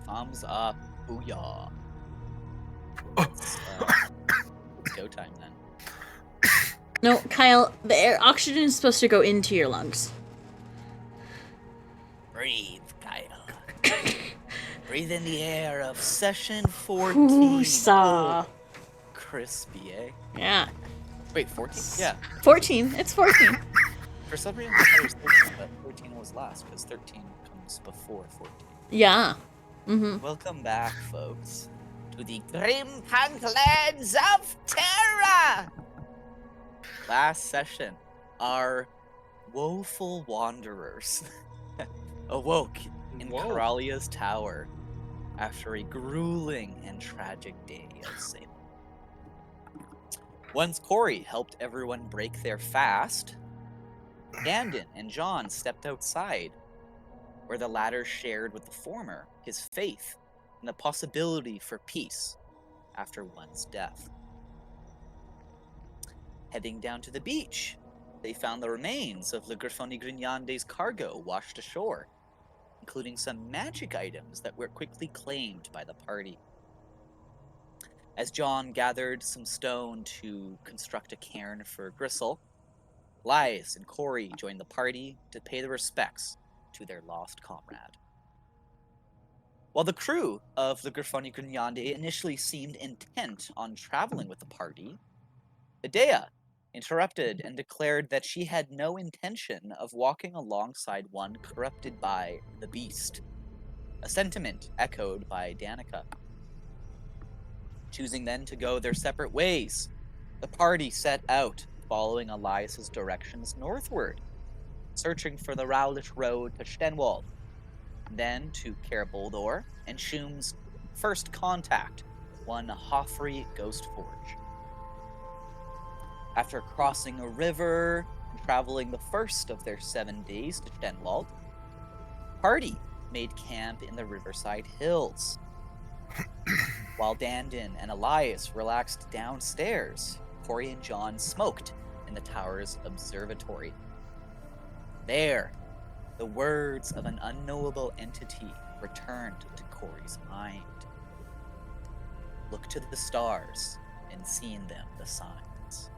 Thumbs up. Booyah. It's go time then. No, Kyle, the oxygen is supposed to go into your lungs. Breathe, Kyle. Breathe in the air of session 14. Woo-saw. Oh, crispy, eh? Yeah. Wait, 14? Yeah. 14. It's 14. For some reason, I thought it was 13, but 14 was last, because 13 comes before 14. Yeah. Mm-hmm. Welcome back, folks, to the Grimpunk lands of Terra! Last session, our woeful wanderers awoke in Corallia's tower after a grueling and tragic day of sailing. Once Corey helped everyone break their fast, Dandon and John stepped outside, where the latter shared with the former his faith in the possibility for peace after one's death. Heading down to the beach, they found the remains of Le Griffoni Grignande's cargo washed ashore, including some magic items that were quickly claimed by the party. As John gathered some stone to construct a cairn for Gristle, Elias and Corey joined the party to pay their respects to their lost comrade. While the crew of Le Griffoni Grignande initially seemed intent on traveling with the party, Idea interrupted and declared that she had no intention of walking alongside one corrupted by the beast, a sentiment echoed by Danica. Choosing then to go their separate ways, the party set out, following Elias's directions northward, searching for the Rowlish Road to Stenwald, then to Caraboldor and Schum's first contact, one Hoffrey Ghost Forge. After crossing a river and traveling the first of their 7 days to Stenwald, party made camp in the Riverside Hills. While Dandon and Elias relaxed downstairs, Corey and John smoked in the tower's observatory. There, the words of an unknowable entity returned to Corey's mind. Look to the stars, and see in them the signs.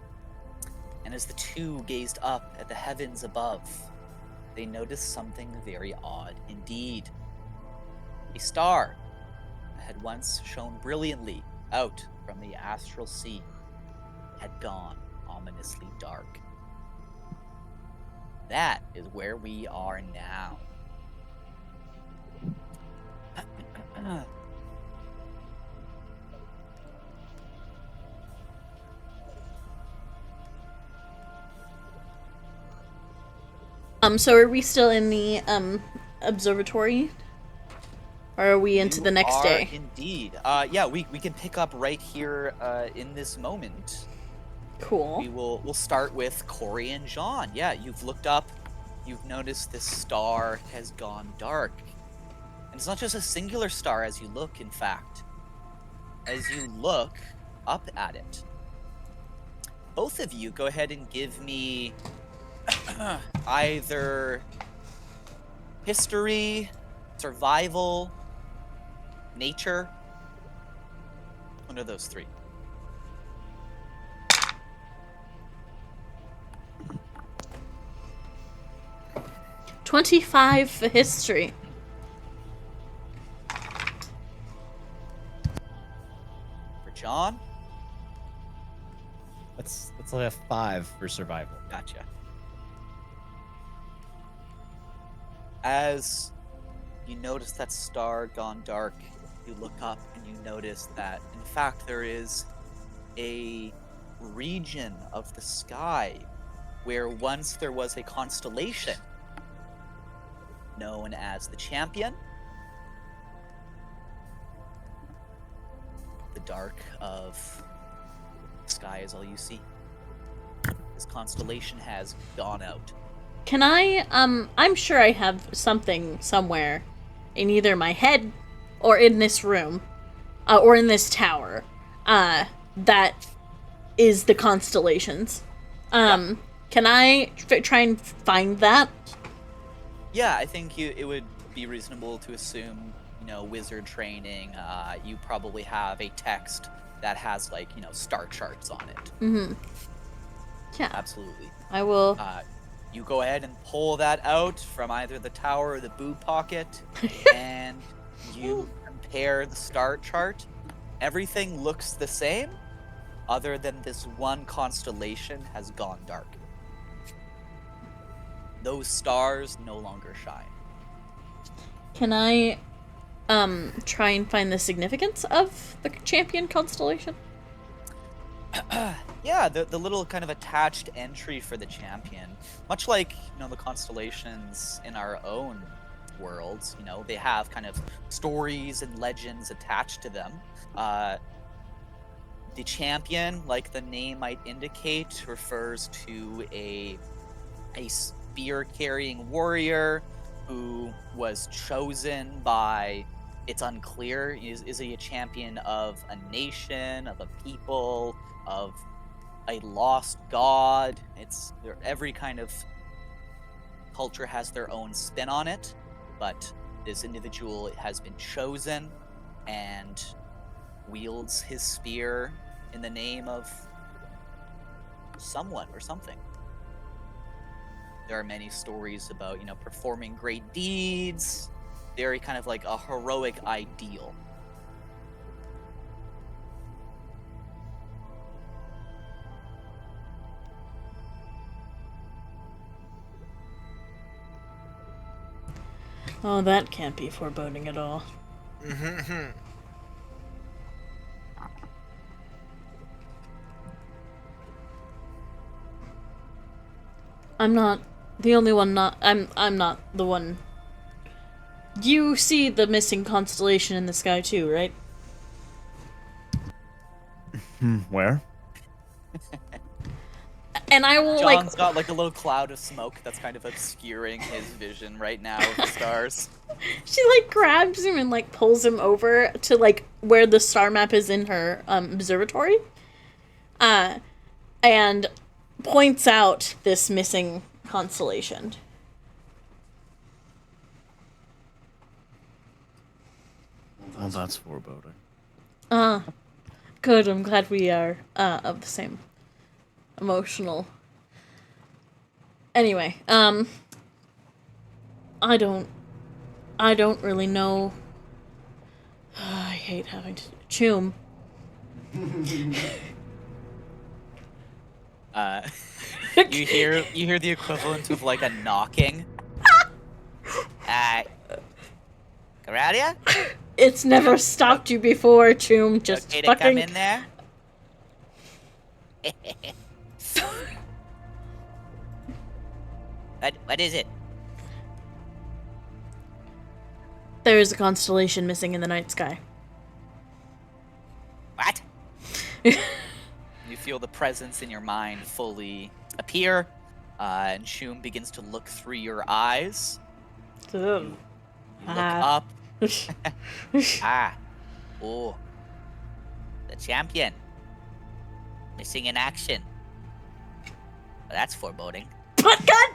And as the two gazed up at the heavens above, they noticed something very odd indeed. A star that had once shone brilliantly out from the astral sea had gone ominously dark. That is where we are now. So are we still in the observatory? Or are we into the next day? Indeed. Yeah, we can pick up right here in this moment. Cool. We'll start with Corey and John. Yeah, you've looked up, you've noticed this star has gone dark. And it's not just a singular star as you look, in fact. As you look up at it, both of you go ahead and give me either history, survival, nature. One of those three. $25 for history. For John? Let's have 5 for survival. Gotcha. As you notice that star gone dark, you look up and you notice that, in fact, there is a region of the sky where once there was a constellation known as the Champion. The dark of the sky is all you see. This constellation has gone out. Can I, I'm sure I have something somewhere in either my head or in this room, or in this tower, that is the constellations. Yeah. Can I try and find that? Yeah, I think it would be reasonable to assume, wizard training. You probably have a text that has like, star charts on it. Mm-hmm. Yeah. Absolutely. I will. You go ahead and pull that out from either the tower or the boob pocket, and you compare the star chart. Everything looks the same, other than this one constellation has gone dark. Those stars no longer shine. Can I try and find the significance of the champion constellation? Yeah, the little kind of attached entry for the champion, much like the constellations in our own worlds. They have kind of stories and legends attached to them. The champion, like the name might indicate, refers to a spear-carrying warrior who was chosen by. It's unclear. Is he a champion of a nation, of a people, of a lost god? Every kind of culture has their own spin on it, but this individual has been chosen and wields his spear in the name of someone or something. There are many stories about, performing great deeds, very kind of like a heroic ideal. Oh, that can't be foreboding at all. I'm not the only one I'm not the one. You see the missing constellation in the sky too, right? Where? And I will John's got like a little cloud of smoke that's kind of obscuring his vision right now of the stars. She grabs him and pulls him over to where the star map is in her observatory. And points out this missing constellation. Well, that's foreboding. Good. I'm glad we are of the same emotional. Anyway, I don't really know. I hate having to choom. You hear the equivalent of a knocking. Caradia? It's never stopped you before, Choom. Just okay to fucking. come in there? What is it? There is a constellation missing in the night sky. What? You feel the presence in your mind fully appear, and Shum begins to look through your eyes. Ugh. You look up. Oh, the champion. Missing in action. Well, that's foreboding. But God!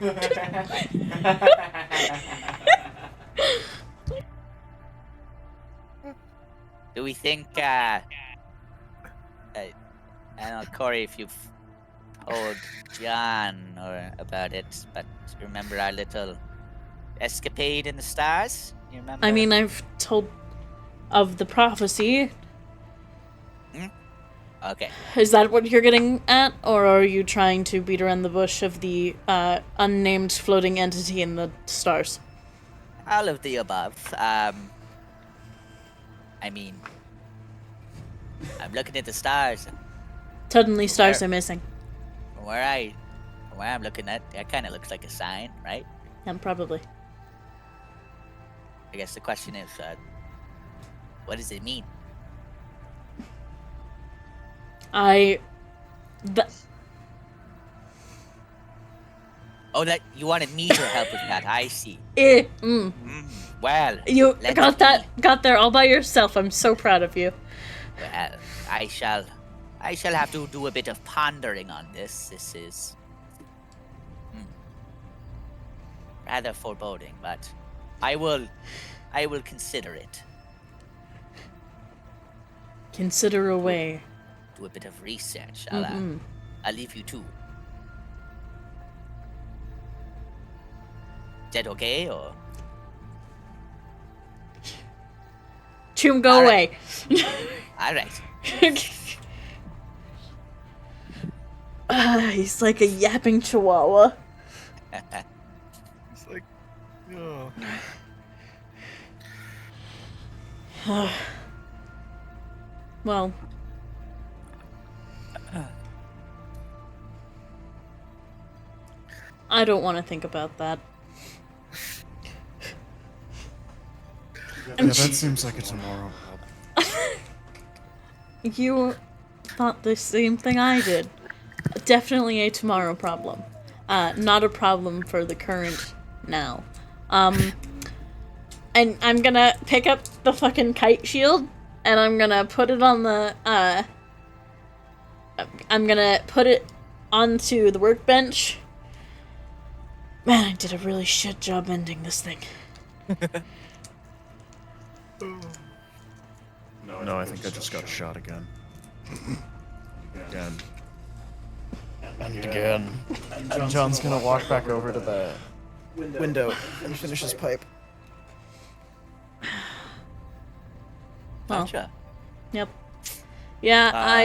Do we think, I don't know, Corey, if you've told John about it, but remember our little escapade in the stars? You remember? I mean, I've told of the prophecy. Okay. Is that what you're getting at? Or are you trying to beat around the bush of the unnamed floating entity in the stars? All of the above. I mean, I'm looking at the stars. Suddenly stars are missing. From where I'm looking at, that kind of looks like a sign, right? Yeah, probably. I guess the question is, what does it mean? Oh, that you wanted me to help with that. I see. Well, You got there all by yourself. I'm so proud of you. Well, I shall have to do a bit of pondering on this. This is rather foreboding, but I will consider it. Consider away. Do a bit of research. Mm-hmm. I'll leave you too. Is that okay, or? Choom, go All away. All right. He's like a yapping chihuahua. It's like, oh. Well, I don't want to think about that. Yeah, that seems like a tomorrow problem. You thought the same thing I did. Definitely a tomorrow problem. Not a problem for the current now. And I'm gonna pick up the fucking kite shield, and I'm gonna put it on the, I'm gonna put it onto the workbench. Man, I did a really shit job ending this thing. No, I think I just got shot again. Again. And again. John's gonna walk back over to the window and finish his pipe. Well, Gotcha. yep. Yeah, Uh,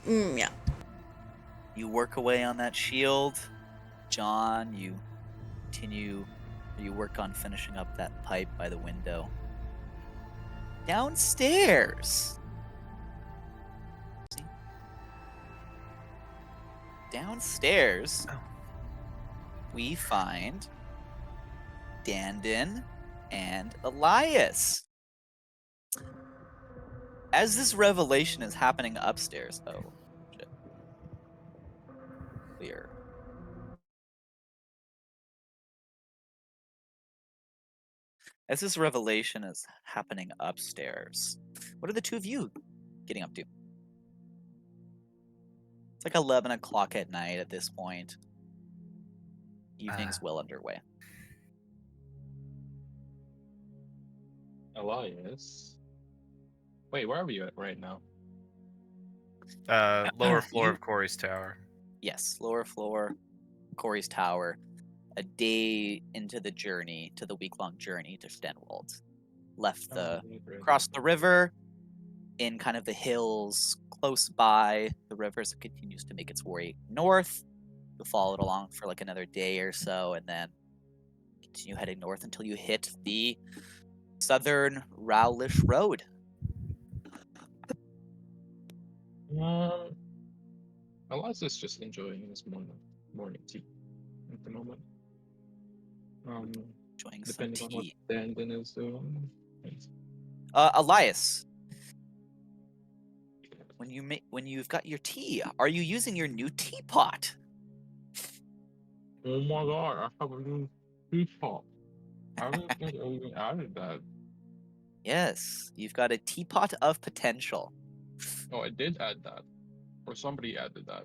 yeah. You work away on that shield. John, you work on finishing up that pipe by the window. Downstairs. See? Downstairs, we find Dandin and Elias. As this revelation is happening upstairs, oh shit. Clear. As this revelation is happening upstairs, what are the two of you getting up to? It's like 11 o'clock at night at this point. Evening's well underway. Elias. Wait, where are we at right now? Lower floor You- of Corey's tower. Yes, lower floor, Corey's tower. A day into the journey, to the week-long journey to Stenwald. Left the crossed the river in kind of the hills close by the river, so it continues to make its way north. You'll follow it along for like another day or so, and then continue heading north until you hit the southern Rowlish Road. Elias is just enjoying his morning tea at the moment. Enjoying some Depending on what tea. Dandin is doing. Elias, when you've got your tea, are you using your new teapot? Oh my god, I have a new teapot. I don't think I even added that. Yes, you've got a teapot of potential. Oh, I did add that. Or somebody added that.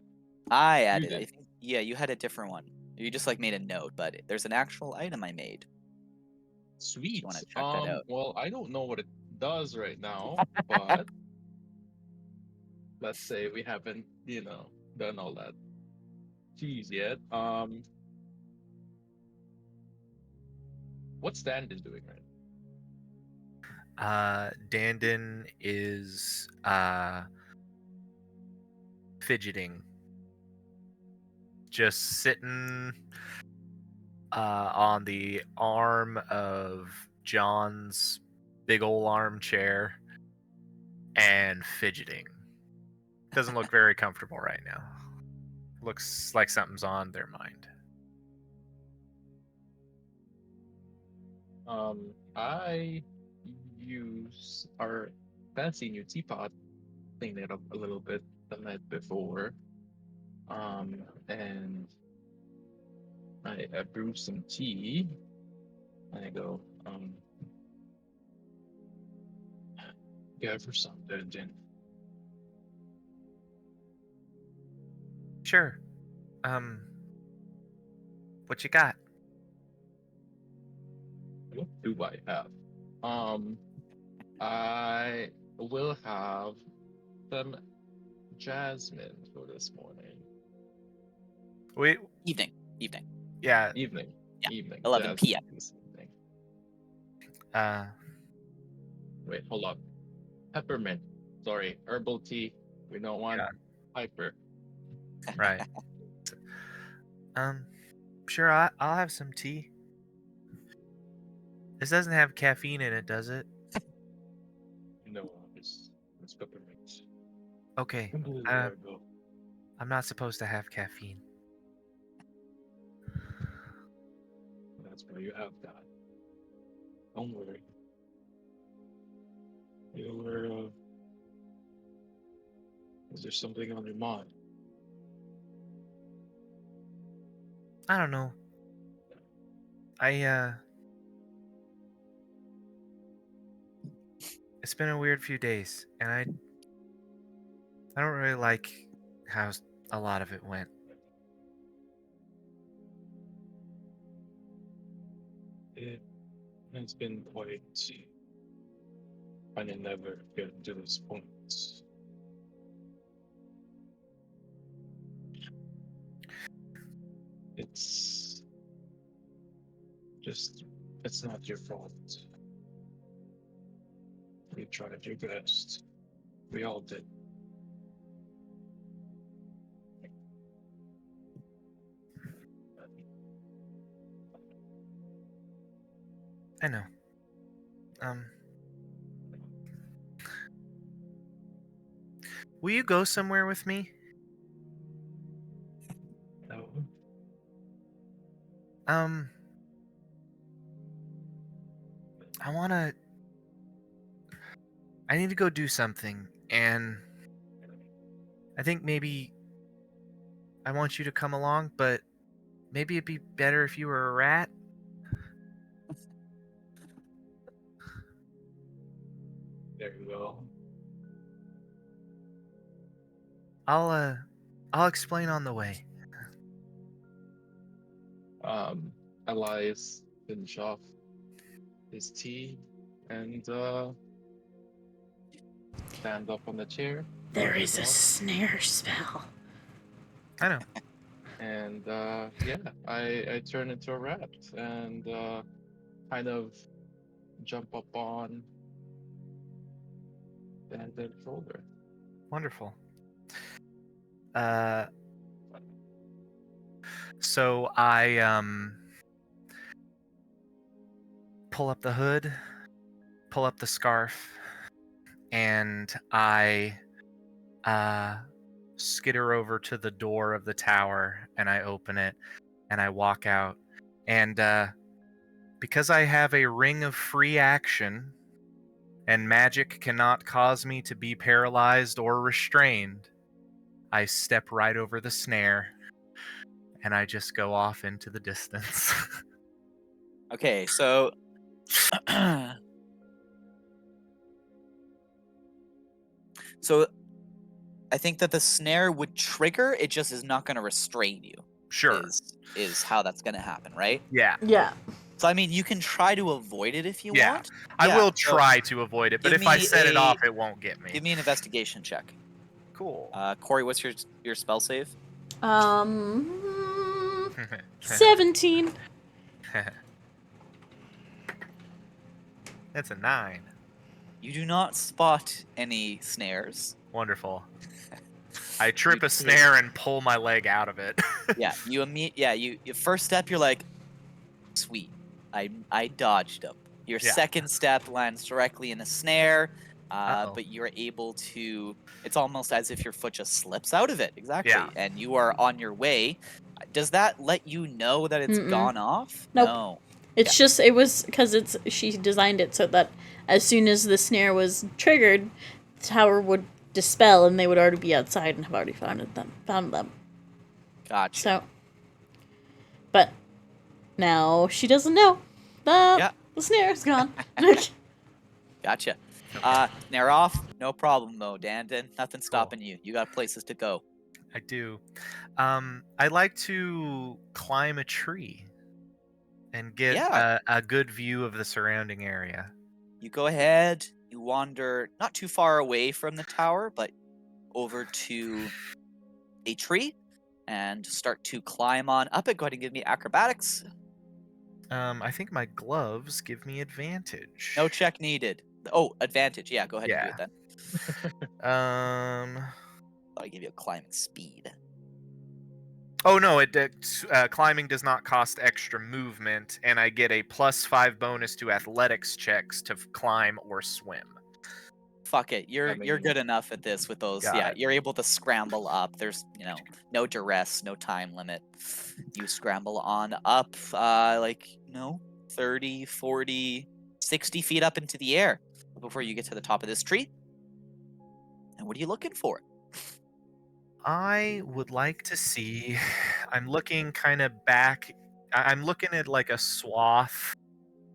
I added. did. I think you had a different one. You just like made a note, but there's an actual item I made. Sweet. wanna check that out. Well, I don't know what it does right now, but let's say we haven't, done all that cheese yet. What Stand is doing right Dandin is fidgeting. Just sitting on the arm of John's big ol' armchair and fidgeting. Doesn't look very comfortable right now. Looks like something's on their mind. I use our fancy new teapot, clean it up a little bit the night before. And I brew some tea. And I go, go for some, Dungeon. Sure. What you got? What do I have? I will have some jasmine for this morning. We Evening. yeah. Evening. Yeah, Evening. 11 jasmine p.m. this evening. Uh, Wait, hold on. Peppermint. Sorry, herbal tea. We don't want Yeah. hyper. right. Sure. I'll have some tea. This doesn't have caffeine in it, does it? No, it's peppermint. Okay. Completely Uh, herbal. I'm not supposed to have caffeine. That's why you have that. Don't worry. You were. Is there something on your mind? I don't know. It's been a weird few days, and I don't really like how a lot of it went. It has been quite. I never get to this point. It's just. It's not your fault. You tried your best. We all did. I know. Will you go somewhere with me? No. I need to go do something, and I think maybe I want you to come along, but maybe it'd be better if you were a rat. There you go. I'll explain on the way. Elias finished off his tea and stand up on the chair. There runs is a off, snare spell. I know. and yeah, I turn into a rat and kind of jump up on the shoulder. Wonderful. So I pull up the hood, pull up the scarf, and I skitter over to the door of the tower, and I open it, and I walk out, and because I have a ring of free action, and magic cannot cause me to be paralyzed or restrained, I step right over the snare, and I just go off into the distance. Okay, so so I think that the snare would trigger, it just is not going to restrain you. Sure. Is how that's going to happen, right? Yeah. Yeah. So I mean, you can try to avoid it if you Yeah. want. I Yeah, will so try to avoid it, but give if I me set it a- off, it won't get me. Give me an investigation check. Cool. Corey, what's your spell save? 17. That's a 9. You do not spot any snares. Wonderful. I trip You a snare and pull my leg out of it. Yeah, you first step, you're like, sweet, I dodged him. Your Yeah. second step lands directly in a snare, Uh-oh. but you're able to. It's almost as if your foot just slips out of it. Exactly, Yeah. and you are on your way. Does that let you know that it's Mm-mm. gone off? Nope. No. It's just, it was because she designed it so that as soon as the snare was triggered, the tower would dispel and they would already be outside and have already found them. Gotcha. So, but now she doesn't know that the snare is gone. Gotcha. Snare off, no problem though, Dandon. Nothing stopping you. You got places to go. I do. I like to climb a tree and get Yeah. a good view of the surrounding area. You go ahead, you wander not too far away from the tower, but over to a tree and start to climb on up it. Go ahead and give me acrobatics. I think my gloves give me advantage. No check needed. Oh, advantage. Yeah, go ahead and do Yeah. it then. Um. Thought I give you a climbing speed. Oh no, climbing does not cost extra movement, and I get a +5 bonus to athletics checks to climb or swim. Fuck it. I You're mean, good enough at this with those. Got Yeah, it. you're able to scramble up. There's, no duress, no time limit. You scramble on up, 30, 40, 60 feet up into the air before you get to the top of this tree. And what are you looking for? I would like to see. I'm looking kind of back. I'm looking at like a swath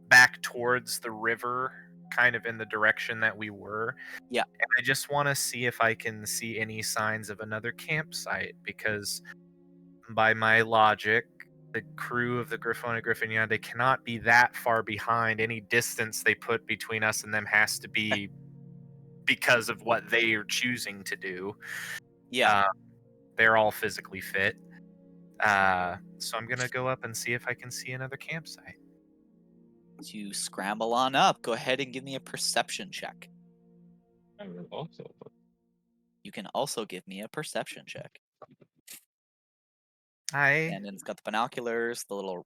back towards the river, kind of in the direction that we were. Yeah. And I just want to see if I can see any signs of another campsite, because by my logic, the crew of the Griffon and they cannot be that far behind. Any distance they put between us and them has to be because of what they are choosing to do. Yeah. They're all physically fit. So I'm going to go up and see if I can see another campsite. You scramble on up. Go ahead and give me a perception check. I will also. But You can also give me a perception check. Hi. And then it's got the binoculars. The little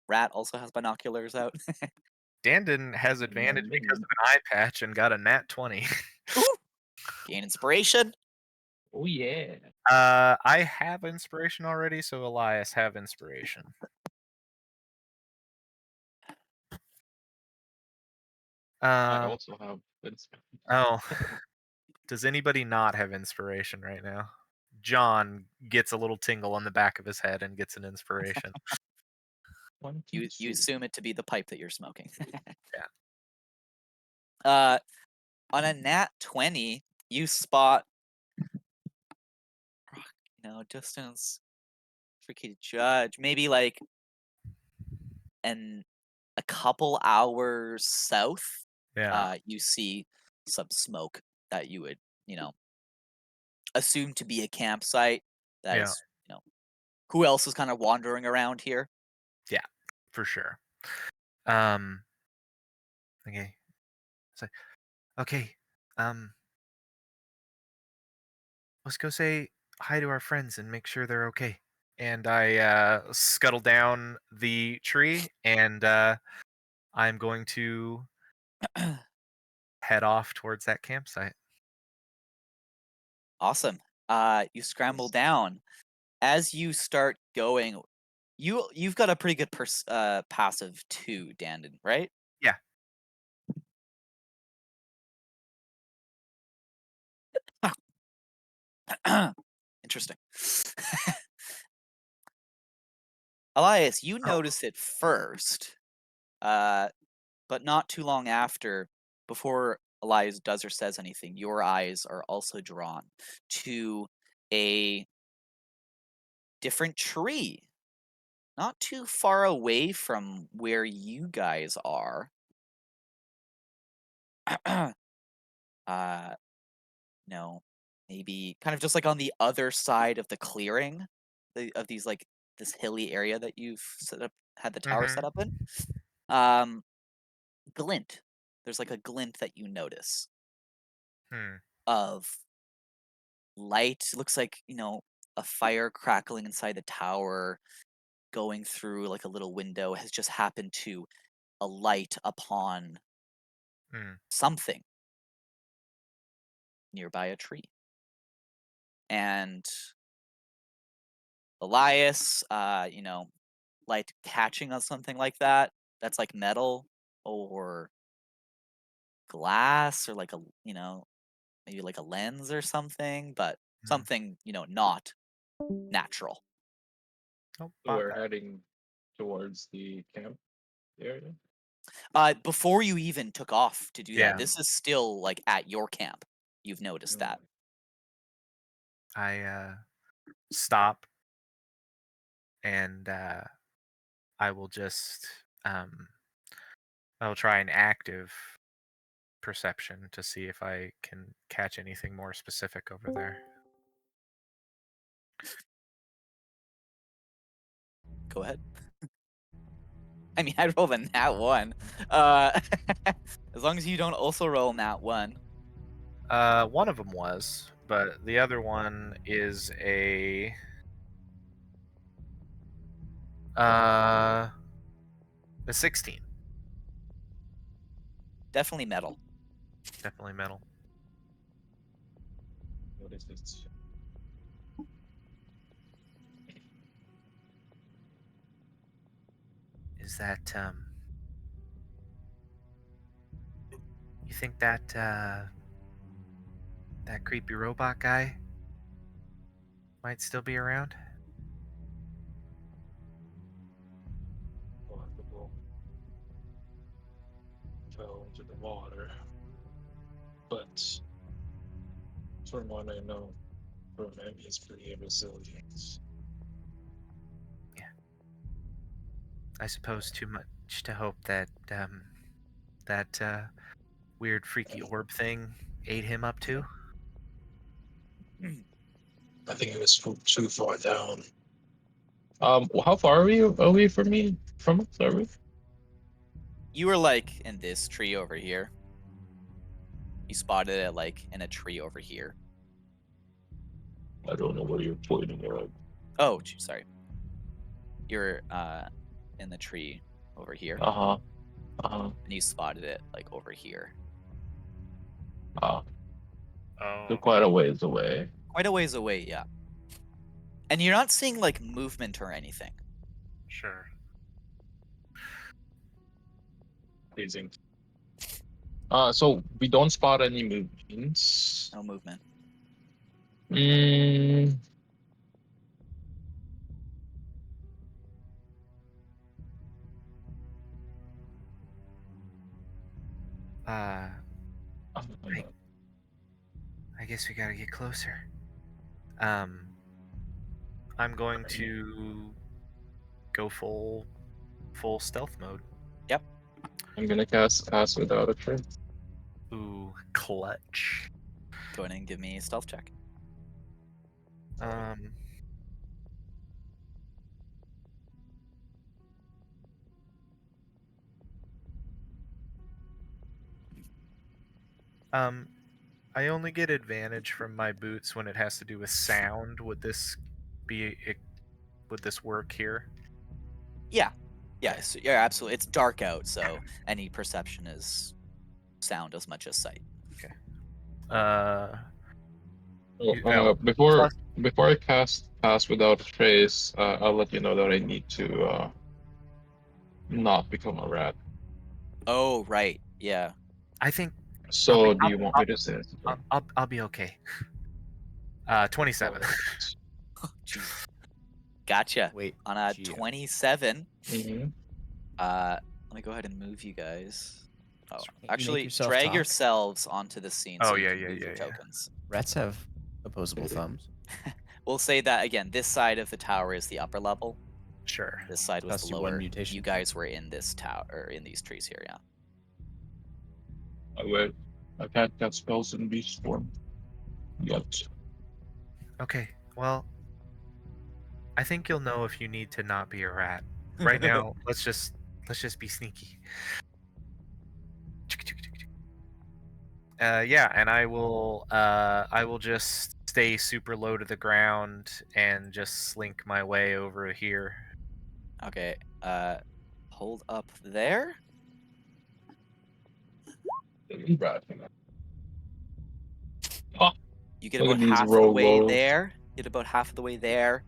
rat also has binoculars out. Dandon has advantage because of an eye patch and got a nat 20. Ooh. Gain inspiration. oh yeah. I have inspiration already, so Elias have inspiration. I Um, also have. oh, does anybody not have inspiration right now? John gets a little tingle on the back of his head and gets an inspiration. You assume it to be the pipe that you're smoking. Yeah. On a nat 20, you spot, distance, tricky to judge. Maybe like a couple hours south, Yeah. you see some smoke that you would, assume to be a campsite. That Yeah. is, who else is kind of wandering around here? Yeah, for sure. Okay. So, okay. Let's go say hi to our friends and make sure they're okay. And I scuttle down the tree, and I'm going to head off towards that campsite. Awesome. You scramble down. As you start going, you've got a pretty good passive too, Dandon, right? Yeah. Interesting. Elias, you Oh. notice it first, but not too long after, before Elias does or says anything, your eyes are also drawn to a different tree, not too far away from where you guys are. uh, no, maybe kind of just like on the other side of the clearing, of these like this hilly area that you've had the tower set Mm-hmm. up in. Um, glint. There's like a glint that you notice Hmm. of light. It looks like, a fire crackling inside the tower, going through like a little window has just happened to alight upon Hmm. something nearby a tree. And Elias, light catching on something like that, that's like metal or glass or like maybe like a lens or something, but Hmm. something, not natural. Oh, So we're baka. heading towards the camp area. Before you even took off to do that, Yeah. this is still like at your camp. You've noticed that. I stop and I will just I'll try an active perception to see if I can catch anything more specific over there. Go ahead. I mean, I'd roll a nat 1. As long as you don't also roll nat 1. One of them was, but the other one is a uh a 16. Definitely metal. Definitely metal. What is it? Is that you think that that creepy robot guy might still be around? Possible. Fell into the water. But from what I know, from him, he's pretty resilient. I suppose too much to hope that that weird freaky orb thing ate him up too. I think it was too far down. How far are you away from me? From us, are we? You were like in this tree over here. You spotted it like in a tree over here. I don't know where you're pointing at. Oh, sorry. You're in the tree over here, Uh-huh. Uh-huh. and you spotted it like over here. Ah, Oh, they're quite a ways away. Quite a ways away, yeah. And you're not seeing like movement or anything. sure. Amazing. So we don't spot any movements. No movement. Mm, Uh, uh, I guess we gotta get closer. I'm going to go full stealth mode. Yep. I'm gonna cast Pass Without a Trace. Ooh, clutch. Go ahead and give me a stealth check. Um, I only get advantage from my boots when it has to do with sound. Would this would this work here? Yeah. Yes, yeah, absolutely. It's dark out, so any perception is sound as much as sight. Uh, no. Before Plus, I cast Pass Without a Trace, I'll let you know that I need to not become a rat. Oh, right. Yeah. I think So do you want me to say it? I'll be okay. 27. Jeez. Gotcha. Wait. On a gee, 27, Mm-hmm. let me go ahead and move you guys. Oh, Can't you make actually, yourself drag talk? yourselves onto the scene Oh, so you yeah, can yeah, move yeah, your yeah. tokens. Rats have opposable thumbs. We'll say that again. This side of the tower is the upper level. Sure. This side was Costs the you one lower. mutation You point. guys were in this tower or in these trees here. Yeah. I can't cast spells in beast form yet. Okay. Well, I think you'll know if you need to not be a rat. Right now, let's just be sneaky. Yeah, and I will just stay super low to the ground and just slink my way over here. Okay. Hold up there. Rat. Oh, You get look about at these half the way Rolos. there. Get about half of the way there.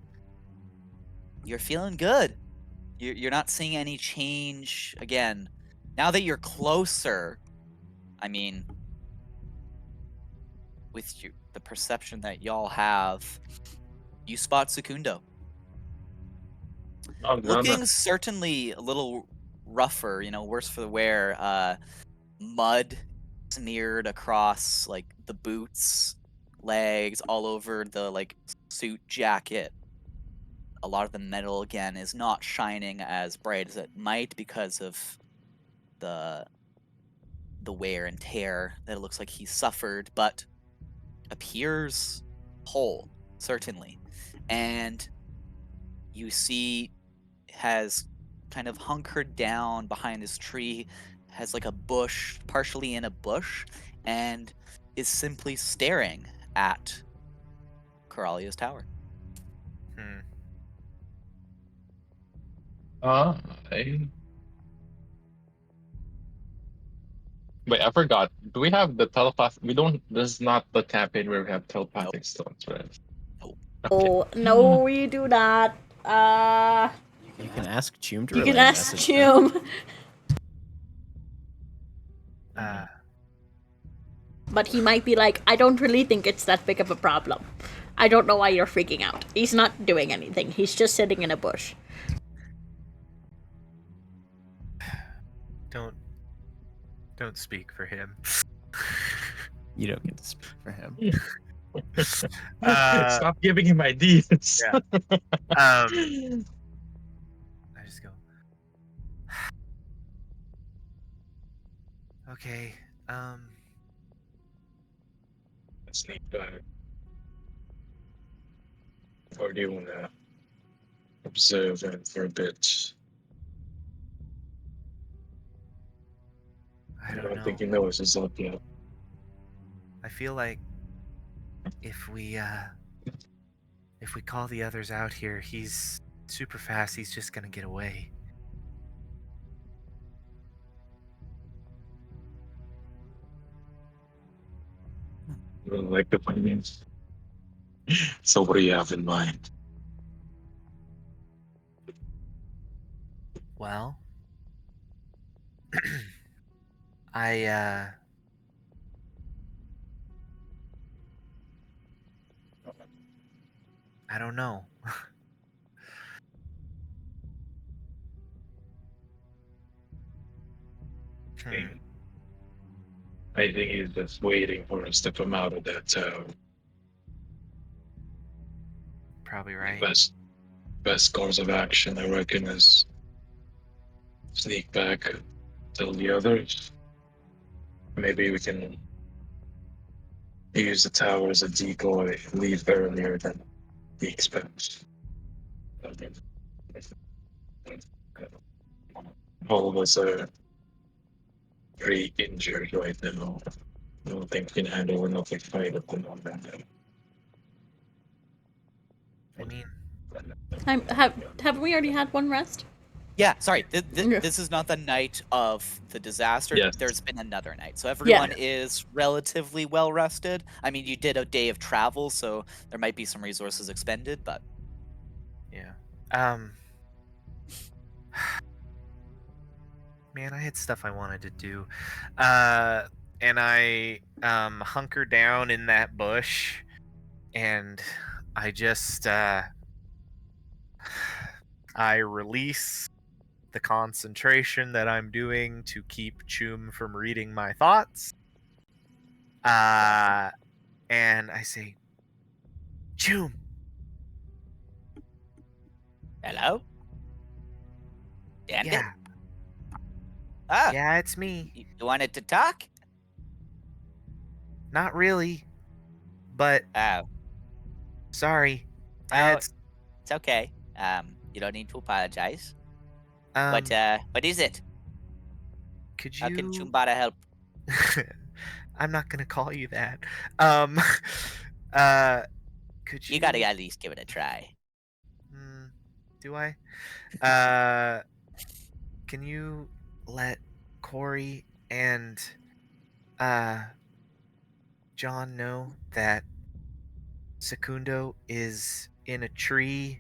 You're feeling good. You're not seeing any change again. Now that you're closer, I mean, with the perception that y'all have, you spot Secundo. Oh, Looking certainly a little rougher, worse for the wear. Mud smeared across like the boots, legs, all over the like suit jacket. a lot of the metal again is not shining as bright as it might because of the wear and tear that it looks like he suffered, but appears whole, certainly. And you see has kind of hunkered down behind this tree, has like a bush, partially in a bush, and is simply staring at Coralia's tower. Hmm. I... Wait, I forgot. Do we have the telepath? We don't. This is not the campaign where we have telepathic stones, right? Nope. Okay. Oh, no, we do not. You can ask Chum to You can relay a ask message. then. Chum. Uh, But he might be like, I don't really think it's that big of a problem. I don't know why you're freaking out. He's not doing anything. He's just sitting in a bush. don't speak for him. You don't get to speak for him. Stop giving him ideas. Yeah. I just go. Okay. Sneak back. Or do you want to observe him for a bit? I I don't don't know. think he knows he's up yet. I feel like if we call the others out here, he's super fast. He's just gonna get away. I don't like the finance. So what do you have in mind? Well, I I don't know. Hmm, I think he's just waiting for us to come out of that town. probably right. Best course of action, I reckon, is sneak back, tell the others. Maybe we can use the tower as a decoy, leave earlier than he expects. All of us are very injured right now. I don't think we can handle enough of a fight at the moment. I mean, Have we already had one rest? Yeah, sorry. Yeah. This is not the night of the disaster. Yes. There's been another night. So everyone Yeah. is relatively well rested. I mean, you did a day of travel, so there might be some resources expended, but yeah. Man, I had stuff I wanted to do. And I hunker down in that bush and I just I release the concentration that I'm doing to keep Chum from reading my thoughts. And I say, Chum. hello? Damn it. Yeah, Ah, yeah, it's me. you wanted to talk? Not really, but Oh, sorry. I no, had it's okay. You don't need to apologize. um. What is it? Could How can you? Chumbada help? I'm not gonna call you that. Um. Uh. Could you? You gotta at least give it a try. Do I? Can you let Corey and John know that Secundo is in a tree,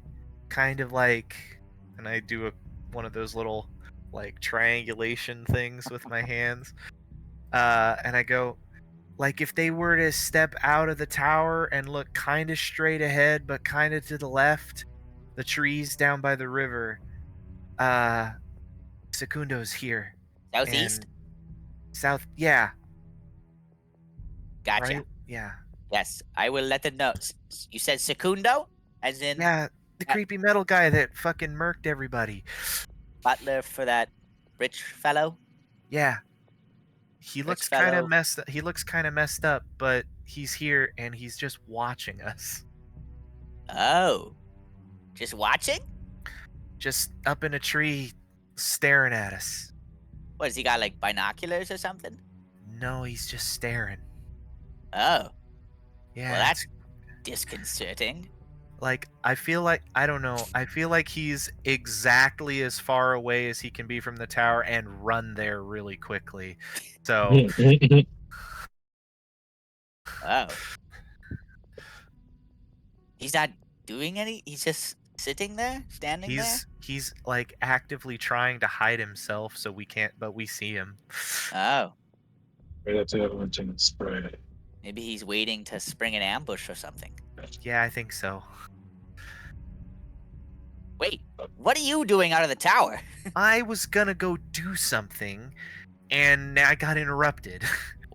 kind of like, and I do one of those little like triangulation things with my hands, and I go, like if they were to step out of the tower and look kind of straight ahead, but kind of to the left, the trees down by the river, Secundo's here. Southeast? And south, yeah, Gotcha. right, yeah, Yes, I will let them know. You said Secundo? As in yeah, The creepy metal guy that fucking murked everybody. Butler for that rich fellow. Yeah. He Rich looks kind fellow. of messed up. He looks kind of messed up, but he's here and he's just watching us. Oh. Just watching? Just up in a tree staring at us. What, has he got like binoculars or something? No, he's just staring. Oh. Yeah. Well, that's disconcerting. Like, I feel like, I don't know, I feel like he's exactly as far away as he can be from the tower and run there really quickly. So, Oh. He's not doing he's just sitting there, standing there? he's like actively trying to hide himself so we can't, but we see him. Oh. Right up to everyone to spray. Maybe he's waiting to spring an ambush or something. Yeah, I think so. Wait, what are you doing out of the tower? I was gonna go do something, and I got interrupted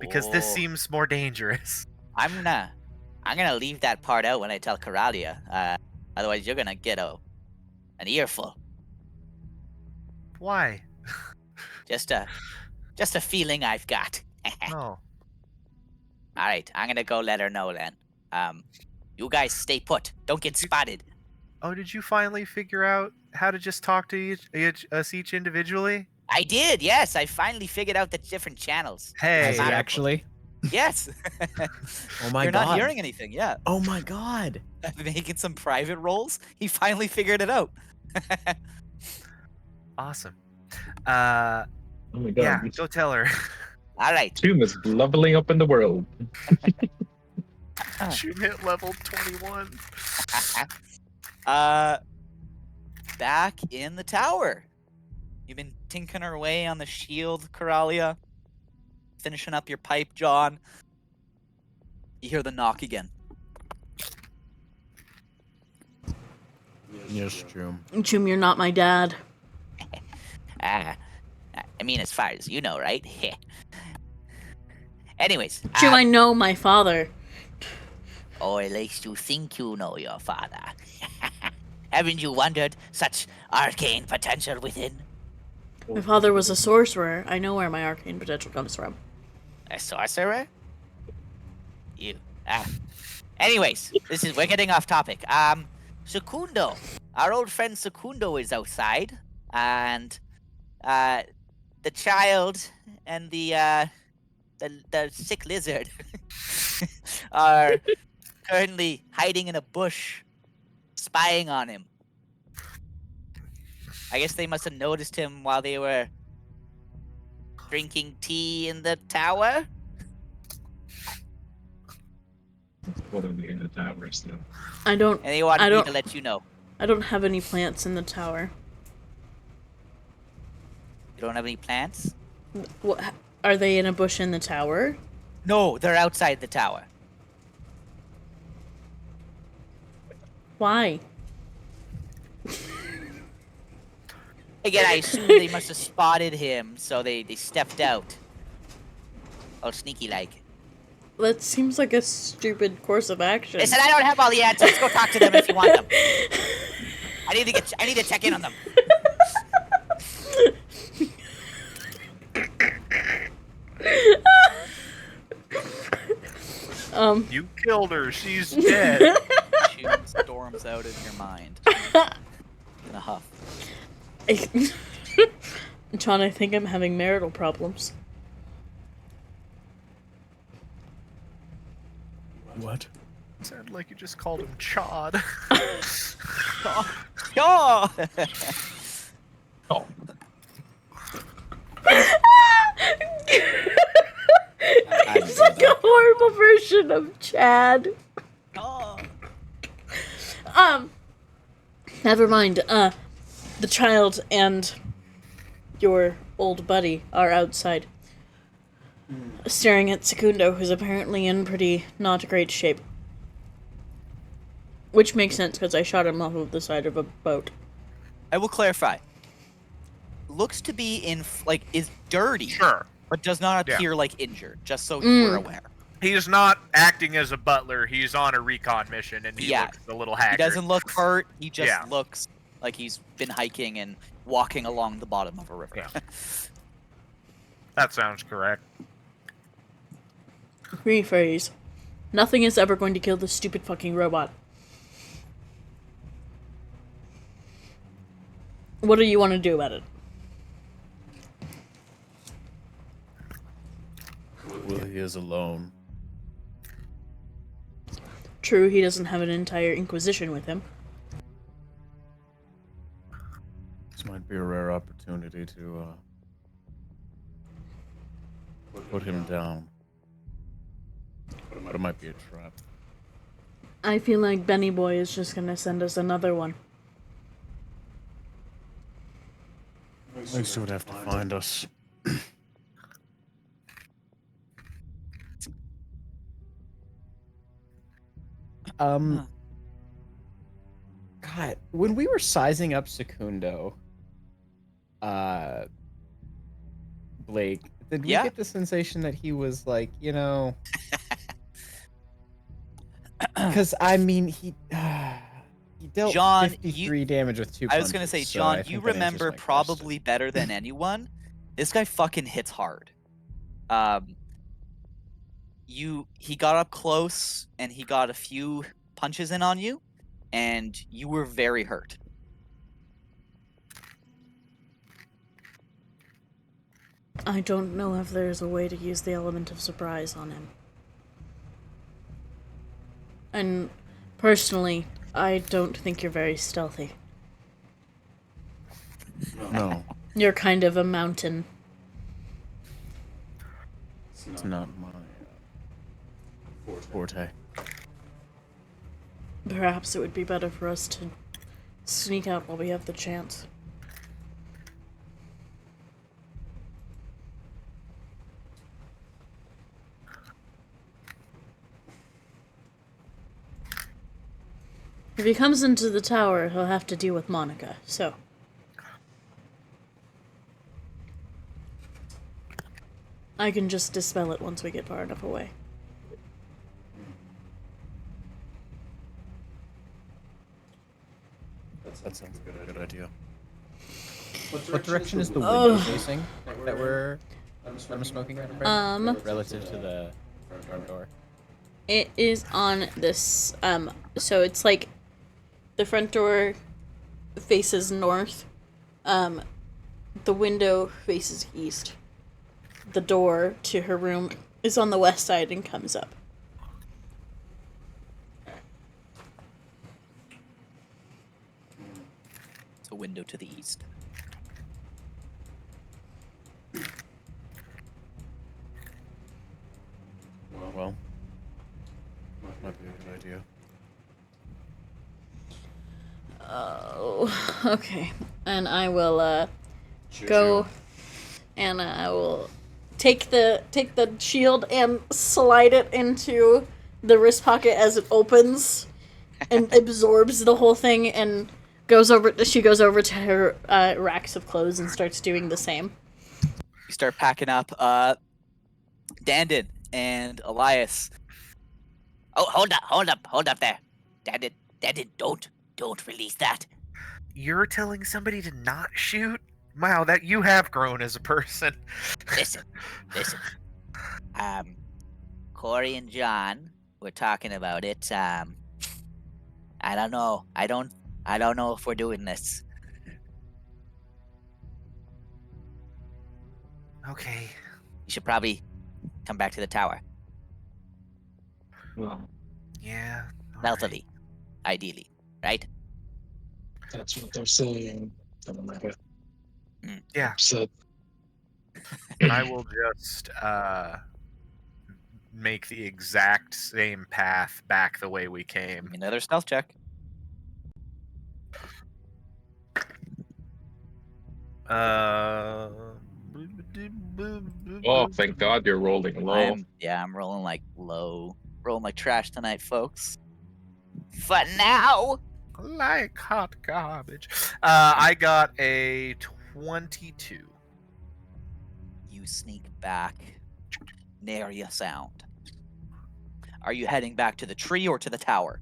because this Oh. seems more dangerous. I'm gonna leave that part out when I tell Coralia. Otherwise you're gonna get an earful. Why? Just a feeling I've got. Oh, Alright, I'm gonna go let her know then. You guys stay put. Don't get spotted. oh, did you finally figure out how to just talk to us each individually? I did, yes. I finally figured out the different channels. Hey, Has he Matter- actually? Yes. Oh my You're god. not hearing anything, yeah. Oh my god. I've been making some private rolls. He finally figured it out. awesome. Oh my god. Yeah, go tell her. Alright. Tomb is leveling up in the world. She hit level 21. Back in the tower. You've been tinkering away on the shield, Coralia. Finishing up your pipe, John. You hear the knock again. Yes, Jim. Jim, you're not my dad. I mean, as far as you know, right? Anyways. Jim, I know my father. Or at least you think you know your father. Haven't you wondered such arcane potential within? My father was a sorcerer. I know where my arcane potential comes from. A sorcerer? You. Anyways, we're getting off topic. Secundo. Our old friend Secundo is outside. And the child and the sick lizard are currently hiding in a bush, spying on him. I guess they must have noticed him while they were drinking tea in the tower. What are we in the towers now? I don't. And they wanted I me don't- to let you know. I don't have any plants in the tower. You don't have any plants? What? Are they in a bush in the tower? No, they're outside the tower. Why? Again, I assume they must have spotted him, so they stepped out. Oh, sneaky like. That seems like a stupid course of action. Listen, I don't have all the answers. Go talk to them if you want them. I need to check in on them. You killed her. She's dead. Tune storms out of your mind. In a huff. John, I think I'm having marital problems. What? Sounded like you just called him Chod. Oh! Oh, It's like a horrible version of Chad. Oh! Never mind. The child and your old buddy are outside, staring at Secundo, who's apparently in pretty not great shape. Which makes sense because I shot him off of the side of a boat. I will clarify. Looks to be is dirty. Sure. But does not Yeah. appear like injured, just so you're aware. He's not acting as a butler. He's on a recon mission, and he Yeah. looks a little haggard. He doesn't look hurt. He just Yeah. looks like he's been hiking and walking along the bottom of a river. Yeah. That sounds correct. Rephrase. Nothing is ever going to kill this stupid fucking robot. What do you want to do about it? Well, he is alone. True, he doesn't have an entire Inquisition with him. This might be a rare opportunity to put him down. But it might be a trap. I feel like Benny Boy is just gonna send us another one. At least he would have to find us. God, when we were sizing up Secundo, Blake, did we get the sensation that he was like, you know, because I mean he dealt John, 53 damage with 2 I punches. was gonna say, so John, I think you that answers remember my question. probably better than anyone. This guy fucking hits hard. He got up close and he got a few punches in on you, and you were very hurt. I don't know if there's a way to use the element of surprise on him. And personally, I don't think you're very stealthy. No, You're kind of a mountain. it's not my forte. Perhaps it would be better for us to sneak out while we have the chance. If he comes into the tower, he'll have to deal with Monica, so... I can just dispel it once we get far enough away. That sounds like a good idea. What direction is the window facing that we're smoking at? Relative to the front door. It is on this, so it's like the front door faces north, the window faces east. The door to her room is on the west side and comes up. It's a window to the east. Well, might be a good idea. Oh, okay. And I will, go, and I will take the shield and slide it into the wrist pocket as it opens and absorbs the whole thing, and she goes over to her racks of clothes and starts doing the same. You start packing up. Dandin and Elias. Oh, hold up there. Dandin, don't release that. You're telling somebody to not shoot? Wow, that you have grown as a person. Listen. Corey and John were talking about it. I don't know. I don't know if we're doing this. Okay. You should probably come back to the tower. Well, Yeah. all Stealthily, ideally, right? that's what they're saying. I'm not Yeah. upset. right. I will just make the exact same path back the way we came. Another stealth check. Oh, thank God you're rolling low. I'm rolling like low. Rolling like trash tonight, folks. But now, Like hot garbage. I got a 22. you sneak back. Nary a sound. Are you heading back to the tree or to the tower?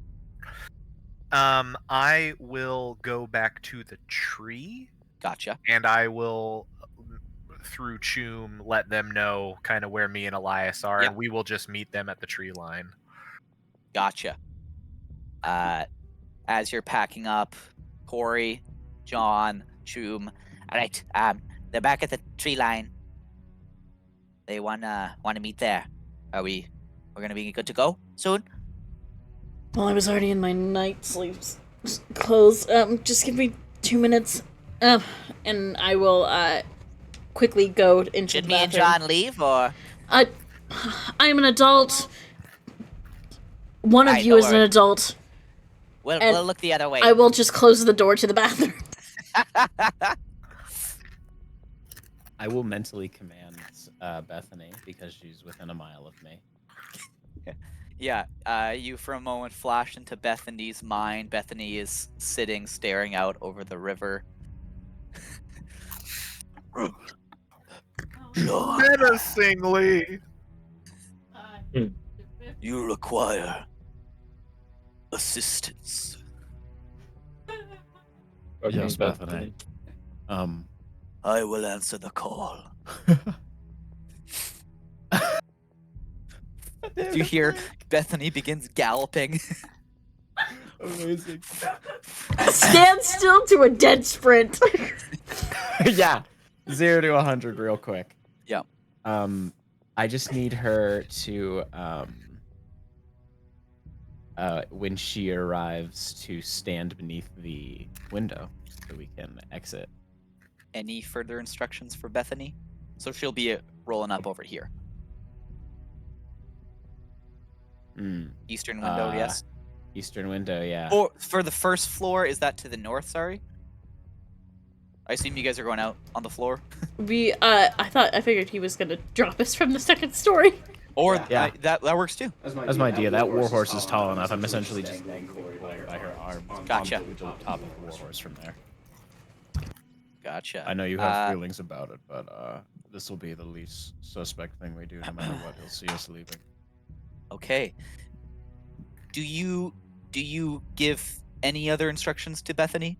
I will go back to the tree, Gotcha. and I will, through Choom, let them know kind of where me and Elias are, Yeah. and we will just meet them at the tree line. Gotcha. As you're packing up, Corey, John, Choom. All right. They're back at the tree line. They wanna meet there. We're gonna be good to go soon? Well, I was already in my night sleeves clothes. Just give me 2 minutes. And I will, quickly go into Should the me and bathroom. John leave, or? I'm an adult. One of Alright, you don't is an worry. adult. We'll And look the other way. I will just close the door to the bathroom. I will mentally command Bethany because she's within a mile of me. Yeah, you for a moment flash into Bethany's mind. Bethany is sitting, staring out over the river. John, Menacingly. you require assistance. Yes, Bethany. I will answer the call. You hear Bethany begins galloping. Amazing. Stand still to a dead sprint. Yeah, 0 to 100 real quick. Yeah. I just need her to when she arrives to stand beneath the window so we can exit. Any further instructions for Bethany? So she'll be rolling up over here. Eastern window, yes. Eastern window, yeah. Or for the first floor, is that to the north? Sorry. I assume you guys are going out on the floor. I figured he was gonna drop us from the second story. Or Yeah. that works too. That's my idea. That warhorse is tall enough. I'm essentially just dangling by her arm. Gotcha. Onto the top of the warhorse from there. Gotcha. I know you have feelings about it, but this will be the least suspect thing we do, no matter what. He'll see us leaving. Okay. Do you give any other instructions to Bethany?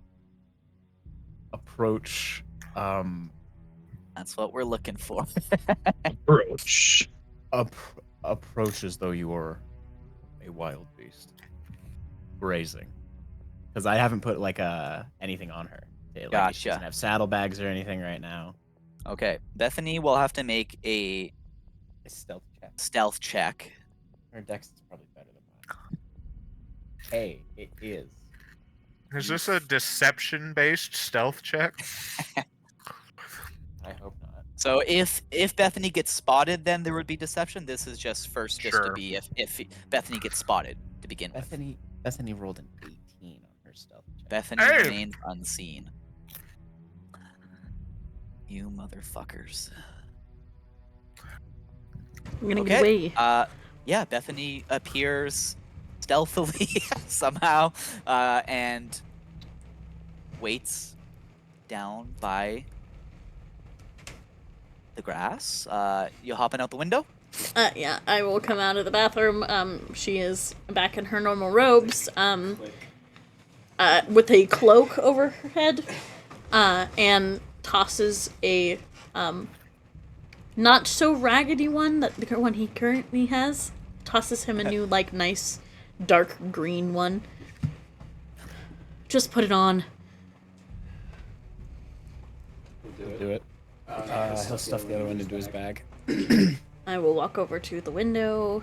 Approach. That's what we're looking for. Approach. Approach as though you were a wild beast, grazing. Because I haven't put like anything on her. Like, She Gotcha. doesn't have saddlebags or anything right now. Okay. Bethany will have to make a A stealth check. stealth check. Her dex is probably better than mine. Hey, it is. Is this a deception-based stealth check? I hope not. So if Bethany gets spotted, then there would be deception. This is just first just to Sure. be if Bethany gets spotted to begin with. Bethany rolled an 18 on her stealth check. Bethany Hey! remains unseen. You motherfuckers. I'm gonna get Okay. away. Yeah, Bethany appears stealthily somehow, and waits down by the grass. You hopping out the window? Yeah, I will come out of the bathroom. She is back in her normal robes, with a cloak over her head, and tosses a, not so raggedy one, that the one he currently has. Tosses him a new, like, nice dark green one. Just put it on. Do it. He'll stuff the other one into his bag. I will walk over to the window.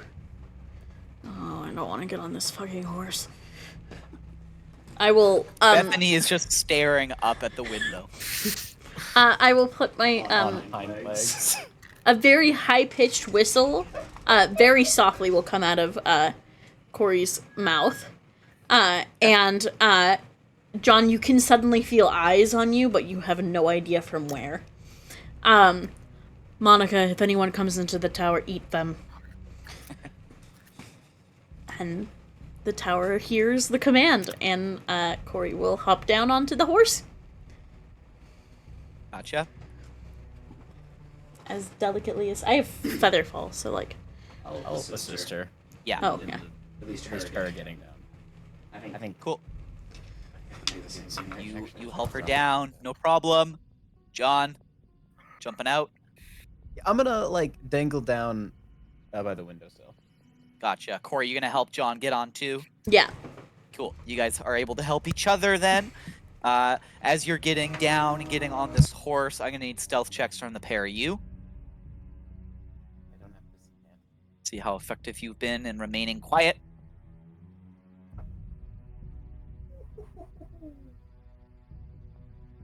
Oh, I don't want to get on this fucking horse. I will, Bethany is just staring up at the window. I will put my, On hind legs. a very high-pitched whistle, very softly will come out of, Corey's mouth. And, John, you can suddenly feel eyes on you, but you have no idea from where. Monica, if anyone comes into the tower, eat them. And the tower hears the command, and Corey will hop down onto the horse Gotcha. as delicately as I have feather fall, so like I'll assist her. Yeah. Oh, in yeah. At least her getting down. I think Cool. next You turn. help her down, no problem. John, jumping out. I'm gonna like dangle down by the windowsill. Gotcha. Corey, you gonna help John get on too? Yeah. Cool. You guys are able to help each other then. As you're getting down and getting on this horse, I'm gonna need stealth checks from the pair of you. I don't have to see that. See how effective you've been in remaining quiet.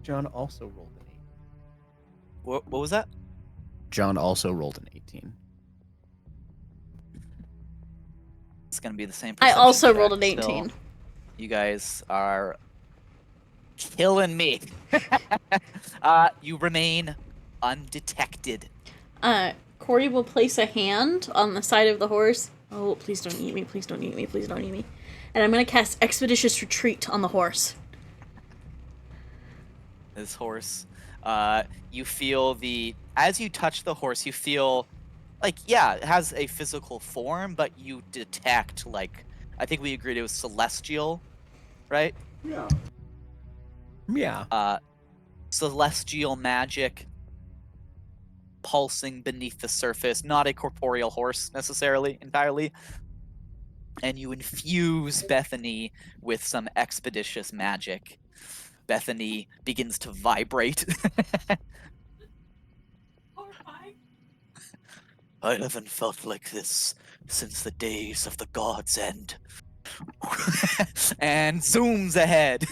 John also rolled an 8. What was that? John also rolled an 18. It's gonna be the same. I perception also check rolled an still. 18. You guys are killing me. You remain undetected. Corey will place a hand on the side of the horse. Oh, please don't eat me, please don't eat me, please don't eat me. And I'm gonna cast Expeditious Retreat on the horse. This horse, you feel as you touch the horse, you feel like, yeah, it has a physical form, but you detect, like, I think we agreed it was celestial, right? Yeah. Celestial magic pulsing beneath the surface, not a corporeal horse necessarily, entirely. And you infuse Bethany with some expeditious magic. Bethany begins to vibrate. I haven't felt like this since the days of the God's End. And zooms ahead.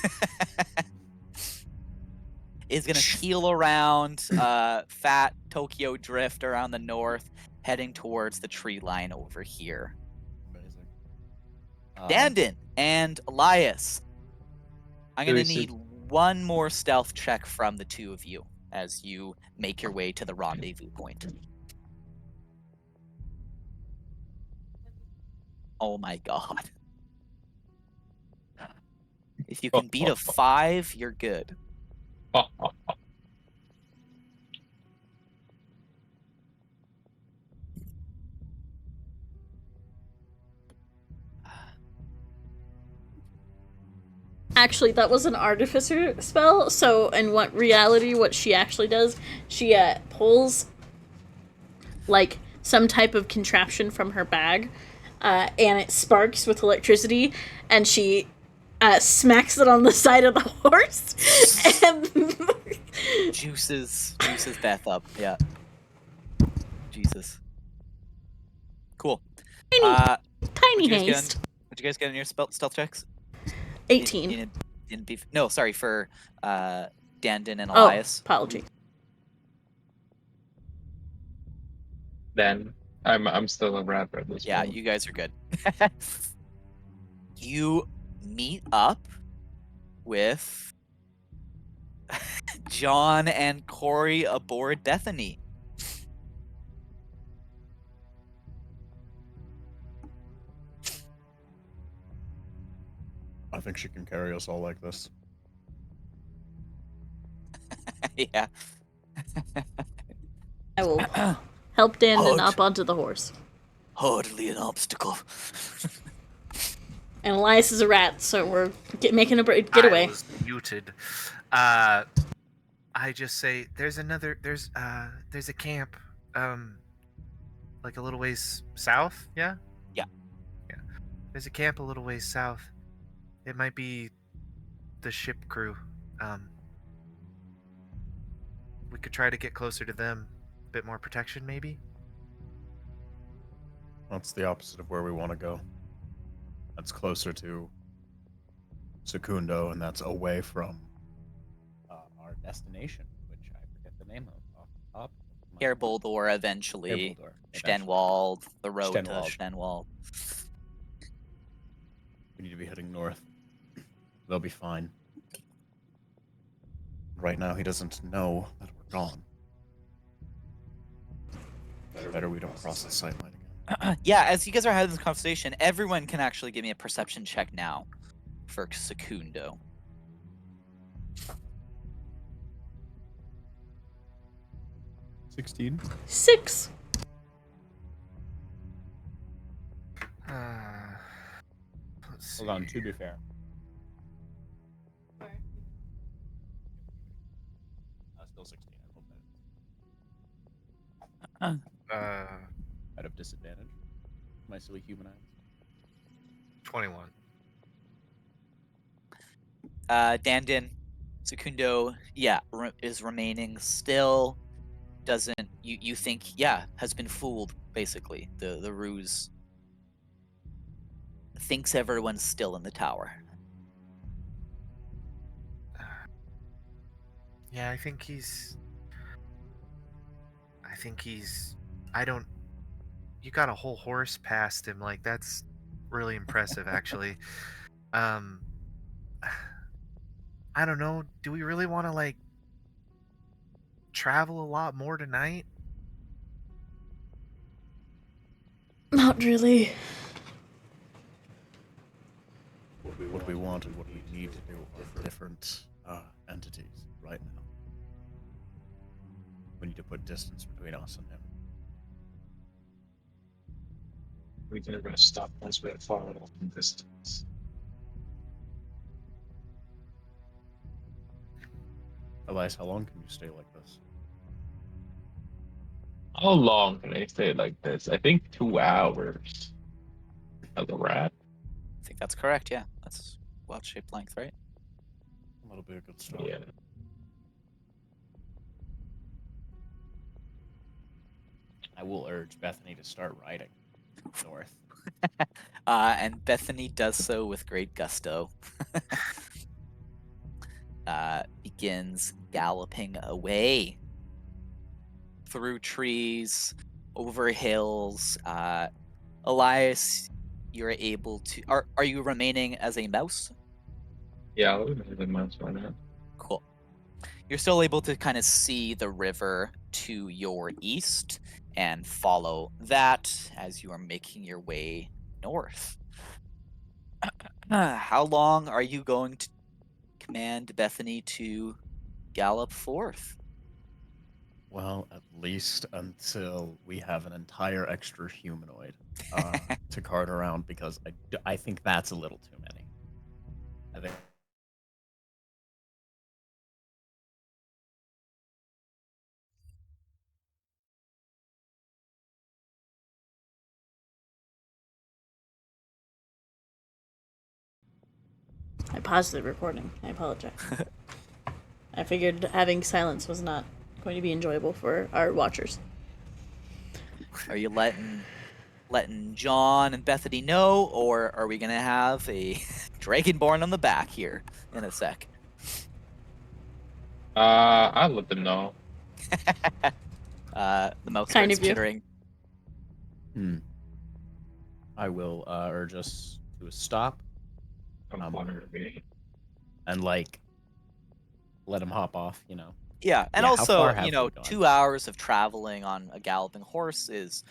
Is gonna peel around fat Tokyo Drift around the north, heading towards the tree line over here. Amazing. Dandin and Elias, I'm gonna Very need one more stealth check from the two of you as you make your way to the rendezvous point. Oh my god. If you can beat a 5, you're good. Actually, that was an artificer spell, so in what reality, what she actually does, she pulls, like, some type of contraption from her bag, and it sparks with electricity, and she smacks it on the side of the horse, and Juices Beth up, yeah. Jesus. Cool. tiny What'd you guys get haste. What'd you guys get in your stealth checks? 18. No, sorry, for Dandin and Oh, Elias. apology. Then I'm still a rapper at this Yeah, point. you guys are good. You meet up with John and Corey aboard Bethany. I think she can carry us all like this. Yeah. I will help Dandon Hard. up onto the horse. Hardly an obstacle. And Elias is a rat, so we're making a getaway. I was muted. I just say there's a camp, like a little ways south. Yeah. Yeah. There's a camp a little ways south. It might be the ship crew. We could try to get closer to them. A bit more protection, maybe. That's the opposite of where we want to go. That's closer to Secundo, and that's away from Our destination, which I forget the name of off the top. of my- Gerboldor eventually. Gerboldor, Stenwald, the road Stenwald. to Stenwald. We need to be heading north. They'll be fine. Right now, he doesn't know that we're gone. Better we don't cross the sight line again. Yeah, as you guys are having this conversation, everyone can actually give me a perception check now for Secundo. $16. 6. Let's Hold on, see. to be fair. Still 16. I rolled that. Out of disadvantage. My silly human eyes. 21. Dandin, Secundo, yeah, is remaining still. Doesn't you think has been fooled basically. The ruse thinks everyone's still in the tower. Yeah, I think he's. I don't. You got a whole horse past him. Like, that's really impressive, actually. I don't know. Do we really want to, like, travel a lot more tonight? Not really. What we want and what we need to do are different entities right now. We need to put distance between us and him. We can never stop once we're far enough in distance. Elias, how long can you stay like this? How long can I stay like this? I think 2 hours. As a rat. I think that's correct. Yeah, that's well-shaped length, right? That'll be a good start. Yeah. I will urge Bethany to start riding north. And Bethany does so with great gusto. Begins galloping away through trees, over hills. Elias, you're able to. Are you remaining as a mouse? Yeah, I'll remember the months right now. Cool. You're still able to kind of see the river to your east and follow that as you are making your way north. How long are you going to command Bethany to gallop forth? Well, at least until we have an entire extra humanoid to cart around, because I think that's a little too many. I think I paused the recording. I apologize. I figured having silence was not going to be enjoyable for our watchers. Are you letting John and Bethany know, or are we gonna have a dragonborn on the back here in a sec? I'll let them know. The mouse Kind starts of you. chittering. I will urge us to a stop I'm flying to me. and like let him hop off. You know. Yeah, and Yeah, how also, far have we gone? 2 hours of traveling on a galloping horse is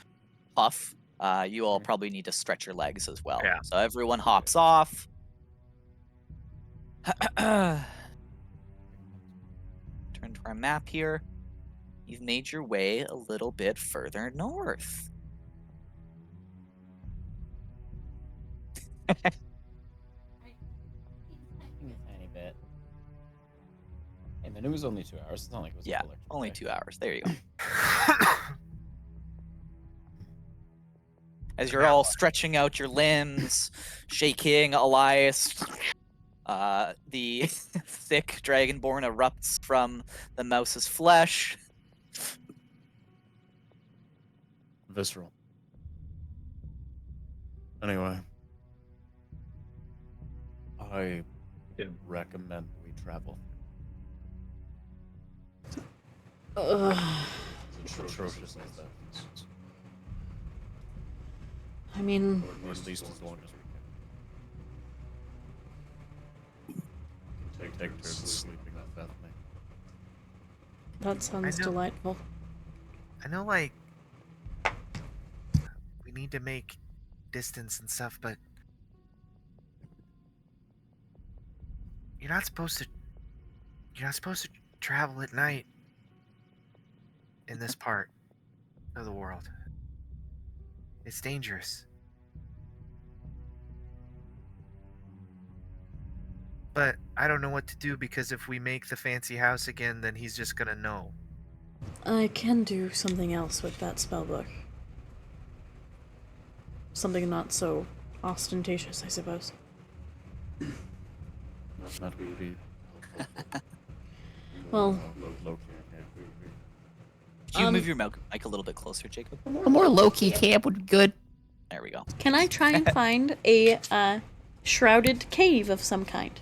tough. You all Mhm. probably need to stretch your legs as well. Yeah. So everyone hops off. Turn to our map here. You've made your way a little bit further north. A tiny bit. Hey man, it was only 2 hours. It's not like it was Yeah, a full extra only day. 2 hours. There you go. As you're all stretching out your limbs, shaking, Elias, the thick dragonborn erupts from the mouse's flesh. visceral. Anyway, I recommend we travel. Ugh. It's atrocious as that is. I mean, Or at least as long as we can. Take turns sleeping with Bethany. that sounds I know. delightful. I know, like, we need to make distance and stuff, but you're not supposed to. You're not supposed to travel at night in this part of the world. It's dangerous. But I don't know what to do because if we make the fancy house again, then he's just gonna know. I can do something else with that spellbook. Something not so ostentatious, I suppose. That would be Well, low. Could you move your mic a little bit closer, Jacob? A more low-key camp would be good. There we go. can I try and find a shrouded cave of some kind?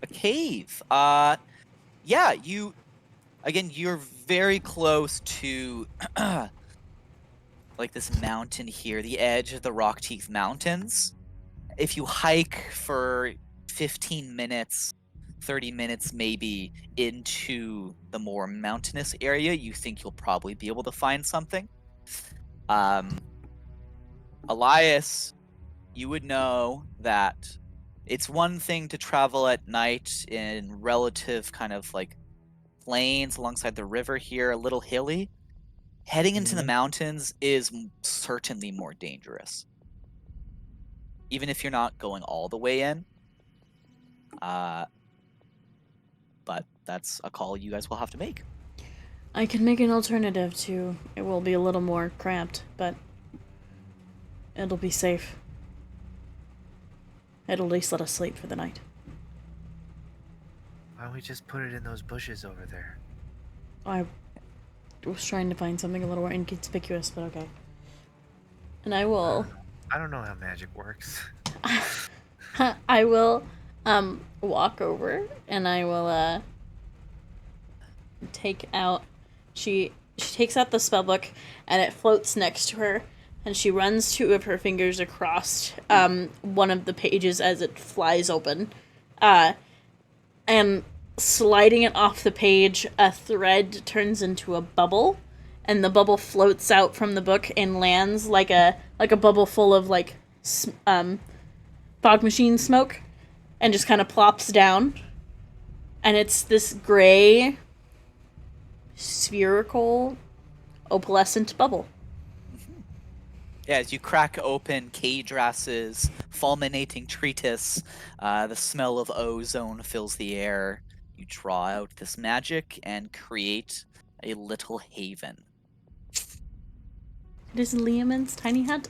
A cave. Yeah, you're very close to like this mountain here, the edge of the Rock Teeth Mountains. If you hike for 15 minutes, 30 minutes maybe into the more mountainous area, you think you'll probably be able to find something. Elias, you would know that it's one thing to travel at night in relative kind of like plains alongside the river here, a little hilly. Heading into the mountains is certainly more dangerous. Even if you're not going all the way in. But that's a call you guys will have to make. I can make an alternative to. It will be a little more cramped, but it'll be safe. It'll at least let us sleep for the night. Why don't we just put it in those bushes over there? I was trying to find something a little more inconspicuous, but okay. And I will. I don't know how magic works. I will walk over and I will take out she takes out the spellbook and it floats next to her and she runs two of her fingers across one of the pages as it flies open. And sliding it off the page, a thread turns into a bubble, and the bubble floats out from the book and lands like a bubble full of like fog machine smoke, and just kind of plops down. And it's this gray, spherical, opalescent bubble. Yeah, as you crack open K-Dras's fulminating treatise, the smell of ozone fills the air. You draw out this magic and create a little haven. It is Liamon's tiny hut.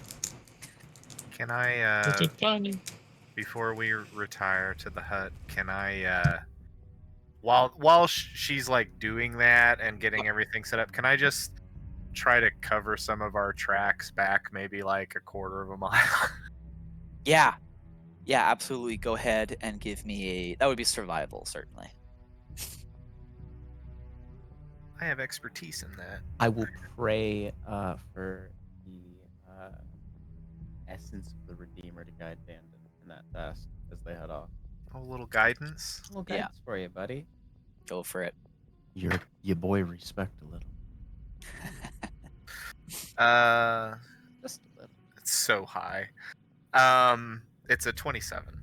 Can I, Is it funny? before we retire to the hut, can I, while she's like doing that and getting everything set up, can I just try to cover some of our tracks back, maybe like a quarter of a mile? Yeah, absolutely. Go ahead and give me that would be survival, certainly. I have expertise in that. I will pray for the essence of the Redeemer to guide Dan in that task as they head off. A little guidance. A little guidance for you, buddy. Go for it. Your boy respect a little. Just a little. It's so high. It's a 27.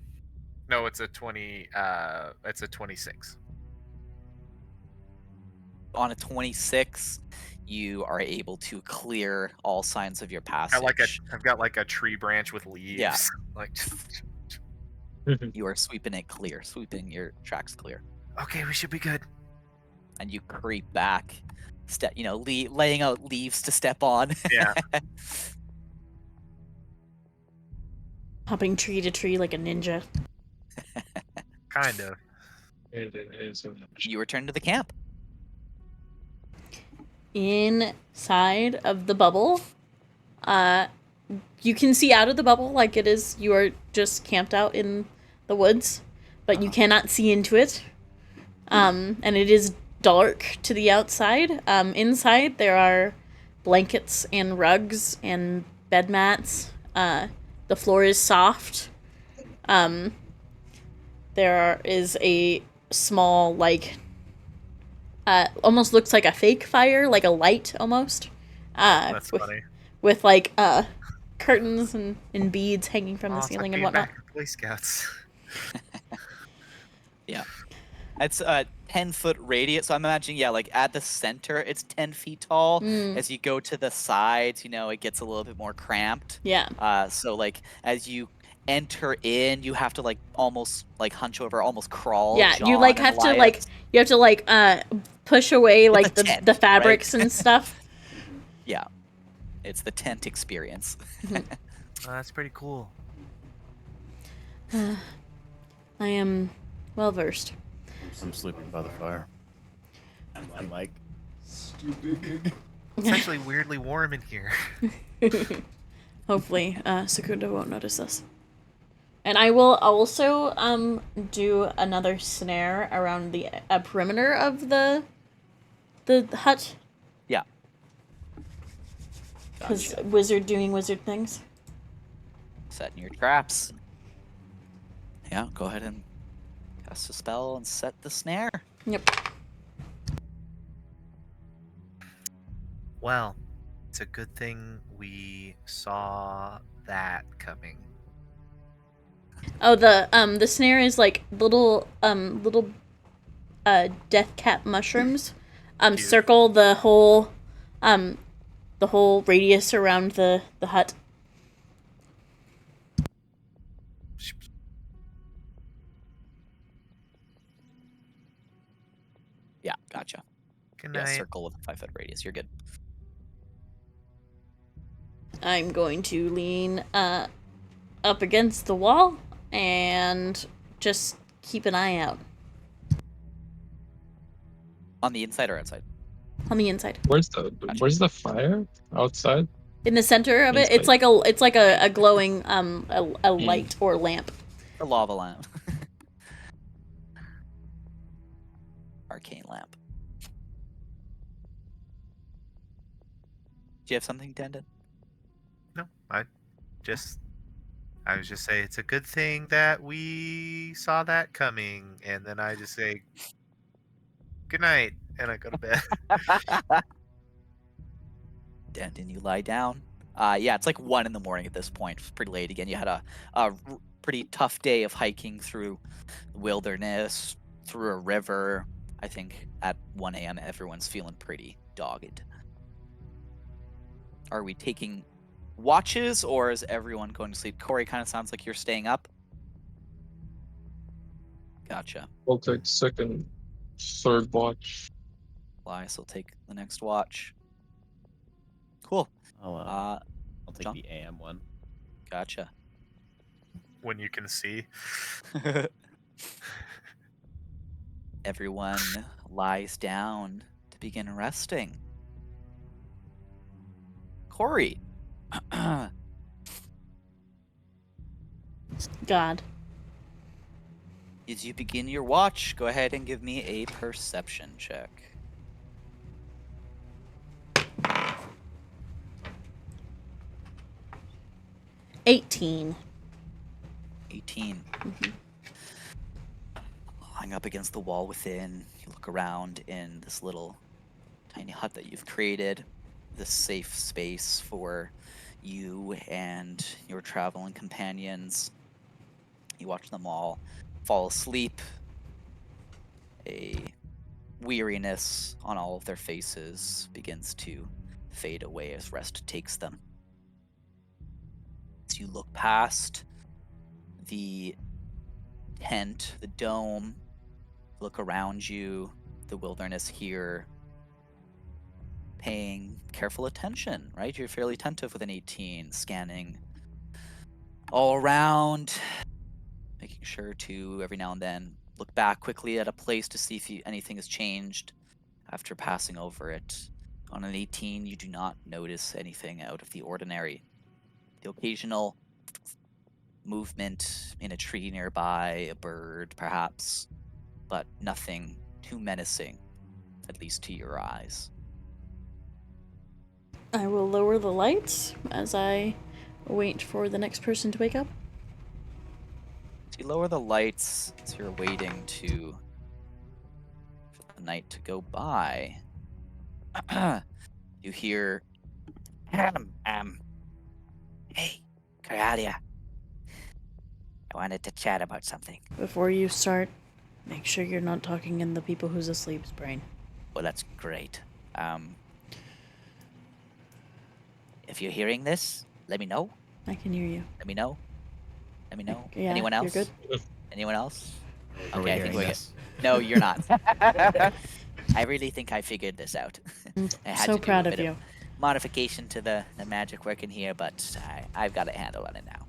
No, it's a 20. It's a 26. On a 26, you are able to clear all signs of your passage. I've got like a tree branch with leaves. Yeah. Like. You are sweeping it clear, sweeping your tracks clear, Okay, we should be good. and you creep back, laying out leaves to step on. Yeah. Hopping tree to tree like a ninja. Kind of. It is. You return to the camp. Inside of the bubble, you can see out of the bubble like it is. You are just camped out in the woods, but you cannot see into it. And it is dark to the outside. Inside there are blankets and rugs and bed mats. The floor is soft. There is a small, like, almost looks like a fake fire, like a light almost. That's funny. With like curtains and beads hanging from the It's like ceiling and being whatnot. back at Boy Scouts. Yeah. It's a 10-foot radius, so I'm imagining, like at the center, it's 10 feet tall. As you go to the sides, it gets a little bit more cramped. Yeah. So like as you enter in, you have to like almost like hunch over, almost crawl. Yeah, you John like and have to Elias. push away It's a like the tent, right? fabrics and stuff. Yeah, it's the tent experience. Oh, that's pretty cool. I am well versed. I'm sleeping by the fire. I'm like, It's actually weirdly warm in here. Hopefully, Sakunda won't notice this. And I will also do another snare around the perimeter of the hut. Yeah. Because Gotcha. wizard doing wizard things. Setting your traps. Yeah, go ahead and cast a spell and set the snare. Yep. Well, it's a good thing we saw that coming. Oh, the snare is like little death cap mushrooms. Cute. Circle the whole radius around the hut. Yeah, gotcha. Good Yeah, night. circle with a 5-foot radius. You're good. I'm going to lean up against the wall and just keep an eye out On the inside or outside? on the inside. Where's the fire outside? In the center of it, it's like a glowing a light or lamp. A lava lamp. Arcane lamp. Do you have something, Dendon? No, I was just saying it's a good thing that we saw that coming, and then I just say good night, and I go to bed. Dendon, you lie down. Yeah, it's like 1 in the morning at this point. It's pretty late again. You had a pretty tough day of hiking through the wilderness, through a river. I think at 1 a.m. everyone's feeling pretty dogged. Are we taking watches or is everyone going to sleep? Corey, kind of sounds like you're staying up. Gotcha. We'll take second, third watch. Elias will take the next watch. Cool. I'll take John? the AM one. Gotcha. When you can see. Everyone lies down to begin resting. Corey. God. As you begin your watch, go ahead and give me a perception check. $18. 18. Lying up against the wall within, you look around in this little tiny hut that you've created, this safe space for you and your traveling companions. You watch them all fall asleep. A weariness on all of their faces begins to fade away as rest takes them. As you look past the tent, the dome, look around you, the wilderness here, paying careful attention, right? You're fairly attentive with an 18, scanning all around, making sure to every now and then look back quickly at a place to see if anything has changed after passing over it. On an 18, you do not notice anything out of the ordinary. The occasional movement in a tree nearby, a bird perhaps, but nothing too menacing, at least to your eyes. I will lower the lights as I wait for the next person to wake up. So you lower the lights as you're waiting for the night to go by. You hear, hey, Coralia. I wanted to chat about something. Before you start, make sure you're not talking in the people who's asleep's brain. Well, that's great. If you're hearing this, let me know. I can hear you. Let me know. Let me know. Yeah, Anyone you're else? good. Anyone else? Are we Okay, I hearing think we're this? No, you're not. I really think I figured this out. I had So to do proud a of bit you. of modification to the magic work in here, but I've got a handle on it now.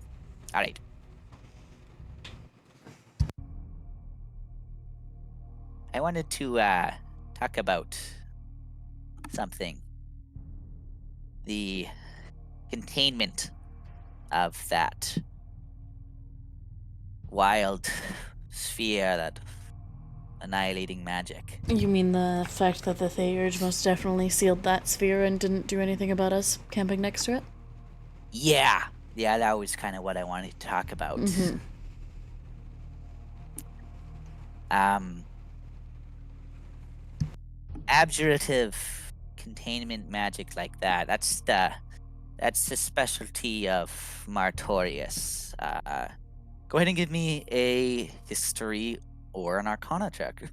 All right. I wanted to talk about something. The containment of that wild sphere, that annihilating magic. You mean the fact that the Theurge most definitely sealed that sphere and didn't do anything about us camping next to it? Yeah, that was kind of what I wanted to talk about. Mhm. Abjurative containment magic like that. That's the specialty of Martorius. Go ahead and give me a history or an arcana check.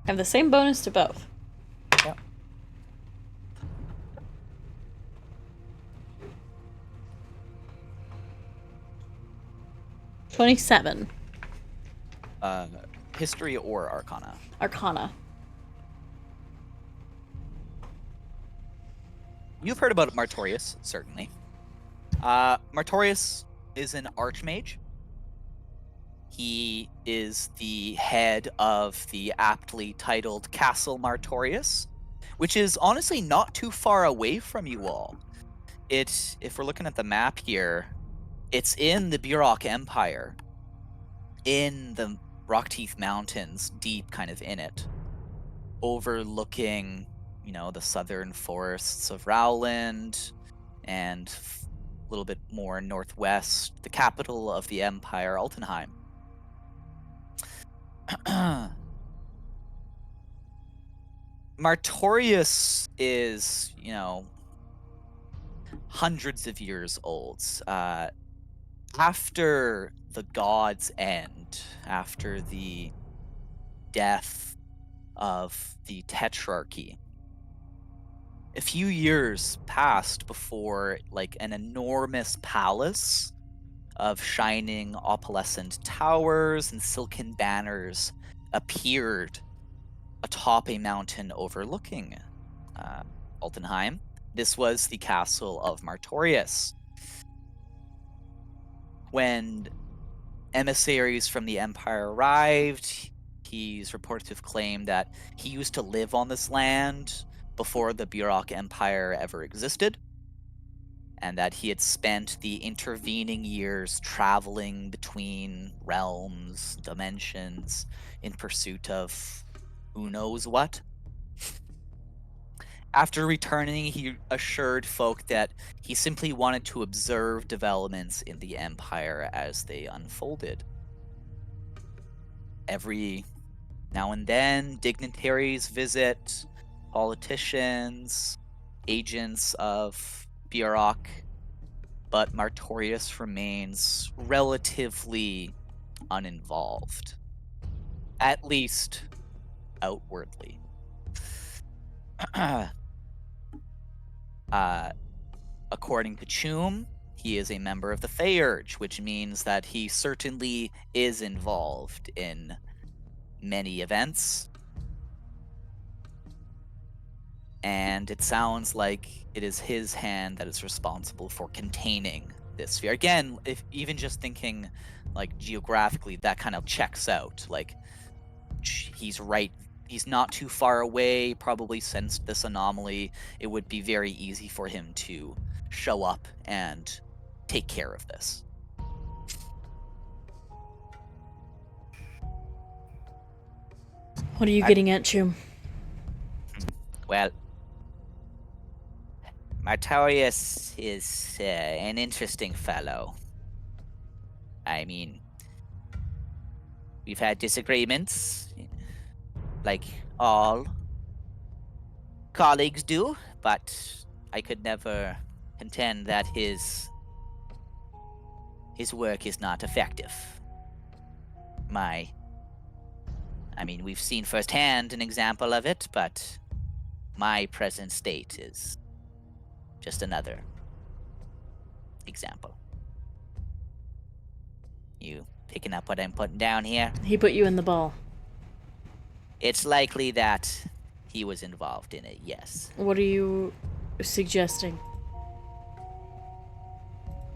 Have the same bonus to both. Yep. 27. History or arcana. Arcana. You've heard about Martorius, certainly. Martorius is an archmage. He is the head of the aptly titled Castle Martorius, which is honestly not too far away from you all. If we're looking at the map here, it's in the Burok Empire, in the Rockteeth Mountains, deep kind of in it, overlooking, the southern forests of Rowland and a little bit more northwest, the capital of the empire, Altenheim. Martorius is, hundreds of years old. After the God's End, after the death of the Tetrarchy, a few years passed before, an enormous palace of shining opalescent towers and silken banners appeared atop a mountain overlooking Altenheim. This was the castle of Martorius. When emissaries from the Empire arrived, he's reported to have claimed that he used to live on this land before the Burok Empire ever existed, and that he had spent the intervening years traveling between realms, dimensions, in pursuit of who knows what. After returning, he assured folk that he simply wanted to observe developments in the Empire as they unfolded. Every now and then, dignitaries visit, politicians, agents of Burok, but Martorius remains relatively uninvolved, at least outwardly. According to Choom, he is a member of the Theurge, which means that he certainly is involved in many events. And it sounds like it is his hand that is responsible for containing this sphere. Again, if even just thinking geographically, that kind of checks out. He's right. He's not too far away, probably sensed this anomaly. It would be very easy for him to show up and take care of this. What are you getting at, Choom? Well, Martorius is an interesting fellow. I mean, we've had disagreements, like all colleagues do, but I could never contend that his work is not effective. We've seen firsthand an example of it, but my present state is just another. example. You picking up what I'm putting down here? He put you in the ball. It's likely that he was involved in it, yes. What are you suggesting?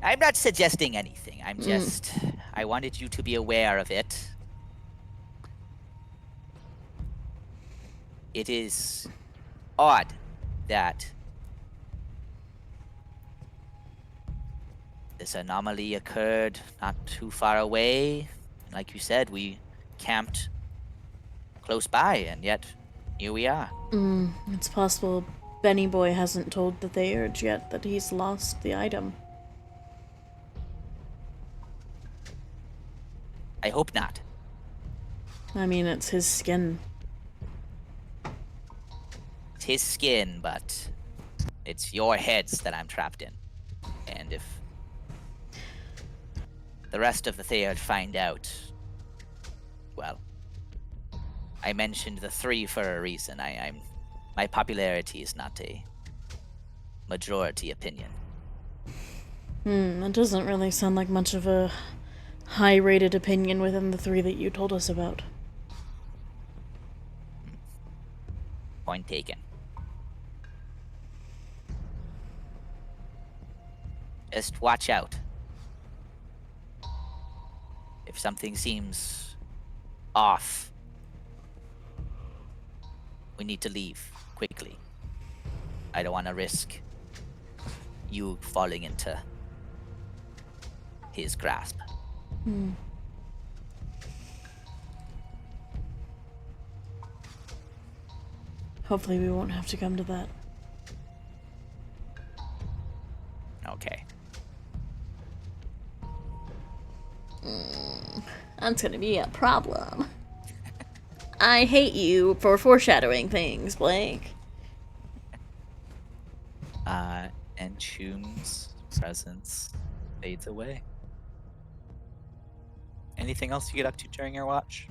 I'm not suggesting anything. I wanted you to be aware of it. It is odd that this anomaly occurred not too far away. Like you said, we camped close by, and yet here we are. It's possible Benny Boy hasn't told the Theurge yet that he's lost the item. I hope not. I mean, it's his skin. It's his skin, but it's your heads that I'm trapped in. And if the rest of the Theurge find out, well, I mentioned the 3 for a reason. My popularity is not a majority opinion. That doesn't really sound like much of a high-rated opinion within the 3 that you told us about. Point taken. Just watch out. If something seems off, we need to leave quickly. I don't want to risk you falling into his grasp. Hopefully we won't have to come to that. Okay. That's gonna be a problem. I hate you for foreshadowing things, Blake. And Choom's presence fades away. Anything else you get up to during your watch?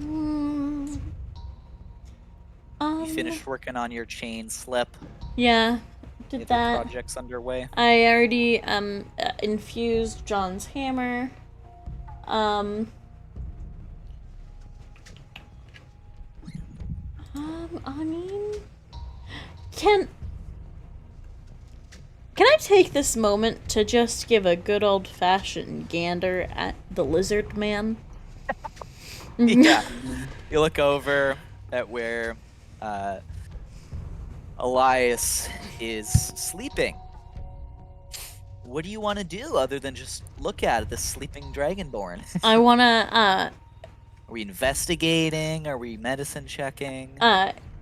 You finished working on your chain slip. Yeah, The did that. project's underway. I already infused John's hammer. I mean, can I take this moment to just give a good old-fashioned gander at the lizard man? Yeah. You look over at where Elias is sleeping. What do you want to do other than just look at the sleeping dragonborn? I wanna, Are we investigating? Are we medicine checking?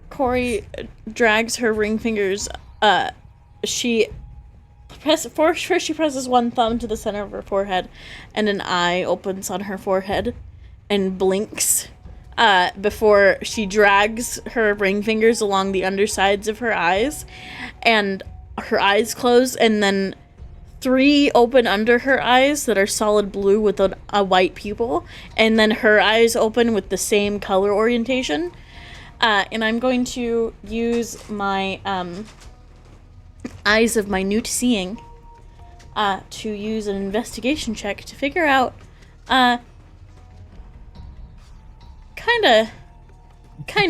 Corey drags her ring fingers, first she presses one thumb to the center of her forehead, and an eye opens on her forehead and blinks, before she drags her ring fingers along the undersides of her eyes, and her eyes close, and then 3 open under her eyes that are solid blue with a white pupil, and then her eyes open with the same color orientation. And I'm going to use my eyes of minute seeing to use an investigation check to figure out kind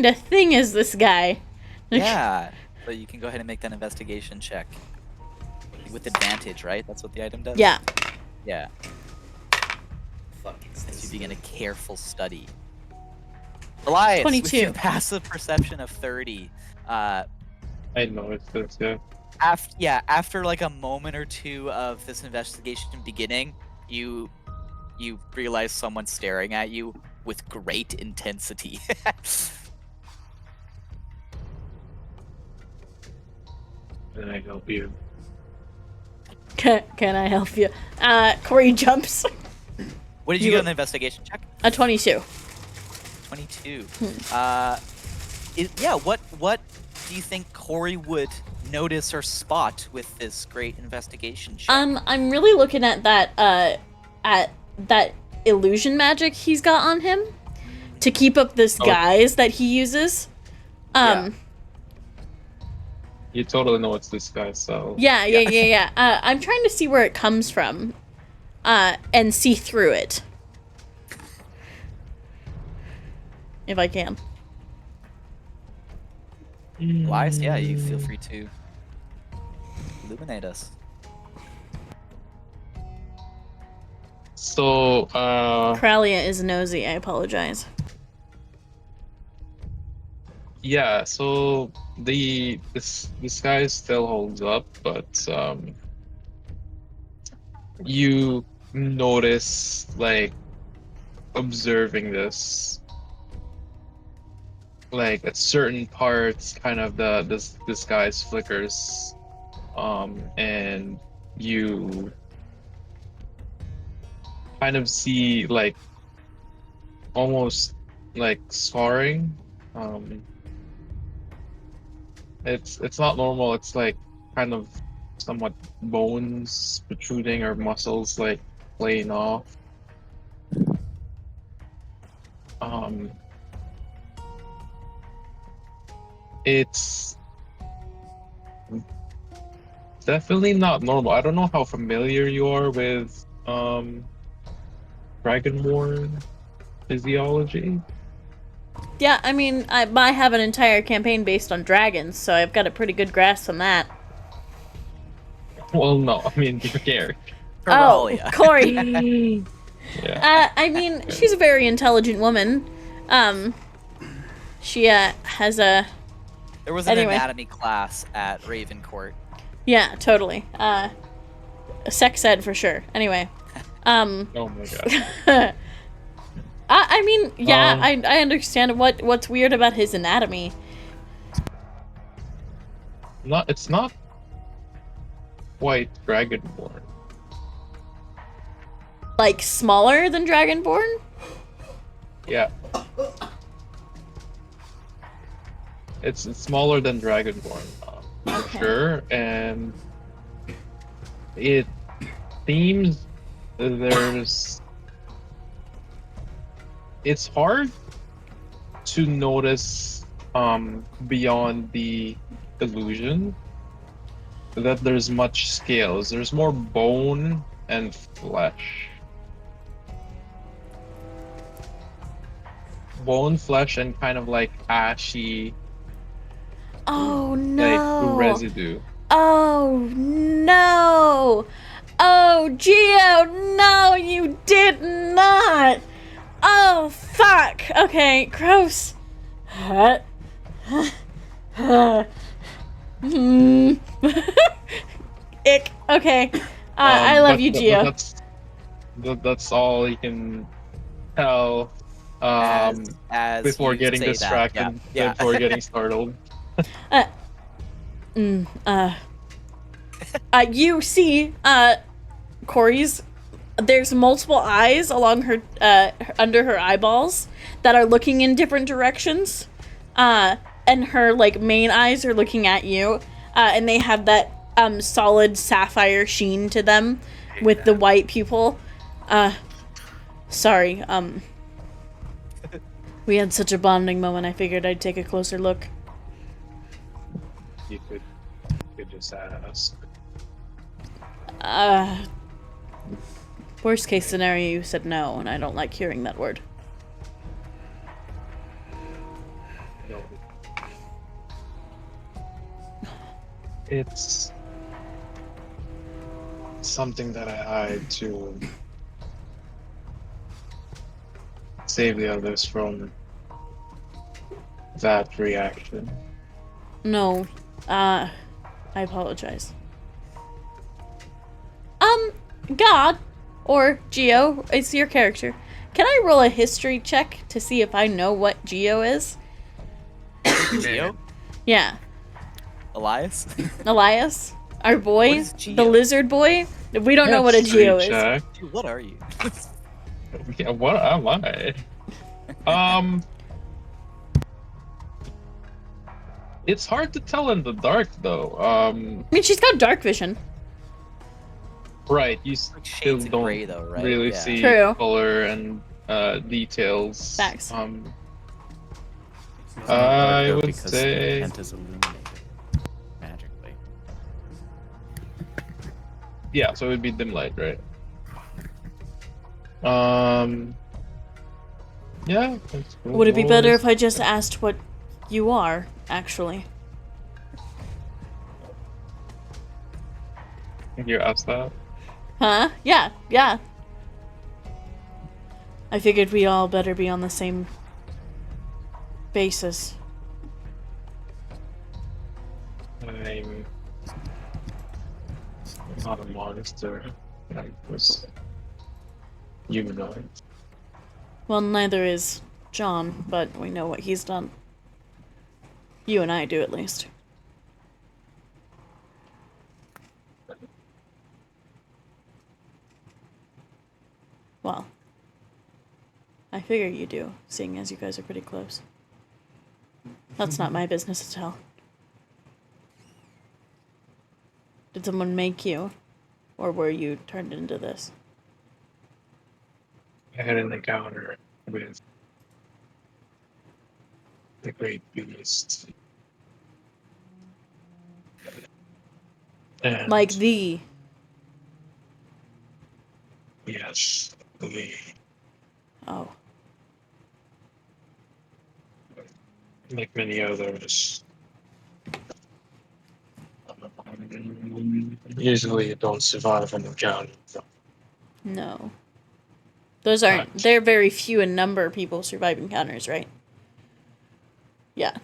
of thing is this guy. Yeah. So you can go ahead and make that investigation check. With advantage, right? That's what the item does? Yeah. Yeah. As you begin a careful study. Elias, 22. with your passive perception of 30, I know it's this, yeah. after like a moment or 2 of this investigation beginning, you realize someone's staring at you with great intensity. Then I help you. Can I help you? Corey jumps. What did you get on the investigation check? A 22. 22. What do you think Corey would notice or spot with this great investigation check? I'm really looking at that illusion magic he's got on him to keep up this guise that he uses. Yeah. You totally know it's this guy, so Yeah. I'm trying to see where it comes from, and see through it, if I can. Elias, yeah, you feel free to illuminate us. So Kralia is nosy. I apologize. yeah, so this guy still holds up, but you notice, like, observing this, like, at certain parts, kind of this guy's flickers, and you kind of see, like, almost like scarring. Um, it's not normal. It's like kind of somewhat bones protruding or muscles like playing off. Um, it's definitely not normal. I don't know how familiar you are with Dragonborn physiology. Yeah, I mean, I have an entire campaign based on dragons, so I've got a pretty good grasp on that. Well, no, I mean your character. Coralia. Corey. Yeah. I mean, she's a very intelligent woman. She has a There was an Anyway. anatomy class at Ravencourt. yeah, totally. Sex ed for sure. Anyway, Oh my god. I mean, yeah, I understand what's weird about his anatomy. It's not quite Dragonborn. Like smaller than Dragonborn. Yeah. It's smaller than Dragonborn, for Okay. sure, and it seems there's. It's hard to notice beyond the illusion that there's much scales. There's more bone and flesh. Bone, flesh, and kind of like ashy, Oh like no! residue. Oh no! Oh Geo, no, you did not! Oh fuck! Okay, gross. Ick. Okay. I love But- you, but Geo. That's all you can tell As before you getting say that, distracted, yeah. before getting startled. You see, Corey's. There's multiple eyes along her, under her eyeballs that are looking in different directions. And her, like, main eyes are looking at you. And they have that, solid sapphire sheen to them with the white pupil. Sorry, we had such a bonding moment, I figured I'd take a closer look. You could just ask. Worst case scenario, you said no, and I don't like hearing that word. No, it's something that I hide to save the others from that reaction. No, I apologize. God, or Geo, it's your character. Can I roll a history check to see if I know what Geo is? Geo? Yeah. Elias? Elias? Our boy? What is Geo? The lizard boy? We don't know what a Geo is. Dude, what are you? Yeah, what am I? It's hard to tell in the dark, though. I mean, she's got dark vision. Right, you Like still shades of don't gray, though, right? really Yeah. see True. color and details. Facts. It's not I dark, though, would because say- the tent is illuminated. Magic. Yeah, so it would be dim light, right? Um. Yeah, that's cool. Would it be better Always. if I just asked what you are, actually? You asked that. Huh? Yeah, yeah. I figured we all better be on the same basis. I'm not a monster. I was humanoid. Well, neither is John, but we know what he's done. You and I do, at least. Well, I figure you do, seeing as you guys are pretty close. That's not my business to tell. Did someone make you? Or were you turned into this? I had an encounter with the great beast. Like And the... yes, Oh. like many others, usually you don't survive an encounter. No. Those aren't... But They're very few in number, people survive encounters, right? Yeah.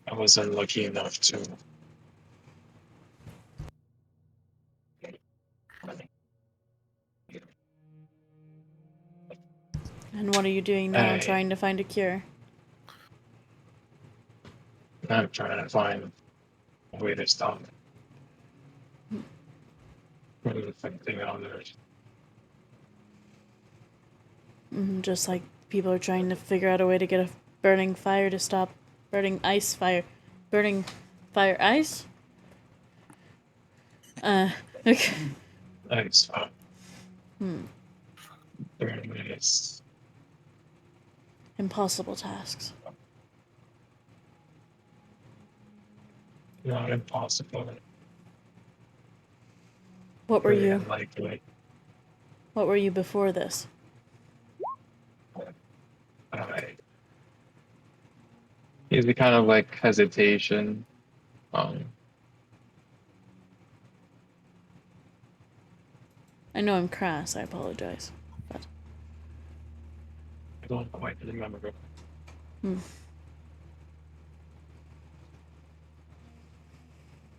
I was unlucky enough to. And what are you doing now, I, trying to find a cure? I'm trying to find a way to stop it from affecting others. Just like people are trying to figure out a way to get a burning fire to stop burning ice fire. Burning fire ice? Okay. It's very nice. Impossible tasks. Not impossible. What were Very you? unlikely. What were you before this? I usually kind of like hesitation. Um, I know I'm crass, I apologize. But I don't quite remember. I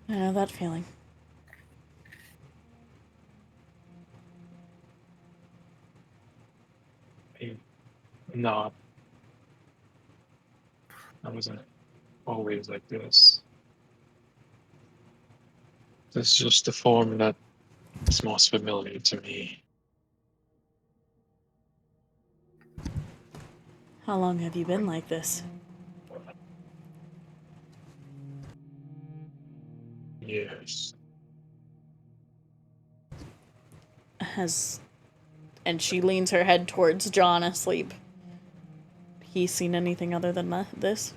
know that feeling. Not. I wasn't always like this. This is just the form that is most familiar to me. How long have you been like this? Years. Has... And she leans her head towards John asleep. He seen anything other than this?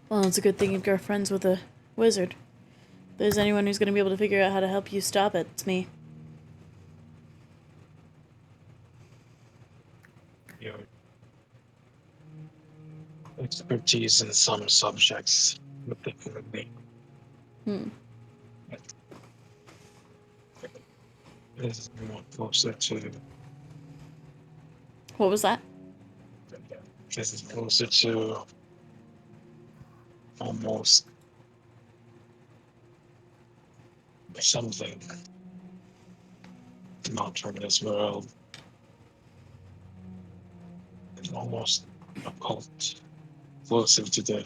Well, it's a good thing you're friends with a wizard. If there's anyone who's going to be able to figure out how to help you stop it, it's me. You know, expertise in some subjects, but definitely this is more closer to. What was that? This is closer to almost something not from this world. It's almost occult, closer to the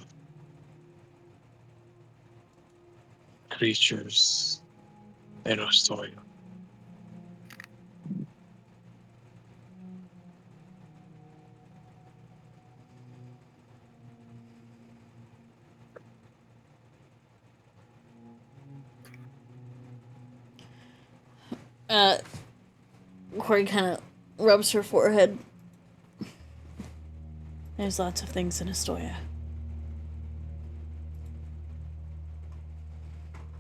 creatures in our story. Corey kind of rubs her forehead. There's lots of things in Astoria.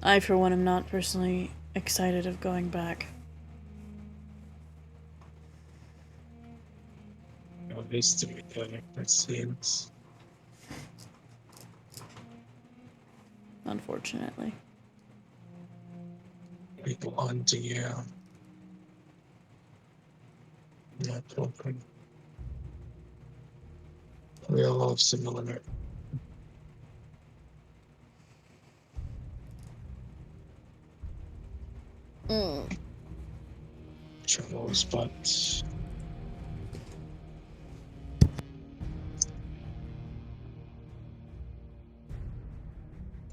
I, for one, am not personally excited of going back. No history there, it seems. Unfortunately. People hunting, yeah. Not open. We all have similar troubles, but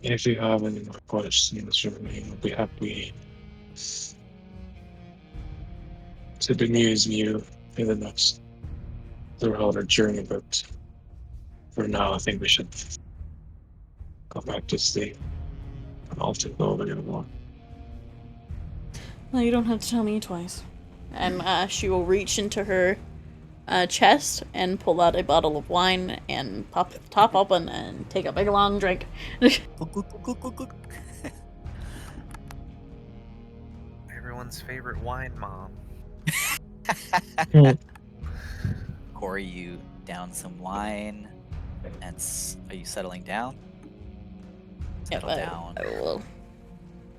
if you have any more questions for me, I'll be happy to bemuse you in the next throughout our journey, but for now, I think we should go back to sleep. I'll take over anymore. Well, you don't have to tell me twice. And she will reach into her chest and pull out a bottle of wine and pop the top open and take a big long drink. Everyone's favorite wine mom. Corey, you down some wine, and are you settling down? Settle down I will.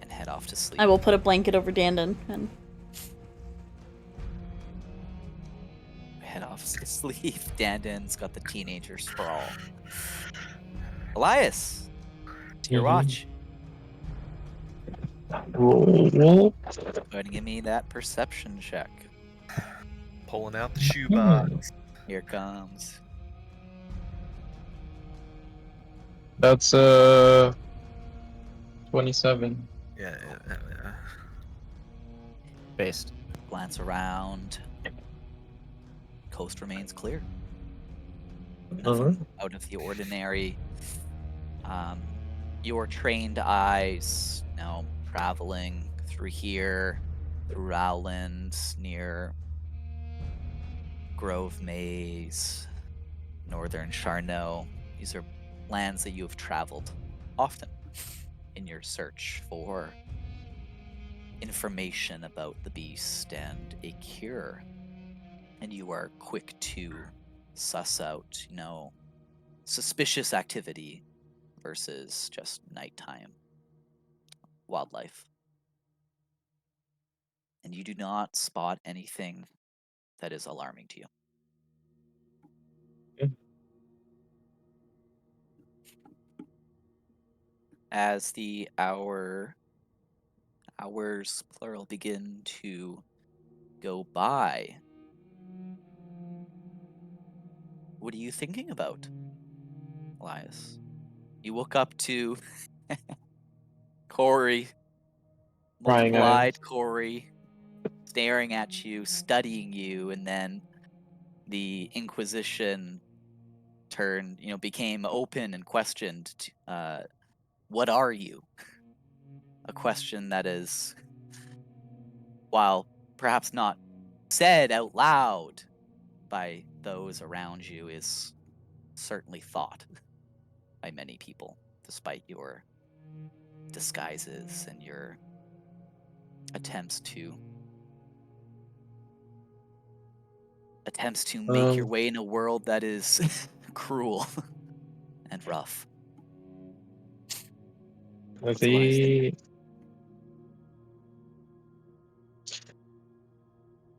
and head off to sleep. I will put a blanket over Dandon and Head off to sleep. Dandon's got the teenager sprawl. Elias, it's your watch. Roll. Go ahead and give me that perception check. Pulling out the shoebox. Here comes. That's 27. Yeah. Based. Glance around. Coast remains clear. Nothing out of the ordinary. Your trained eyes now traveling through here, through Rowland, near Grove Maze, northern Charnot. These are lands that you have traveled often in your search for information about the beast and a cure. And you are quick to suss out, suspicious activity versus just nighttime wildlife. And you do not spot anything that is alarming to you. Okay. As the hours plural begin to go by, what are you thinking about, Elias? You look up to Corey, Crying eyes. multiple-eyed Corey, staring at you, studying you, and then the Inquisition became open and questioned. What are you? A question that is, while perhaps not said out loud by those around you, is certainly thought by many people, despite your disguises and your attempts to make your way in a world that is cruel and rough.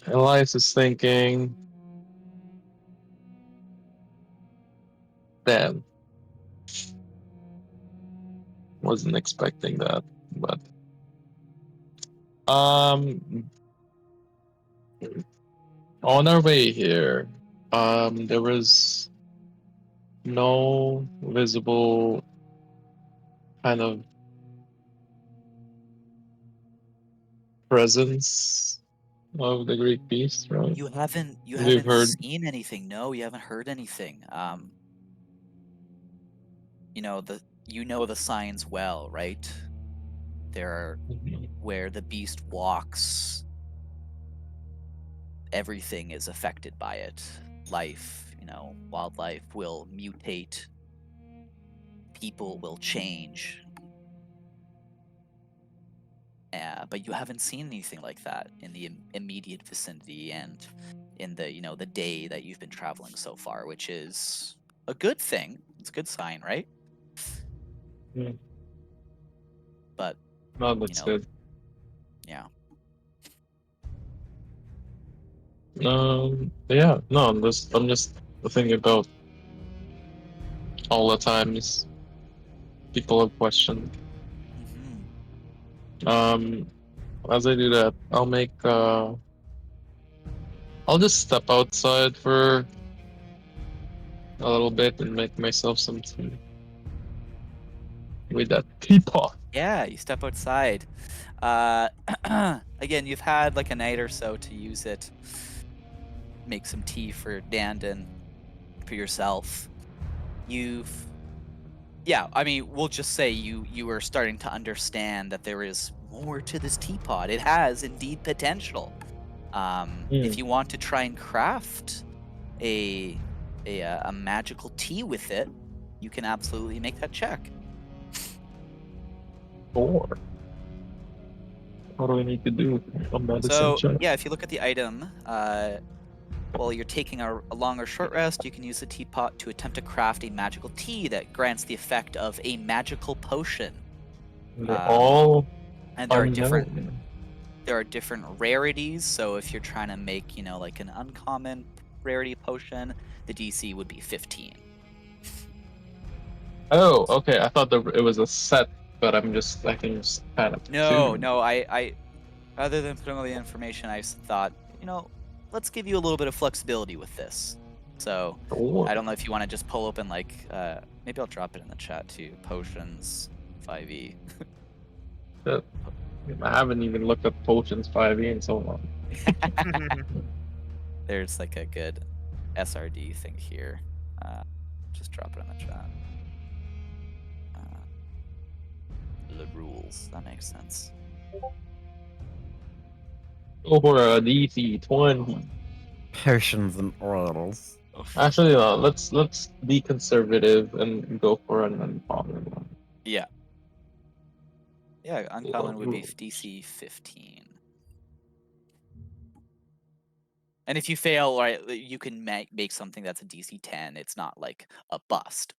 Elias is thinking, damn, wasn't expecting that, but on our way here, there was no visible kind of presence of the Greek beast, right? You haven't We've heard. seen anything. No, you haven't heard anything. The signs well, right? There are where the beast walks, everything is affected by it. life, wildlife will mutate, people will change. But you haven't seen anything like that in the immediate vicinity and in the day that you've been traveling so far, which is a good thing. It's a good sign, right? Hmm. But, No, that's good. yeah. Yeah, no, I'm just thinking about all the times people have questioned. Hmm. As I do that, I'll just step outside for a little bit and make myself some tea with that teapot. Yeah, you step outside. Again, you've had like a night or so to use it. Make some tea for Dandon, for yourself. Yeah, I mean, we'll just say you are starting to understand that there is more to this teapot. It has indeed potential. If you want to try and craft a a magical tea with it, you can absolutely make that check. Or what do I need to do? A medicine So check. yeah, if you look at the item, while you're taking a long or short rest, you can use the teapot to attempt to craft a magical tea that grants the effect of a magical potion. They're Um, all and unknown. there are different rarities. So if you're trying to make, like an uncommon rarity potion, the DC would be 15. Oh, okay. I thought it was a set, but I can just kind of No, choose. no, I other than putting all the information, I thought, let's give you a little bit of flexibility with this. So Or I don't know if you want to just pull open maybe I'll drop it in the chat too. Potions 5e. I haven't even looked up potions 5e in so long. There's like a good SRD thing here. Just drop it in the chat. The rules. That makes sense. Go for a DC 20. Potions and oils. Actually, let's be conservative and go for an uncommon one. Yeah. Yeah, uncommon would be Rules. DC 15. And if you fail, right, you can make something that's a DC 10. It's not like a bust.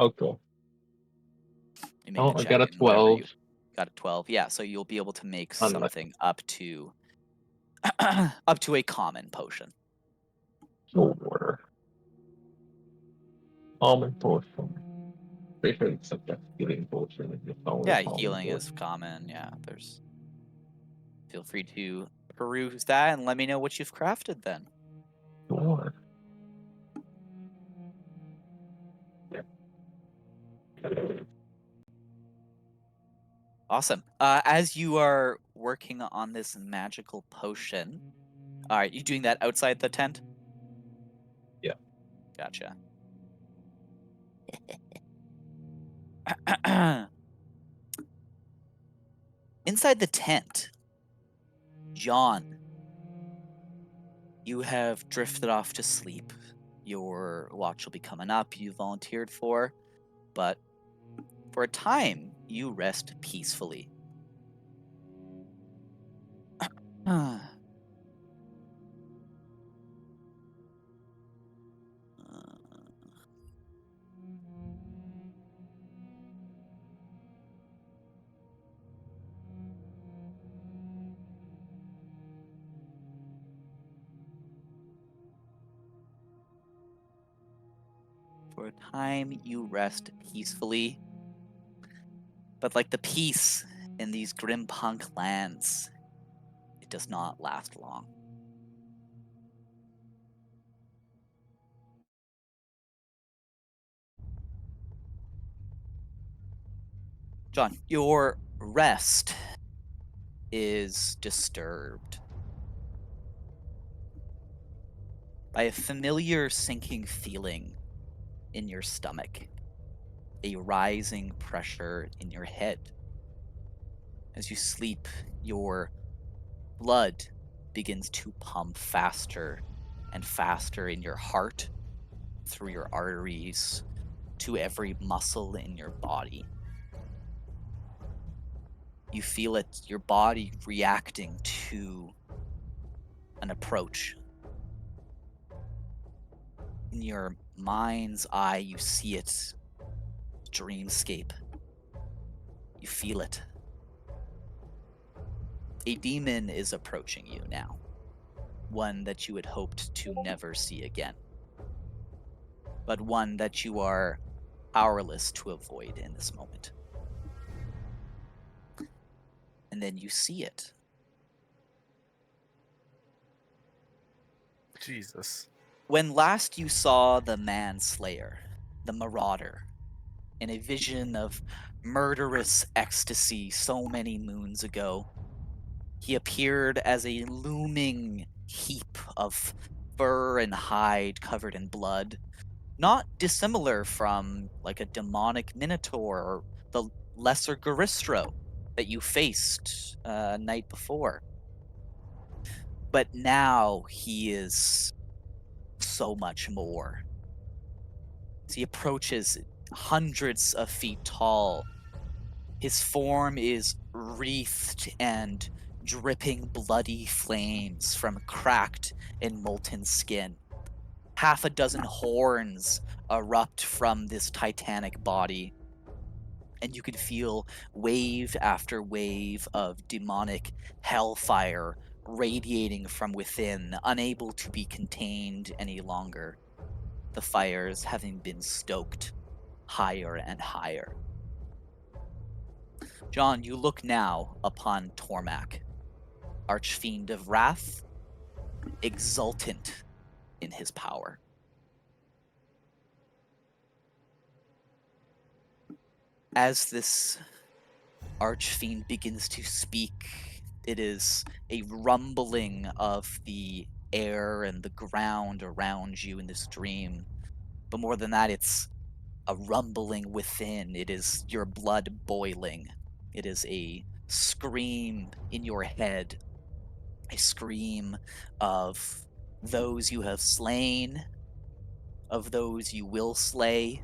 Okay. You make the Oh, I check got a and whatever 12. you got a 12. Yeah, so you'll be able to make Unlucky. something up to up to a common potion. Sure. Almond potion. Patient subject healing potion is just always Yeah, almond healing potion. is common. Yeah, feel free to peruse that and let me know what you've crafted then. Sure. Awesome. As you are working on this magical potion, all right, you doing that outside the tent? Yeah. Gotcha. Inside the tent, John, you have drifted off to sleep. Your watch will be coming up, you volunteered for, but for a time, you rest peacefully. For a time, you rest peacefully. But like the peace in these Grimpunk lands, it does not last long. John, your rest is disturbed by a familiar sinking feeling in your stomach, a rising pressure in your head. As you sleep, your blood begins to pump faster and faster in your heart, through your arteries, to every muscle in your body. You feel it, your body reacting to an approach. In your mind's eye, you see it, dreamscape. You feel it. A demon is approaching you now, one that you had hoped to never see again, but one that you are powerless to avoid in this moment. And then you see it. Jesus. When last you saw the manslayer, the marauder, in a vision of murderous ecstasy so many moons ago, he appeared as a looming heap of fur and hide covered in blood, not dissimilar from like a demonic minotaur or the lesser Garistro that you faced night before. But now he is so much more. As he approaches, hundreds of feet tall, his form is wreathed and dripping bloody flames from cracked and molten skin. Half a dozen horns erupt from this titanic body, and you can feel wave after wave of demonic hellfire radiating from within, unable to be contained any longer. The fires having been stoked higher and higher. John, you look now upon Tormak, Archfiend of Wrath, exultant in his power. As this Archfiend begins to speak, it is a rumbling of the air and the ground around you in this dream. But more than that, it's a rumbling within. It is your blood boiling. It is a scream in your head, a scream of those you have slain, of those you will slay,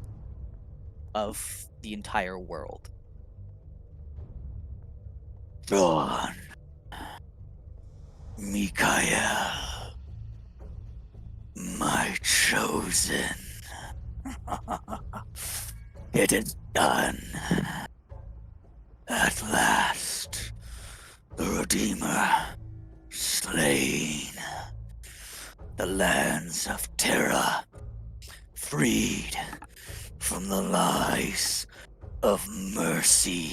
of the entire world. John, Mikael, my chosen. It is done. At last, the Redeemer slain. The lands of Terra freed from the lies of mercy.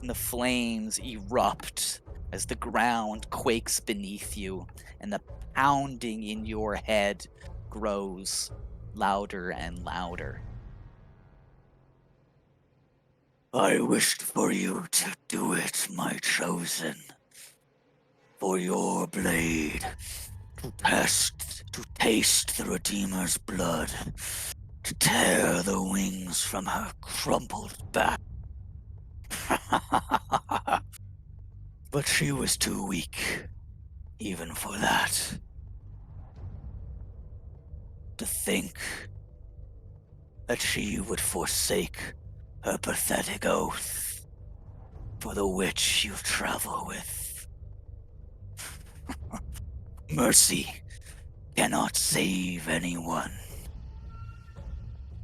And the flames erupt as the ground quakes beneath you, and the pounding in your head grows louder and louder. I wished for you to do it, my chosen. For your blade to taste the Redeemer's blood, to tear the wings from her crumpled back. But she was too weak, even for that. To think that she would forsake her pathetic oath for the witch you travel with. Mercy cannot save anyone.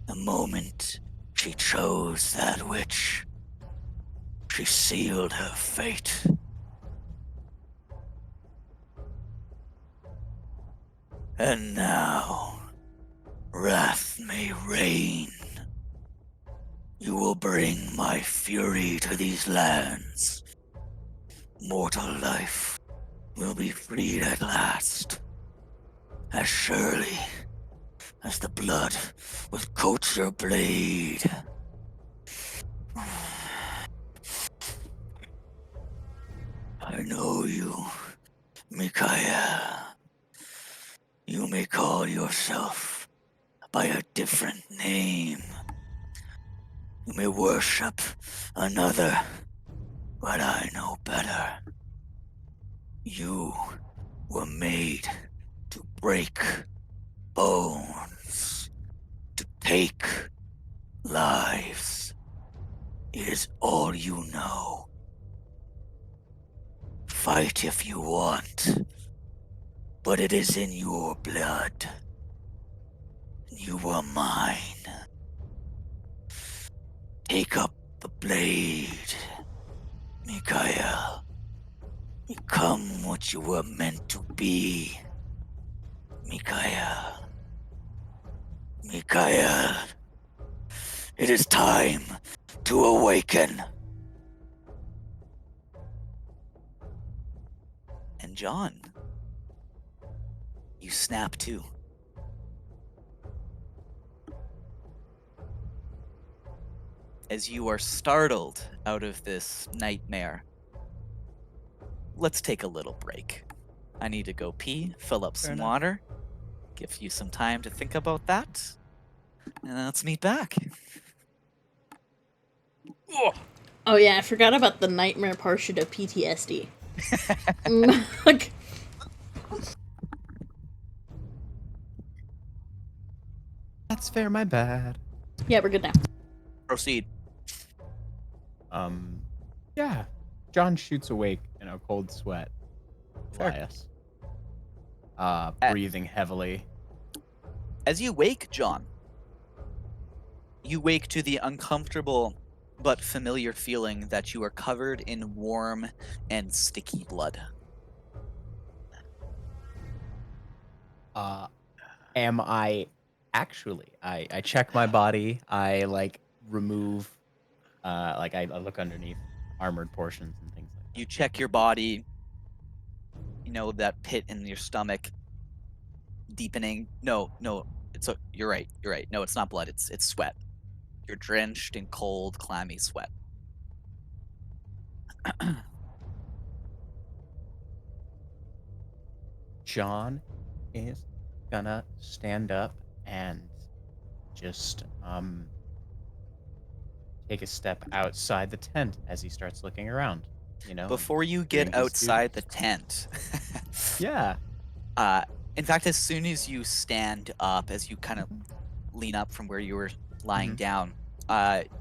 The moment she chose that witch, she sealed her fate. And now, wrath may reign. You will bring my fury to these lands. Mortal life will be freed at last. As surely as the blood will coat your blade. I know you, Mikael. You may call yourself by a different name. You may worship another, but I know better. You were made to break bones, to take lives. It is all you know. Fight if you want, but it is in your blood. You are mine. Take up the blade, Mikael. Become what you were meant to be, Mikael. Mikael. It is time to awaken. And John, you snap too. As you are startled out of this nightmare, let's take a little break. I need to go pee, fill up some enough. water, give you some time to think about that, and let's meet back. Oh yeah, I forgot about the nightmare portion of PTSD. Like, That's fair, my bad. yeah, we're good now. Proceed. Yeah. John shoots awake in a cold sweat. Fair. Elias. Breathing heavily. As you wake, John, you wake to the uncomfortable but familiar feeling that you are covered in warm and sticky blood. Am I actually? I check my body. I like remove, like I look underneath armored portions and things like that. You check your body, you know, that pit in your stomach deepening. No, you're right. No, it's not blood, it's sweat. You're drenched in cold, clammy sweat. John is gonna stand up and just take a step outside the tent as he starts looking around. You know, Before you doing get his outside the duties. tent, Yeah. in fact, as soon as you stand up, as you kind of lean up from where you were lying down,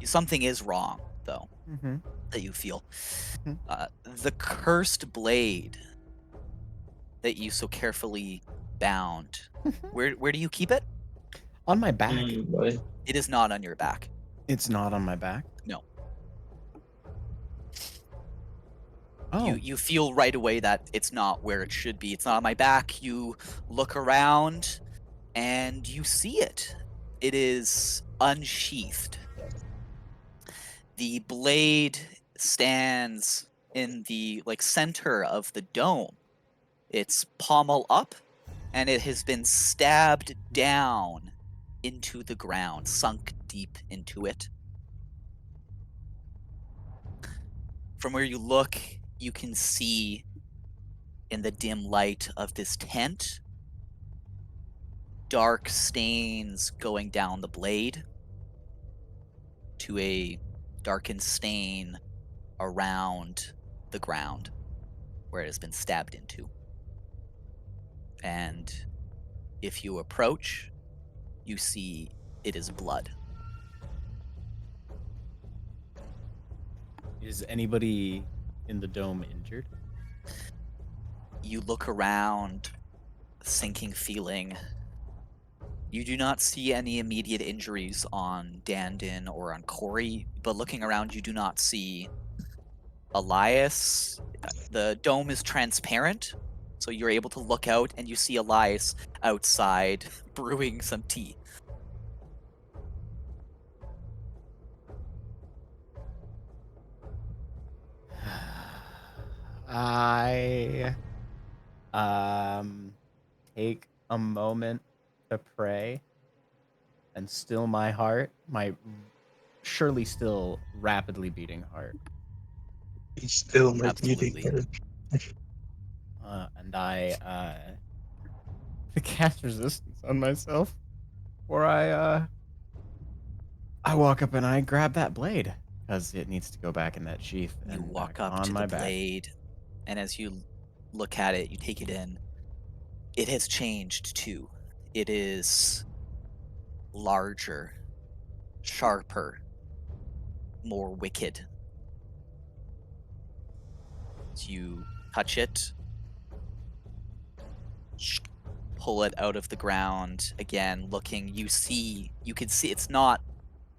something is wrong, though, Mm-hmm. that you feel. Mhm. The cursed blade that you so carefully bound, where do you keep it? On my back. Boy. It is not on your back. It's not on my back. No. Oh. You feel right away that it's not where it should be. It's not on my back. You look around and you see it. It is unsheathed. The blade stands in the center of the dome. It's pommel up, and it has been stabbed down into the ground, sunk deep into it. From where you look, you can see in the dim light of this tent dark stains going down the blade to a darkened stain around the ground where it has been stabbed into. And if you approach, you see it is blood. Is anybody in the dome injured? You look around, sinking feeling. You do not see any immediate injuries on Dandin or on Corey, but looking around, you do not see Elias. The dome is transparent, so you're able to look out and you see Elias outside brewing some tea. I take a moment to pray and still my heart, my surely still rapidly beating heart. He's still my beating Absolutely. heart. And I cast resistance on myself, or I walk up and I grab that blade because it needs to go back in that sheath You and walk back up on to my the back. blade, and as you look at it, you take it in. It has changed too. It is larger, sharper, more wicked. As you touch it, pull it out of the ground again, looking, you can see it's not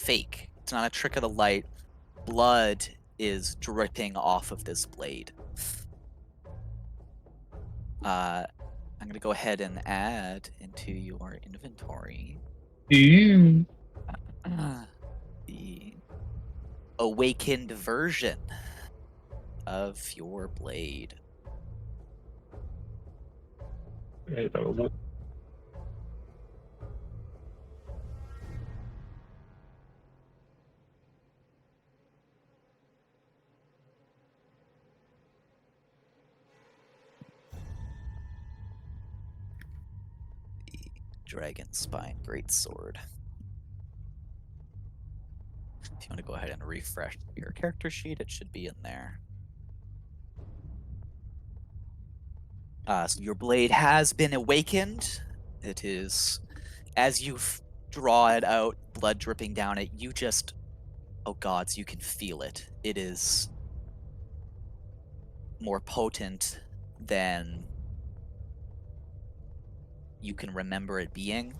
fake. It's not a trick of the light. Blood is dripping off of this blade. I'm gonna go ahead and add into your inventory Ew. the awakened version of your blade. Right, that was it. Dragon Spine Greatsword. If you want to go ahead and refresh your character sheet, it should be in there. So your blade has been awakened. It is, as you draw it out, blood dripping down it, you just, oh gods, you can feel it. It is more potent than you can remember it being.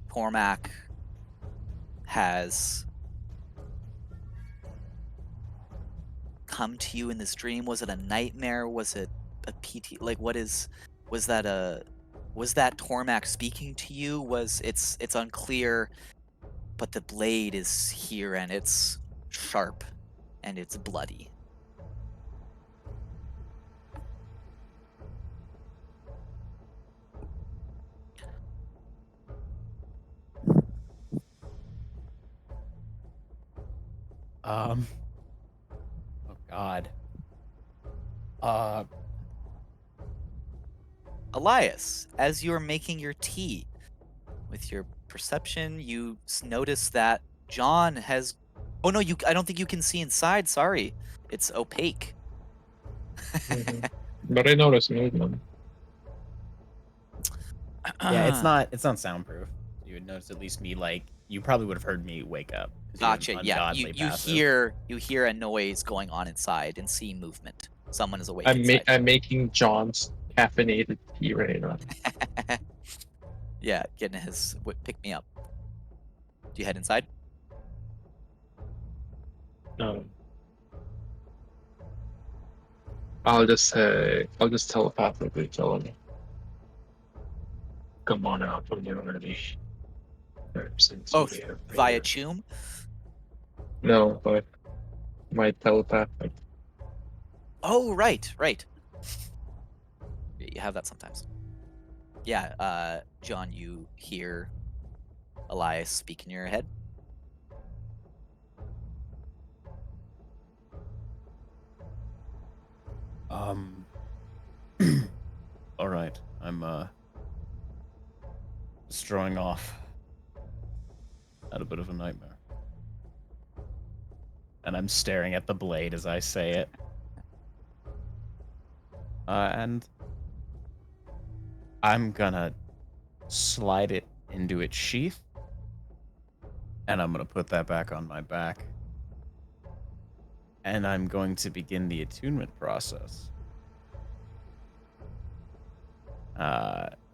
Cormac has come to you in this dream. Was it a nightmare? Was it a PT? Like, was that Cormac speaking to you? It's unclear, but the blade is here and it's sharp and it's bloody. Oh God. Uh, Elias, as you're making your tea, with your perception, you notice that John has. Oh no, I don't think you can see inside. Sorry, it's opaque. Mhm. But I noticed movement. yeah, it's not soundproof. You would notice at least me like you probably would have heard me wake up. 'Cause you have Gotcha. an Yeah, ungodly you passive. hear a noise going on inside and see movement. Someone is awake inside. I'm making John's caffeinated tea right now. Yeah, getting his pick me up. Do you head inside? Um, I'll just telepathically tell him. come on out when you're ready. Since Oh, we have via here. Choom. No, but my telepathic. Oh, right. You have that sometimes. Yeah, John, you hear Elias speak in your head. All right. I'm destroying off. Had a bit of a nightmare. And I'm staring at the blade as I say it. And I'm gonna slide it into its sheath. And I'm gonna put that back on my back. And I'm going to begin the attunement process.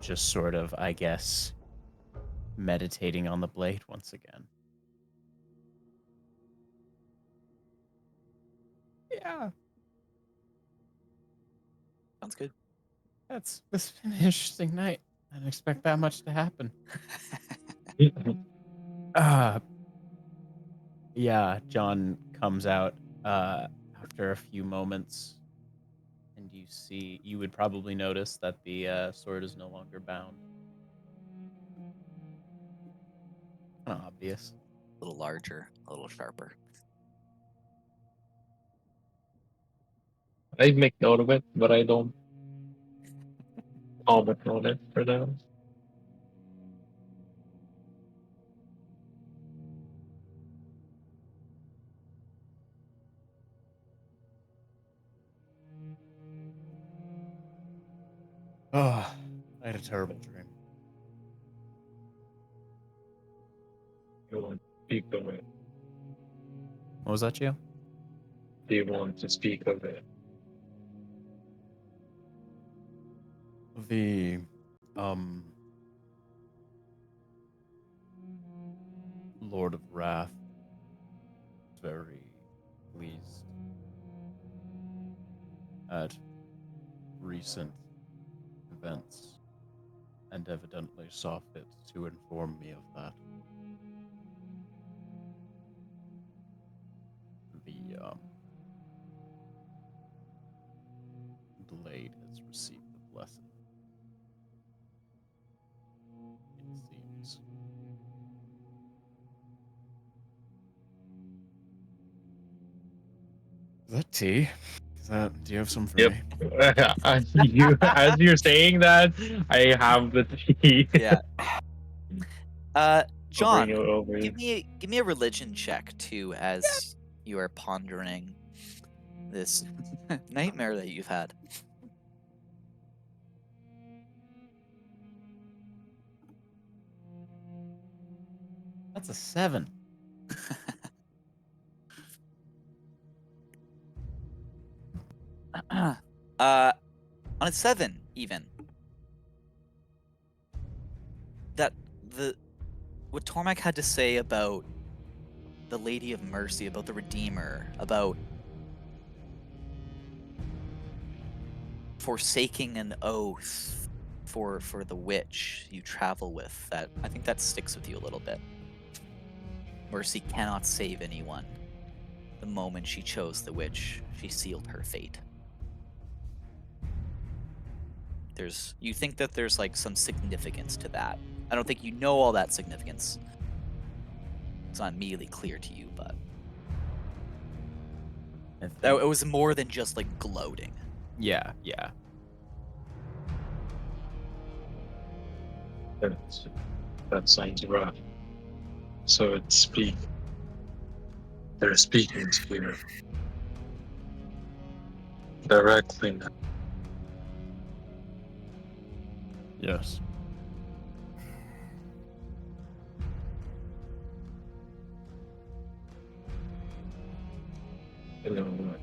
Just sort of, I guess, meditating on the blade once again. Yeah, Sounds good. this has been an interesting night. I didn't expect that much to happen. Uh, yeah, John comes out after a few moments, and you would probably notice that the sword is no longer bound. Kind of obvious. A little larger, a little sharper. I make note of it, but I don't comment on it for now. Oh, I had a terrible dream. You want to speak of it? What was that, Gio? Do you want to speak of it? The Lord of Wrath is very pleased at recent events and evidently saw fit to inform me of that. The blade has received the blessing, it seems. Is that tea? Do you have some for Yep. me? As you're saying that, I have the tea. Yeah. I'll bring John, it over. give me a religion check too, as you are pondering this nightmare that you've had. That's a 7. On a 7, even. That the what Tormak had to say about the Lady of Mercy, about the Redeemer, about forsaking an oath for the witch you travel with, that I think that sticks with you a little bit. Mercy cannot save anyone. The moment she chose the witch, she sealed her fate. You think that there's like some significance to that. I don't think you know all that significance. It's not immediately clear to you, but I it think. was more than just like gloating. Yeah. That sounds rough. So they're speaking to you directly now. Yes. You know what?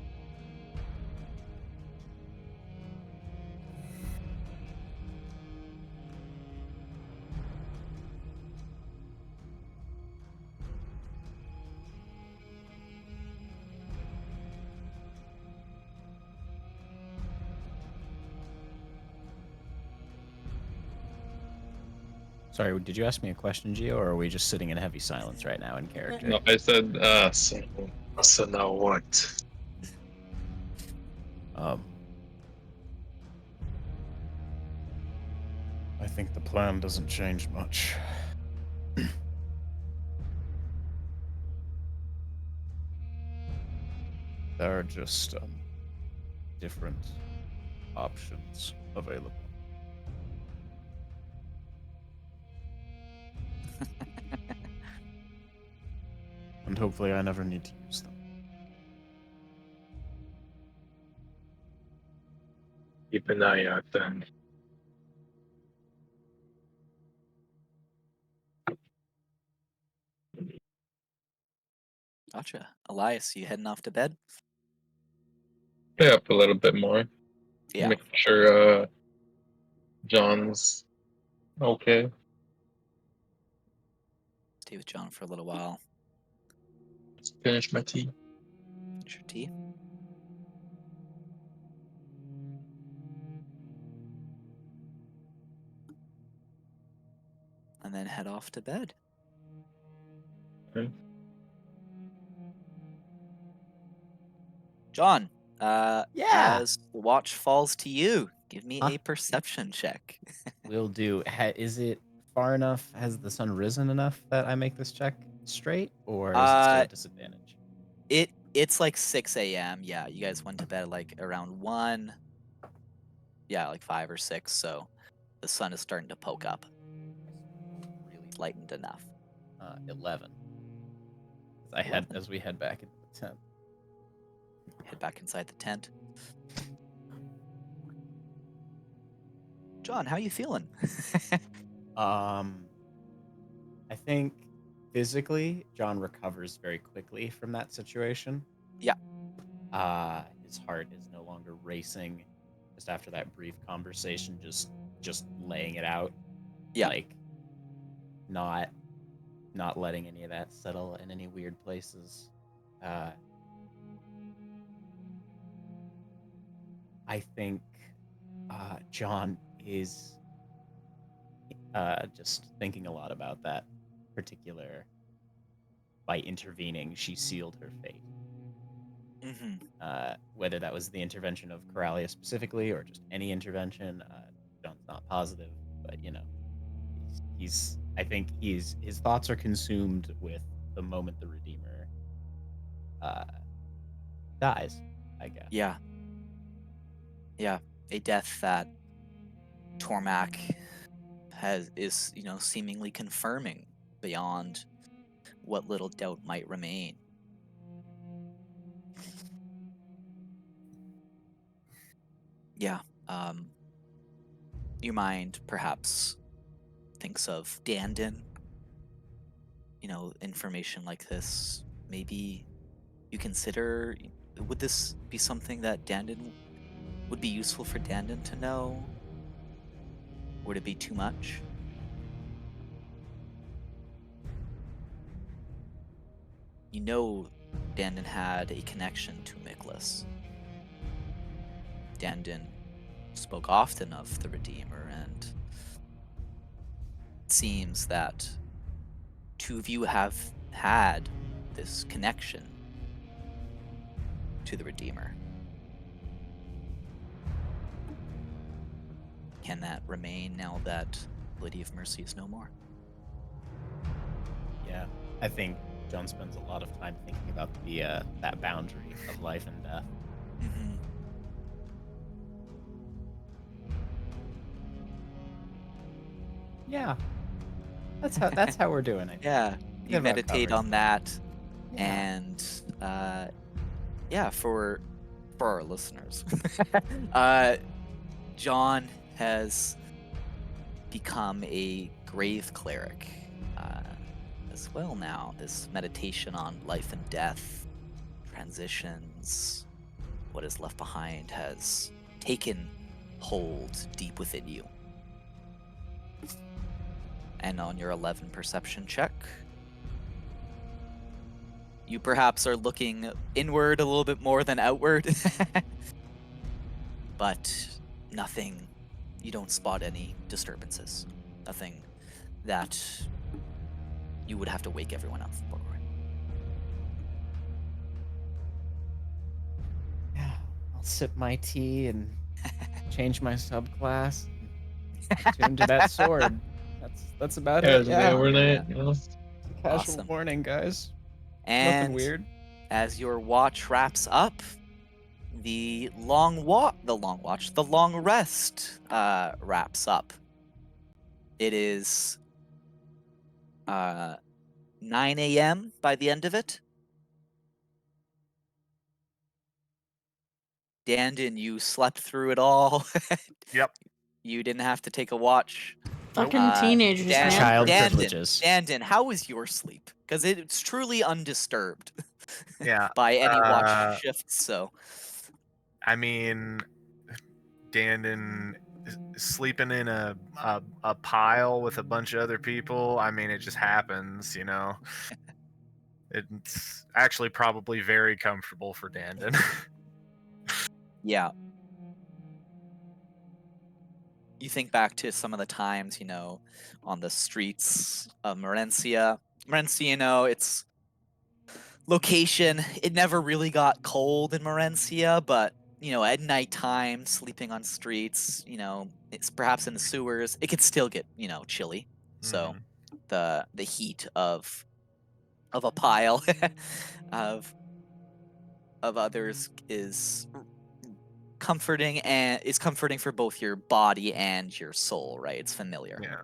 Sorry, did you ask me a question, Gio, or are we just sitting in heavy silence right now in character? No, I said, So now what? I think the plan doesn't change much. There are just different options available. And hopefully I never need to use them. Keep an eye out then. Gotcha. Elias, you heading off to bed? stay up a little bit more. Yeah. Make sure John's okay. Stay with John for a little while. Finish my tea. Finish your tea. And then head off to bed. Okay. John, Yeah. as the watch falls to you, give me Huh? a perception check. Will do. Is it far enough? Has the sun risen enough that I make this check straight, or is it still a disadvantage? It's like 6 a.m. Yeah, you guys went to bed like around 1. Yeah, like 5 or 6, so the sun is starting to poke up. Really Lightened enough. 11. As we head back into the tent. Head back inside the tent. John, how you feeling? I think physically, John recovers very quickly from that situation. Yeah. His heart is no longer racing. Just after that brief conversation, just laying it out. Yeah. Like, not letting any of that settle in any weird places. I think John is just thinking a lot about that particular. By intervening, she sealed her fate. Whether that was the intervention of Coralia specifically or just any intervention, John's not positive, but I think his thoughts are consumed with the moment the Redeemer dies, I guess. Yeah. Yeah. A death that Tormak is seemingly confirming beyond what little doubt might remain. Yeah. Your mind perhaps thinks of Dandin. Information like this. Maybe you consider, would this be something that Dandin would be useful for Dandin to know? Would it be too much? Dandin had a connection to Miklas. Dandin spoke often of the Redeemer, and it seems that two of you have had this connection to the Redeemer. Can that remain now that Lady of Mercy is no more? Yeah, I think John spends a lot of time thinking about the that boundary of life and death. Mm-hmm. Yeah, that's how we're doing. I think. Yeah, you meditate on that, Yeah. and for our listeners, John has become a grave cleric as well now. This meditation on life and death, transitions, what is left behind has taken hold deep within you. And on your 11 perception check, you perhaps are looking inward a little bit more than outward. But nothing, you don't spot any disturbances. Nothing that you would have to wake everyone up for. Yeah, I'll sip my tea and change my subclass. Tune to that sword. That's about Yeah, it. it's Yeah, overnight. it's a casual Awesome. morning, guys. Nothing And weird. as your watch wraps up, the long rest wraps up. It is 9 a.m. by the end of it. Dandin, you slept through it all. Yep. You didn't have to take a watch. Nope. Fucking teenagers, man. Child privileges. Dandin, how was your sleep? Because it's truly undisturbed Yeah. by any watch shifts. So, I mean, Dandin sleeping in a pile with a bunch of other people. I mean, it just happens, It's actually probably very comfortable for Dandin. yeah. You think back to some of the times, on the streets of Morencia. Morencia, it's location. It never really got cold in Morencia, but at nighttime, sleeping on streets, it's perhaps in the sewers, it could still get, chilly. So the heat of a pile of others is comforting, and it's comforting for both your body and your soul, right? It's familiar. Yeah.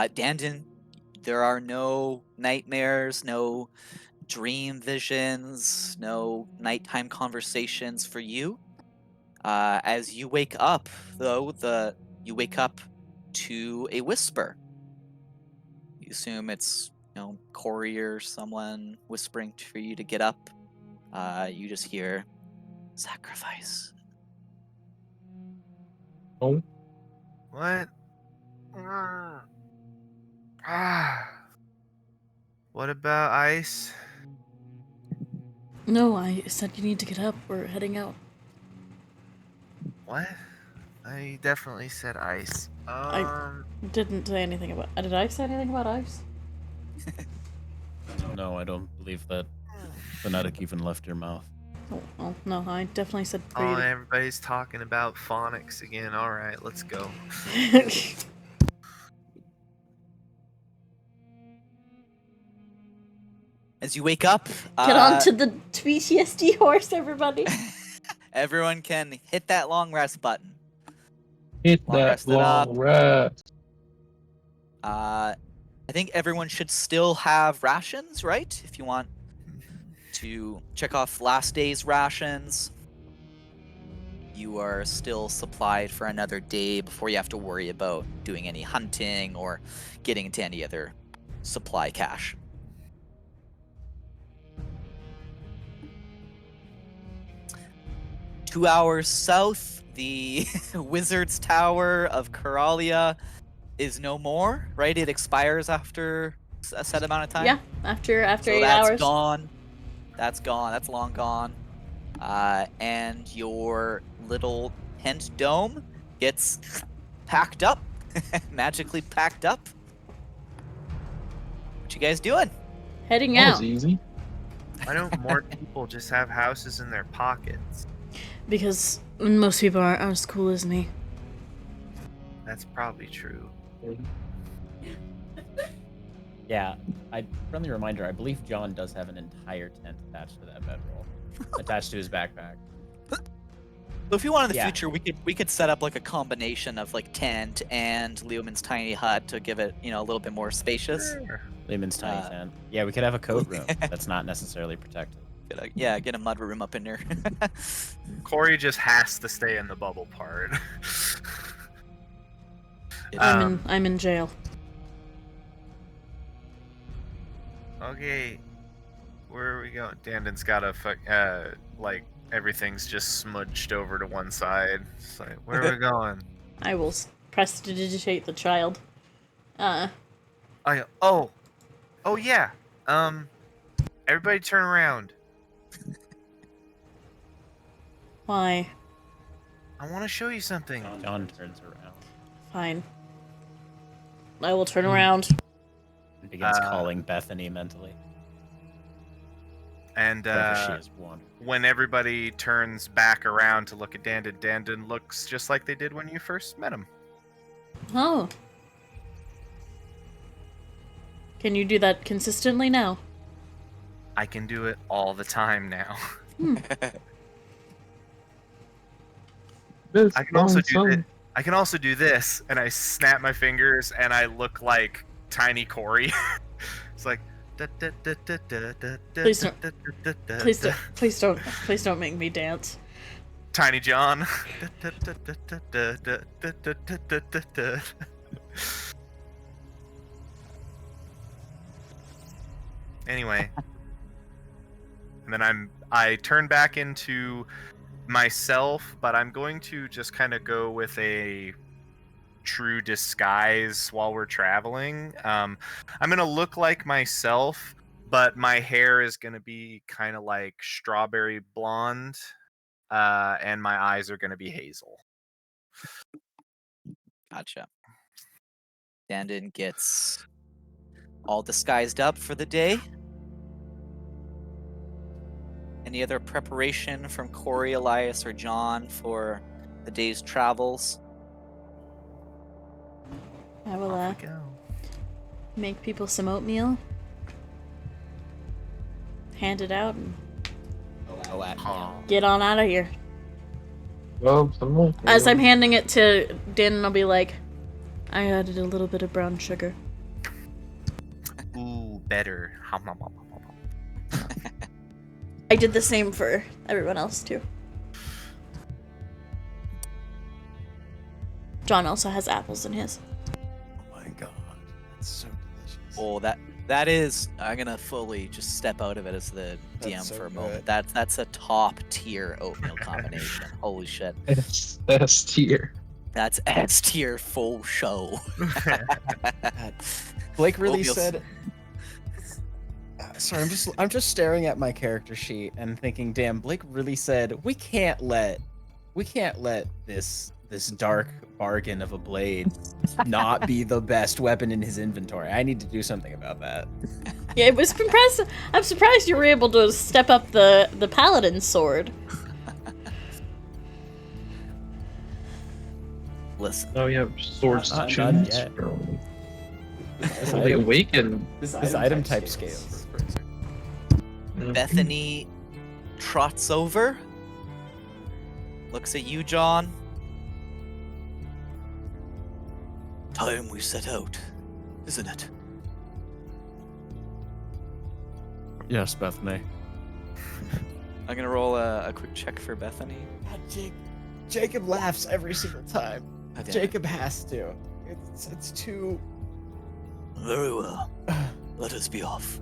Dandin, there are no nightmares, no dream visions, no nighttime conversations for you. As you wake up, though, you wake up to a whisper. You assume it's, Corey or someone whispering for you to get up. You just hear sacrifice. Oh, What? Ah. What about ice? No, I said you need to get up. We're heading out. What? I definitely said ice. Didn't say anything about. Did I say anything about ice? No, I don't believe that phonetic even left your mouth. Oh, no, I definitely said for Oh, you to... everybody's talking about phonics again. All right, let's go. As you wake up, Get on to the PTSD horse, everybody. everyone can hit that long rest button. hit Long that rested up. long rest. I think everyone should still have rations, right? If you want to check off last day's rations, you are still supplied for another day before you have to worry about doing any hunting or getting into any other supply cache. Two hours south, the Wizard's Tower of Coralia is no more, right? It expires after a set amount of time. Yeah, after So 8 that's hours. gone. That's gone. That's long gone. And your little tent dome gets packed up, magically packed up. What you guys doing? Heading That was out. easy. Why don't more people just have houses in their pockets? Because most people aren't as cool as me. That's probably true. Yeah, friendly reminder, I believe John does have an entire tent attached to that bedroll. Attached to his backpack. So if you want in the Yeah. future, we could set up like a combination of like tent and Leoman's tiny hut to give it, a little bit more spacious. Sure. Lehman's tiny tent. Yeah, we could have a coat room that's not necessarily protected. Get a mud room up in there. Corey just has to stay in the bubble part. I'm in jail. Okay, where are we going? Dandon's got like everything's just smudged over to one side. It's like, where are we going? I will prestidigitate the child. Oh yeah. Everybody turn around. Why? I want to show you something. John turns around Fine. I will turn around. and begins calling Bethany mentally. And Wherever she is wandering. when everybody turns back around to look at Dandon, Dandon looks just like they did when you first met him. Oh. Can you do that consistently now? I can do it all the time now. This I can also do song. this. I can also do this, and I snap my fingers, and I look like tiny Corey. It's like. Please don't. Please don't make me dance. Tiny John. Anyway. And then I turn back into myself, but I'm going to just kind of go with a true disguise while we're traveling. I'm going to look like myself, but my hair is going to be kind of like strawberry blonde, and my eyes are going to be hazel. Gotcha. Dandon gets all disguised up for the day. Any other preparation from Corey, Elias, or John for the day's travels? I will Off we go. make people some oatmeal. Hand it out and Oh, at get on out of here. Well, some more. As I'm handing it to Dan, I'll be like, I added a little bit of brown sugar. Ooh, better. I did the same for everyone else too. John also has apples in his. Oh my god, that's so delicious. Oh, that is. I'm gonna fully just step out of it as the DM That's so for a good. moment. That's a top tier oatmeal combination. Holy shit. S tier. That's S tier full show. Blake really Oatmeal's- said. Sorry, I'm just staring at my character sheet and thinking, damn, Blake really said we can't let this dark bargain of a blade not be the best weapon in his inventory. I need to do something about that. Yeah, it was impressive. I'm surprised you were able to step up the paladin sword. Listen, Now we have swords to Not choose yet. from. This Well, they item, awaken. this item type scales. Bethany trots over, looks at you, John. Time we set out, isn't it? Yes, Bethany. I'm gonna roll a quick check for Bethany. Jacob laughs every single time. God damn it. Jacob has to. It's too. Very well. Let us be off.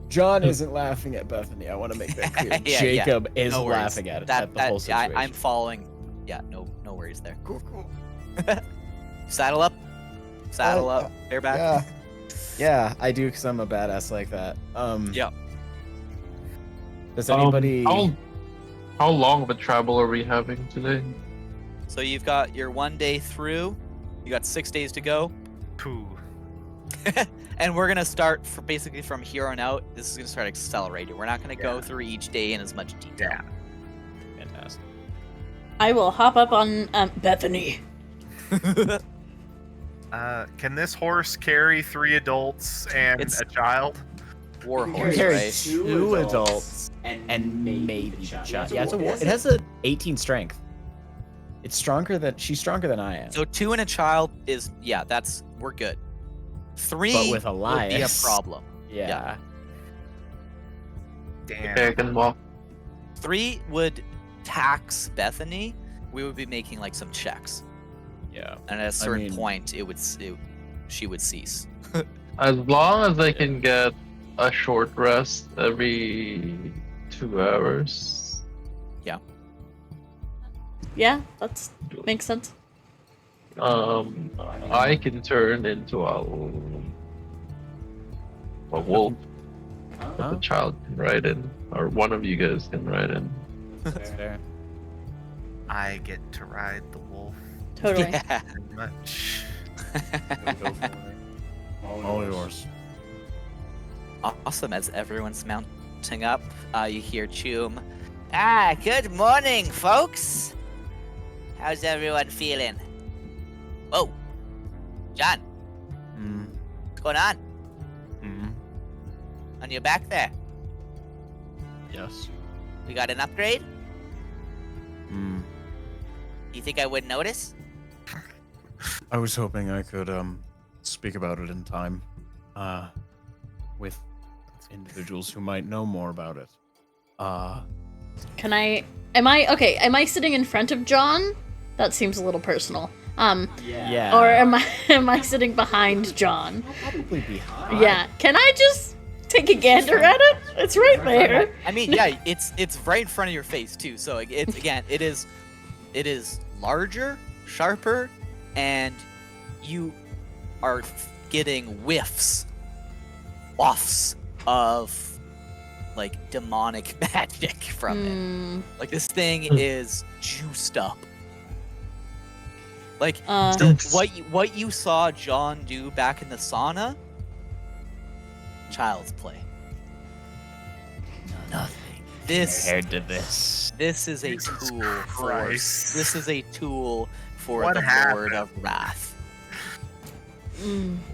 John isn't laughing at Bethany. I want to make that clear. Yeah, Jacob is No worries. laughing at that. the whole Yeah, situation. I'm following. Yeah, no worries there. Cool, cool. Saddle up. Saddle up. Bareback. Yeah. Yeah, I do because I'm a badass like that. Yeah. Does anybody? How long of a travel are we having today? So you've got your 1 day through. You got 6 days to go. Pooh. And we're gonna start basically from here on out. This is gonna start accelerating. We're not gonna go through each day in as much detail. Yeah. Fantastic. I will hop up on Bethany. Can this horse carry 3 adults and It's- a child? War You horse, carry right? 2 adults and maybe the child. Yeah, it has a 18 strength. It's stronger than she's stronger than I am. So 2 and a child is we're good. 3 But with would be a Elias- problem. yeah. Damn. Okay, I can walk. 3 would tax Bethany. We would be making like some checks, Yeah. and at a certain mean- point, she would cease. As long as I can get a short rest every 2 hours. Yeah, that's makes sense. I can turn into a wolf. That Huh? the child can ride in, or one of you guys can ride in. That's fair. I get to ride the wolf Totally. Yeah. very much. All yours. Awesome. As everyone's mounting up, you hear Choom. Good morning, folks. How's everyone feeling? Whoa, John, Mm, what's going on? mm, On your back there? yes. We got an upgrade? Mm. You think I would notice? I was hoping I could speak about it in time with individuals who might know more about it. Am I sitting in front of John? That seems a little personal. Yeah. Or am I sitting behind John? probably behind? Yeah. Can I just take a gander at it? It's right there. I mean, yeah, it's right in front of your face too. So it's again, it is larger, sharper, and you are getting whiffs, wafts of like demonic magic from it. Hmm. Like this thing is juiced up. Like Uh, what you saw John do back in the sauna, child's play. Nothing. This Compared to this. This is a Jesus tool Christ. for this is a tool for What the happened? Lord of Wrath.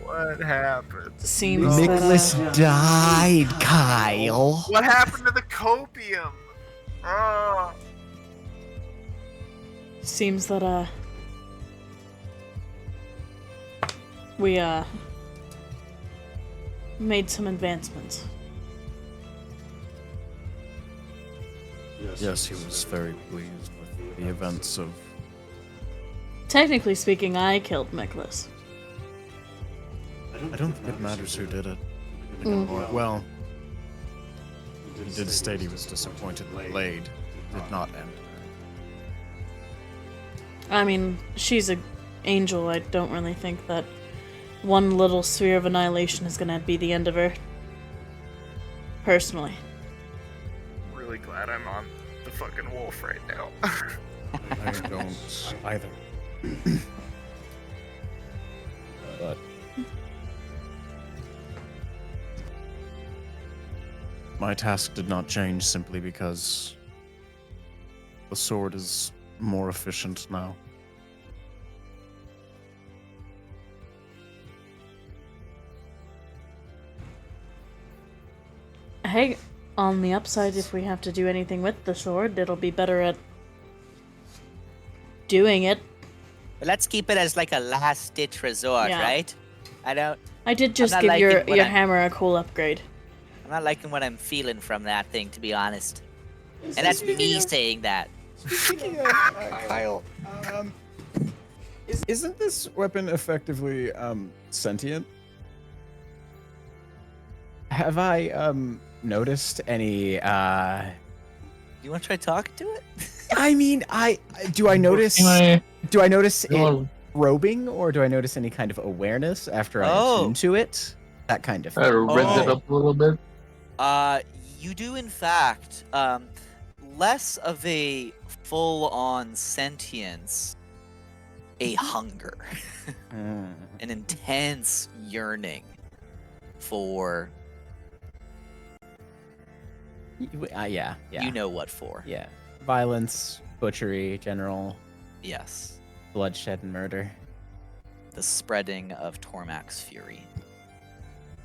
What happened? Seems Nicholas that, died, Kyle. What happened to the copium? Oh. seems that we made some advancements. Yes, he was very pleased with the events of. Technically speaking, I killed Miklas. I don't think it matters who did it anymore. Well, he did state he was disappointed the blade did not end. I mean, she's an angel. I don't really think that one little sphere of annihilation is gonna be the end of her. Personally. Really glad I'm on the fucking wolf right now. I don't either. But My task did not change simply because the sword is more efficient now. Hey, on the upside, if we have to do anything with the sword, it'll be better at doing it. But let's keep it as like a last ditch resort, Yeah. right? I don't. I did just not give your liking what I'm- hammer a cool upgrade. I'm not liking what I'm feeling from that thing, to be honest. And that's me saying that. Speaking of Kyle, isn't this weapon effectively sentient? have I noticed any? You want to try talking to it? I mean, do I notice? Can I- Do I notice it Hello. probing, or do I notice any kind of awareness after I Oh. attune to it? That kind of I thing. rigged it Oh. up a little bit. You do in fact, less of a full-on sentience, a hunger, Mm. an intense yearning for Yeah. you know what for. Yeah. Violence, butchery, general Yes, bloodshed and murder. the spreading of Tormac's fury.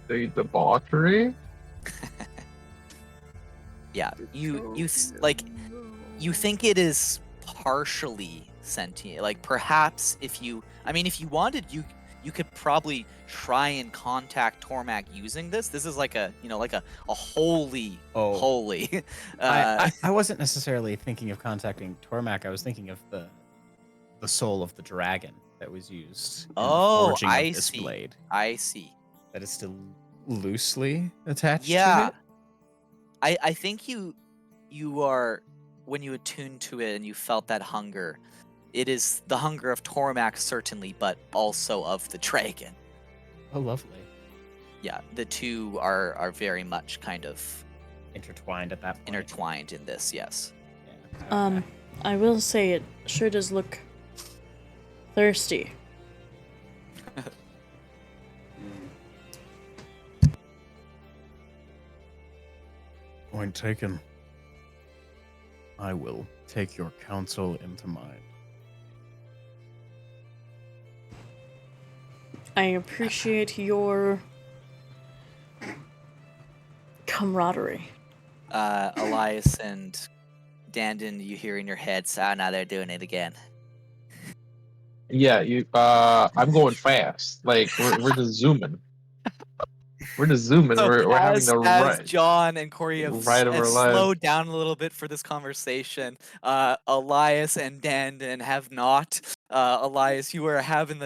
The debauchery. Yeah, you think it is partially sentient. Like perhaps if you wanted, you could probably try and contact Tormac using this. This is like a holy Oh. holy. I wasn't necessarily thinking of contacting Tormac. I was thinking of the soul of the dragon that was used in the Oh, forging I of this see. blade. I see. That is still loosely attached Yeah, to it. I think you are, when you attune to it and you felt that hunger, it is the hunger of Tormac certainly, but also of the dragon. Oh, lovely. Yeah, the two are very much kind of Intertwined at that point. intertwined in this. Yes. Yeah. I will say it sure does look thirsty. Point taken. I will take your counsel into mind. I appreciate your camaraderie. Elias and Dandon, you hear in your heads, now they're doing it again. Yeah, I'm going fast. Like we're just zooming. We're just zooming. So we're having as, the as ride. John and Corey have, Ride of have our lives. slowed down a little bit for this conversation, Elias and Dandon have not. Elias, you are having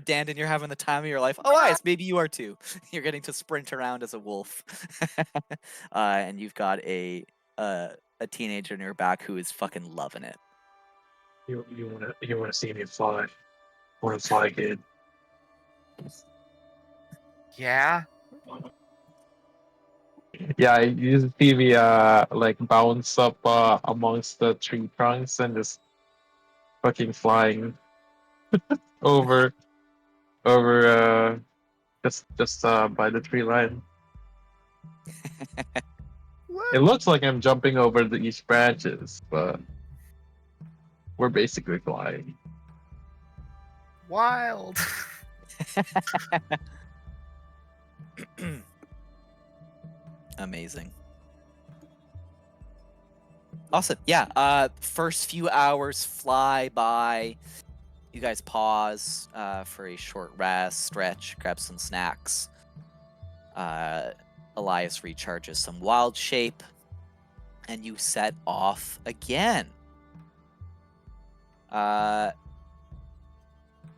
Dandon, you're having the time of your life. Elias, maybe you are too. You're getting to sprint around as a wolf, and you've got a teenager in your back who is fucking loving it. You wanna see me fly? Wanna fly, kid? Yeah. Yeah, you just see me like bounce up amongst the tree trunks and just fucking flying over just by the tree line. It looks like I'm jumping over each branches, but we're basically flying. Wild. Amazing. Awesome. Yeah. First few hours fly by. You guys pause for a short rest, stretch, grab some snacks. Elias recharges some wild shape. and you set off again.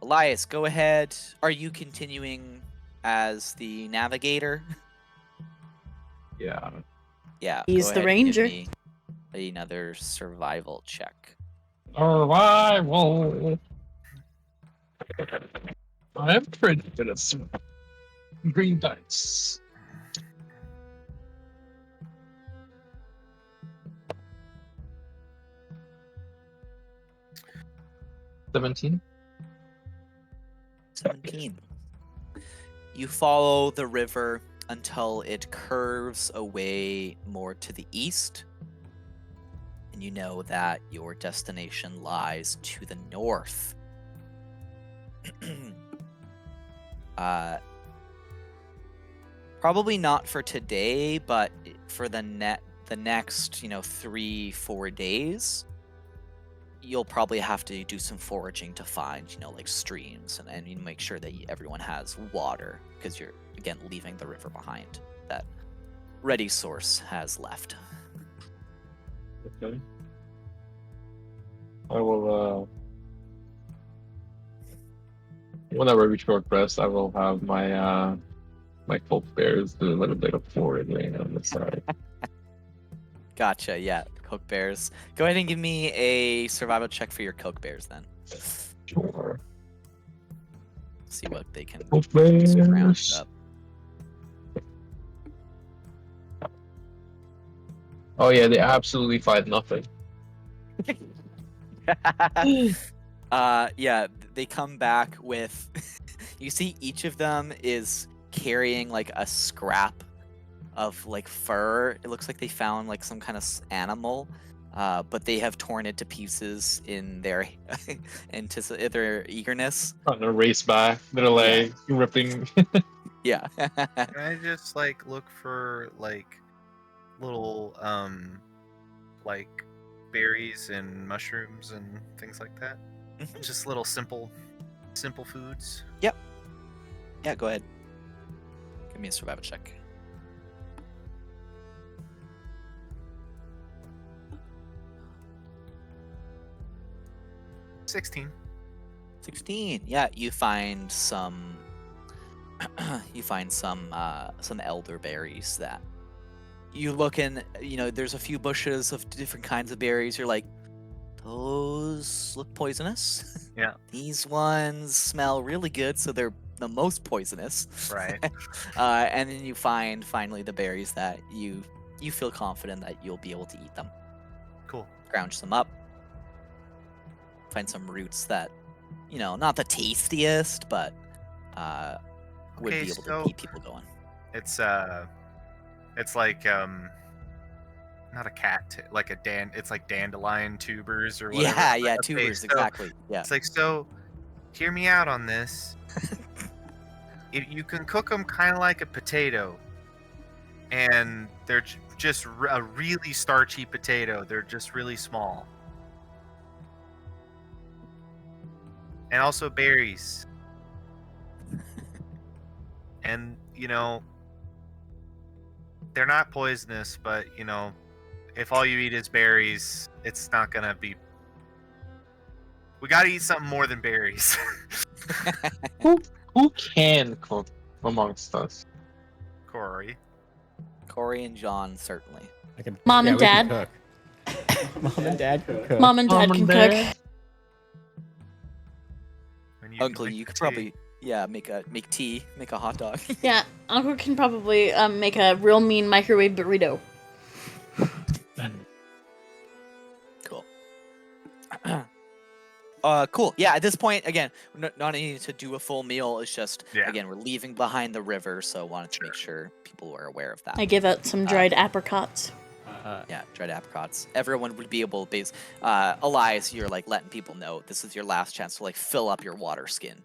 Elias, go ahead. Are you continuing as the navigator? Yeah. Yeah, He's go the ahead and give ranger. me another survival check. Survival. I am pretty good at survival. Green dice. 17. 17. You follow the river until it curves away more to the east, and you know that your destination lies to the north. Probably not for today, but for the next 3-4 days, you'll probably have to do some foraging to find like streams, and you make sure that everyone has water, because you're again leaving the river behind that Ready Source has left. Okay. I will, whenever we short rest, I will have my my folk bears do a little bit of foraging on the side. Gotcha. Yeah, Coke Bears. Go ahead and give me a survival check for your Coke Bears then. Sure. See what they can Folk scrounge bears. up. Oh yeah, they absolutely find nothing. Yeah, they come back with you see each of them is carrying like a scrap of like fur. It looks like they found like some kind of animal, but they have torn it to pieces in their their eagerness. Trying to race back. They're like ripping. Yeah. Can I just like look for like little like berries and mushrooms and things like that? Mhm. Just little simple foods. Yeah, go ahead. Give me a survival check. 16. 16. Yeah, you find some some elderberries that you look in, there's a few bushes of different kinds of berries. You're like, those look poisonous. Yeah. These ones smell really good, so they're the most poisonous. Right. And then you find finally the berries that you feel confident that you'll be able to eat them. Cool. Scrounge them up. Find some roots that, not the tastiest, but would Okay, be able to so keep people going. it's like not a like it's like dandelion tubers or whatever. Yeah, Okay, tubers, so exactly. Yeah. it's like, so hear me out on this. You can cook them kind of like a potato, and they're just a really starchy potato. They're just really small. And also berries. And, they're not poisonous, but, if all you eat is berries, it's not gonna be... We gotta eat something more than berries. Who can cook amongst us? Corey. Corey and John, certainly. I can, Mom and we can Dad. cook. Mom and Dad can cook. Mom and Dad can cook. When you Uncle, make you could tea. probably make tea, make a hot dog. Yeah, Uncle can probably make a real mean microwave burrito. Cool. Cool. Yeah, at this point, again, not needing to do a full meal. It's just, again, we're leaving behind the river, so wanted to make sure people were aware of that. I give out some dried apricots. Yeah, dried apricots. Everyone would be able to Elias, you're like letting people know this is your last chance to like fill up your water skin.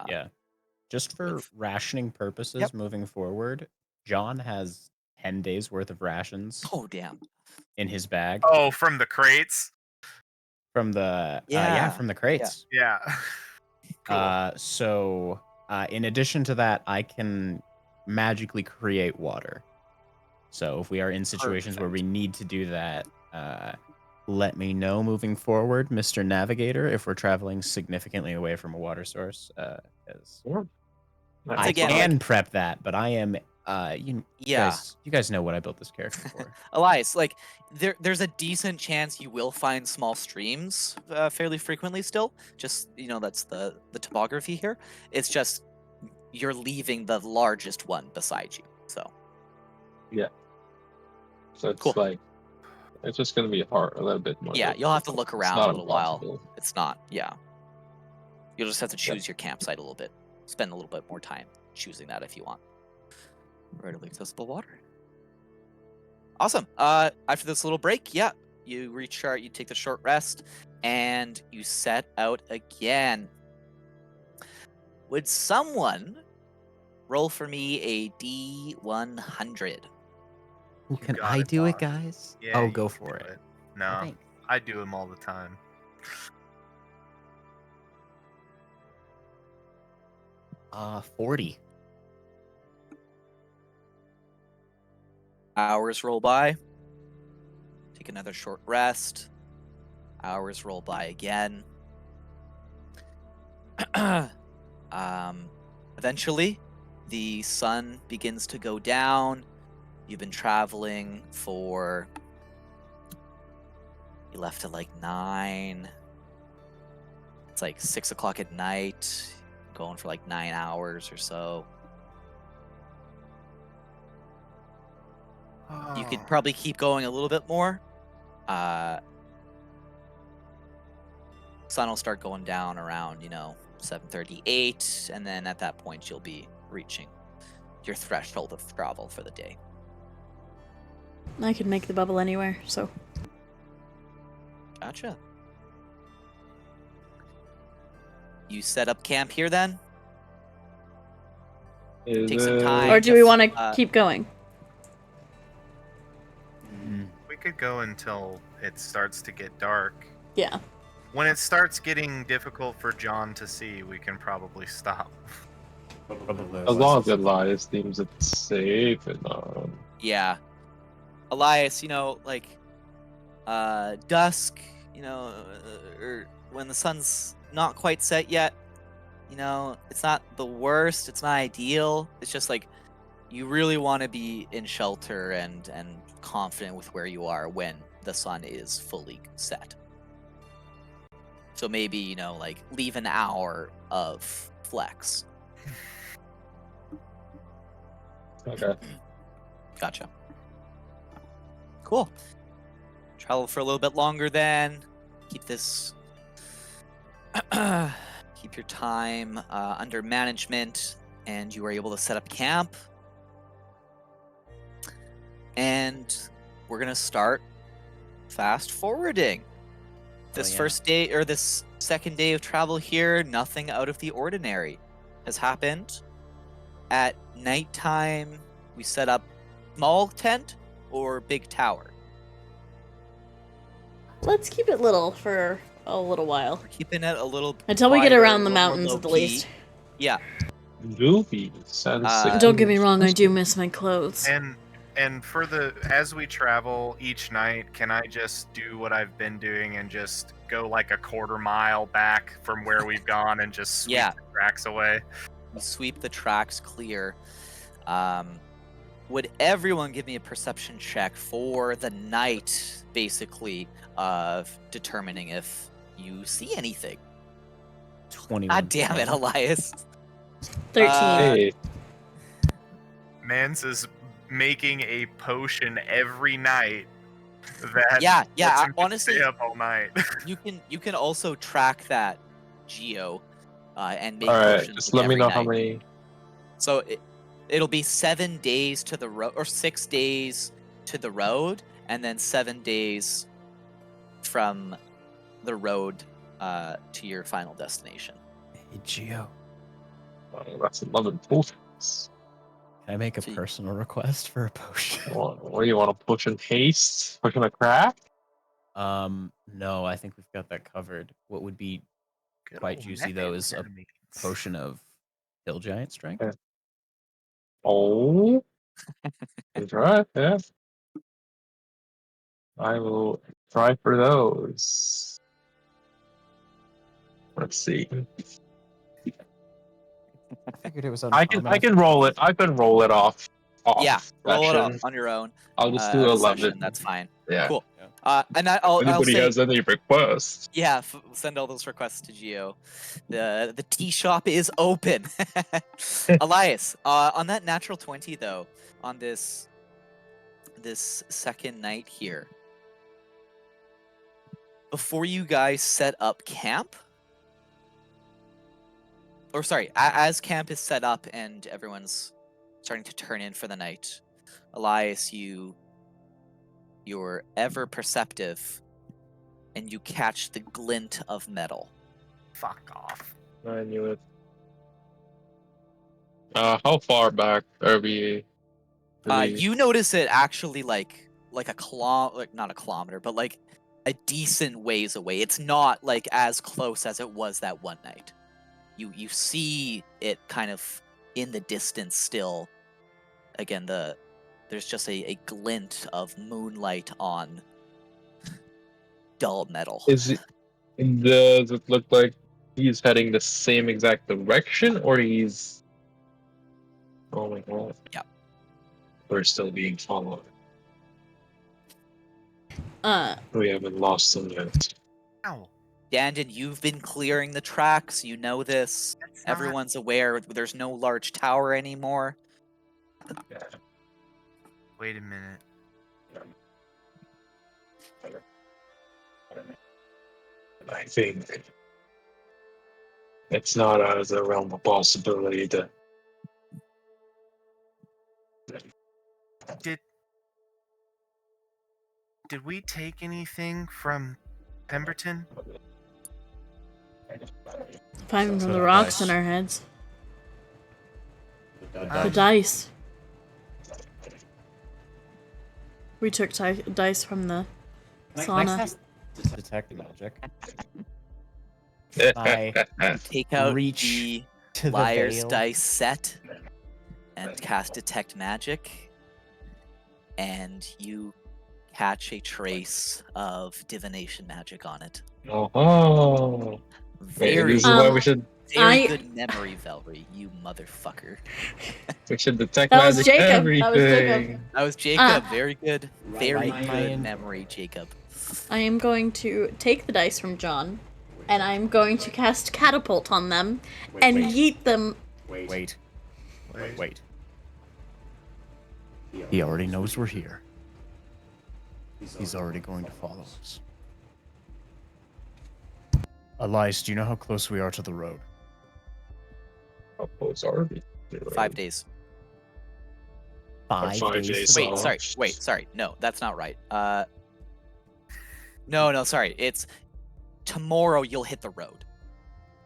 Yeah. Just for rationing purposes moving forward, John has 10 days worth of rations. Oh, damn. In his bag. Oh, from the crates? From the from the crates. Yeah. Cool. So in addition to that, I can magically create water. So if we are in situations where we Perfect. need to do that, let me know moving forward, Mr. Navigator, if we're traveling significantly away from a water source, because Yeah. I again, can like- prep that, but I am you Yeah. you guys know what I built this character for. Elias, like there's a decent chance you will find small streams fairly frequently still. Just that's the topography here. It's just you're leaving the largest one beside you. So So it's Cool. like it's just gonna be hard, a little bit more. yeah, you'll have to look It's around not a little while. impossible. It's not. Yeah, you'll just have to choose your campsite a little bit. Spend a little bit more time choosing that if you want. Readily accessible water. Awesome. After this little break, yeah, you recharge, you take the short rest, and you set out again. Would someone roll for me a D100? Ooh, can got I it, do it, boss. guys? Yeah, Oh, you go can for do it. No, Thanks. I do them all the time. 40. Hours roll by. Take another short rest. Hours roll by again. Eventually, the sun begins to go down. You've been traveling for. You left at like 9. It's like 6 o'clock at night. Going for like 9 hours or so. You could probably keep going a little bit more. Sun will start going down around 7:38, and then at that point you'll be reaching your threshold of travel for the day. I could make the bubble anywhere, so. Gotcha. You set up camp here then? Is Take some it- time. Or do we want to uh, keep going? We could go until it starts to get dark. Yeah. When it starts getting difficult for John to see, we can probably stop. Probably As long as Elias deems it safe and Yeah. Elias, dusk, or when the sun's not quite set yet, it's not the worst, it's not ideal. It's just like you really want to be in shelter and confident with where you are when the sun is fully set. So maybe, leave an hour of flex. okay. Gotcha. Cool. Travel for a little bit longer then. Keep this. Keep your time under management, and you are able to set up camp. And we're gonna start fast forwarding. This yeah. first day or this second day of travel here, nothing out of the ordinary has happened. At nighttime, we set up small tent or big tower. Let's keep it little for a little while. We're keeping it a little Until we get quieter, around the a little more mountains, at the low-key. least. Yeah. Luffy sounds sick. Don't get me wrong, I do miss my clothes. And for as we travel each night, can I just do what I've been doing and just go like a quarter mile back from where we've gone and just sweep Yeah. the tracks away? We sweep the tracks clear. Would everyone give me a perception check for the night, basically, of determining if you see anything? 21. God damn it, Elias. 13. Hey, Mans is making a potion every night that Yeah, lets him just honestly, stay up all night. you can also track that geo and make all right. potions Just like, let me every know night. how many. So it'll be 7 days to the road, or 6 days to the road, and then 7 days from the road to your final destination. Hey, Gio, That's 11 potions. can I make a So you- personal request for a potion? What do you want? A potion haste? Potion of crack? No, I think we've got that covered. What would be Good quite old juicy, though, is a methamphetamines. potion of hill giant strength? Okay. Oh, That's right, yeah. I will try for those. Let's see. I figured it was I uncommon. can roll it. I can roll it off. Yeah, That roll it up shouldn't. on your own. I'll just do Of 11. session. That's fine. Yeah. Cool. Yeah. And If I'll anybody say, has any requests, yeah, send all those requests to Geo. The tea shop is open. Elias, on that natural 20 though, on this second night here, before you guys set up camp, or sorry, as camp is set up and everyone's starting to turn in for the night, Elias, you're ever perceptive, and you catch the glint of metal. Fuck off. I knew it. How far back are we? You notice it actually like not a kilometer, but like a decent ways away. It's not like as close as it was that one night. You see it kind of in the distance still. Again, there's just a glint of moonlight on dull metal. Does it look like he's heading the same exact direction, or he's? Oh my god. Yeah. We're still being followed. Uh, We haven't lost him yet. Ow. Dandon, you've been clearing the tracks. You know this. That's not- Everyone's aware. There's no large tower anymore. Wait a minute. I think it's not out of the realm of possibility that Did we take anything from Pemberton? finding So from the the rocks dice. in our heads. Uh, The dice. We took dice from the sauna. Detect magic. I Take out Reach the to the Liar's veil. Dice set and cast Detect Magic, and you catch a trace of divination magic on it. Oh, Very, this is why Um, we should very I- good memory, Velry, you motherfucker. detect That was magic Jacob. That was Jacob. everything. That was Jacob. Uh, Very good. Very Right, good Ryan. memory, Jacob. I am going to take the dice from John, and I'm going to cast Catapult on them, and yeet them. Wait. He already knows we're here. He's already going to follow us. Elias, do you know how close we are to the road? How close are we? 5 days. 5 5 days. days. Wait, So- sorry. No, that's not right. No, sorry. It's tomorrow you'll hit the road.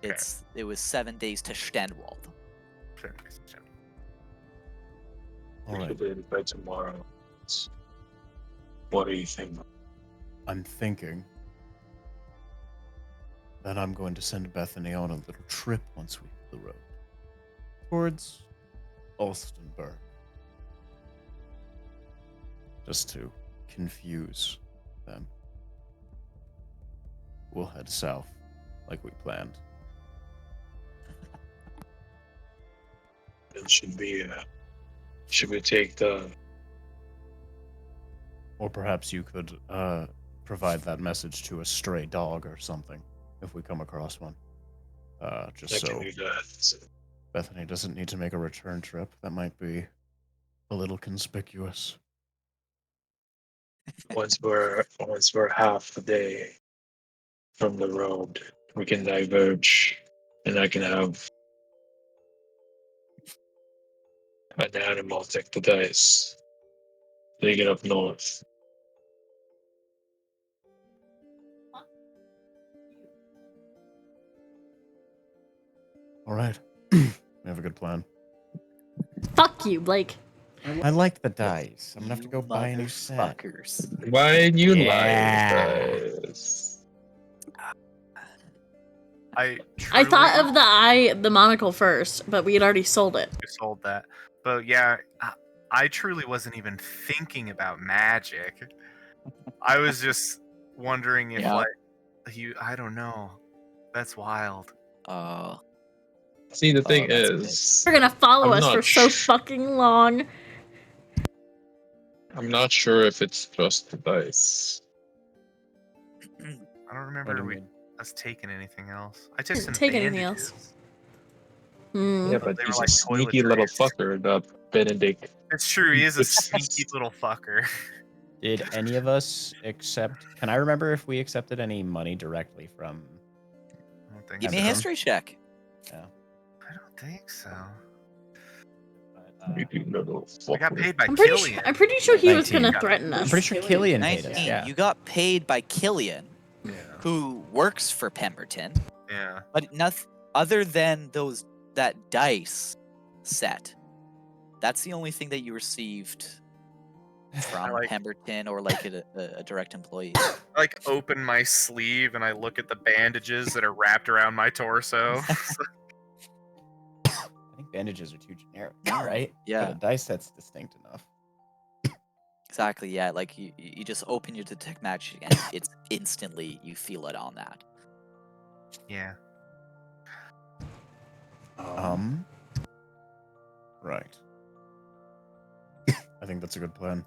Okay. It was 7 days to Stenwald. All We right. should be in by tomorrow. What do you think? I'm thinking that I'm going to send Bethany on a little trip once we hit the road towards Ulstenburg. Just to confuse them. We'll head south like we planned. It should be. Should we take the? Or perhaps you could provide that message to a stray dog or something if we come across one. Just I so can do that. Bethany doesn't need to make a return trip. That might be a little conspicuous. Once we're half a day from the road, we can diverge, and I can have an animal take the dice. Take it up north. All right. We have a good plan. Fuck you, Blake. I like the dice. I'm gonna have to go You buy a new set. motherfuckers. Why you Yeah. like this? I I thought truly of the monocle first, but we had already sold it. sold that. But yeah, I truly wasn't even thinking about magic. I was just wondering if, Yeah. like, I don't know. That's wild. Oh, See, the thing that's good. is, You're gonna follow I'm us for not so sh- fucking long. I'm not sure if it's just the dice. I don't What do remember you mean? us taking anything else. I took Didn't some take anything bandages. else. Hmm. Yeah, But but they were he's like a sneaky little toiletries. fucker, that Benedict. It's true, he is a It's- sneaky little fucker. Did any of us accept? Can I remember if we accepted any money directly from? I don't think Give me a so. history check. Yeah. I don't think so. But, Sneaky little I got fucker. paid by I'm pretty Killian. sure. I'm pretty sure he was 19. gonna threaten I'm us. pretty sure Killian paid us. 19. Yeah. You got paid by Killian, Yeah. who works for Pemberton. Yeah. But nothing other than that dice set. That's the only thing that you received from like- Pemberton or like a direct employee. I like open my sleeve and I look at the bandages that are wrapped around my torso. I think bandages are too generic, No, right? yeah. But a dice set's distinct enough. Exactly, yeah. Like you just open your detect magic and it's instantly you feel it on that. Yeah. Right. I think that's a good plan.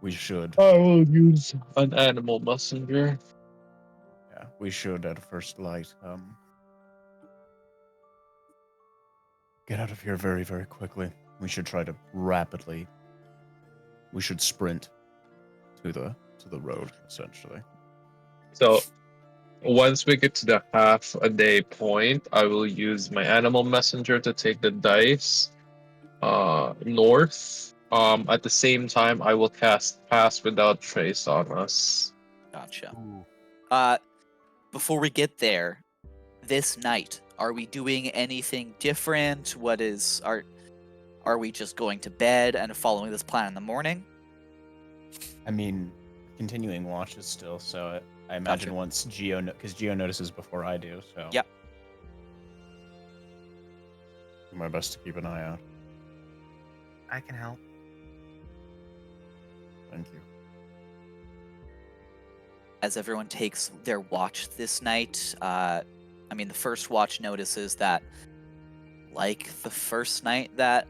We should. I will use an animal messenger. Yeah, we should at first light. Get out of here very, very quickly. We should try to rapidly. We should sprint to the road, essentially. So once we get to the half a day point, I will use my animal messenger to take the dice north. At the same time, I will cast Pass Without Trace on us. Gotcha. Ooh. Before we get there, this night, are we doing anything different? Are we just going to bed and following this plan in the morning? I mean, continuing watches still, so I imagine Gotcha. once Geo, because Geo notices before I do, so. Yep. Do my best to keep an eye out. I can help. Thank you. As everyone takes their watch this night, the first watch notices that, like the first night that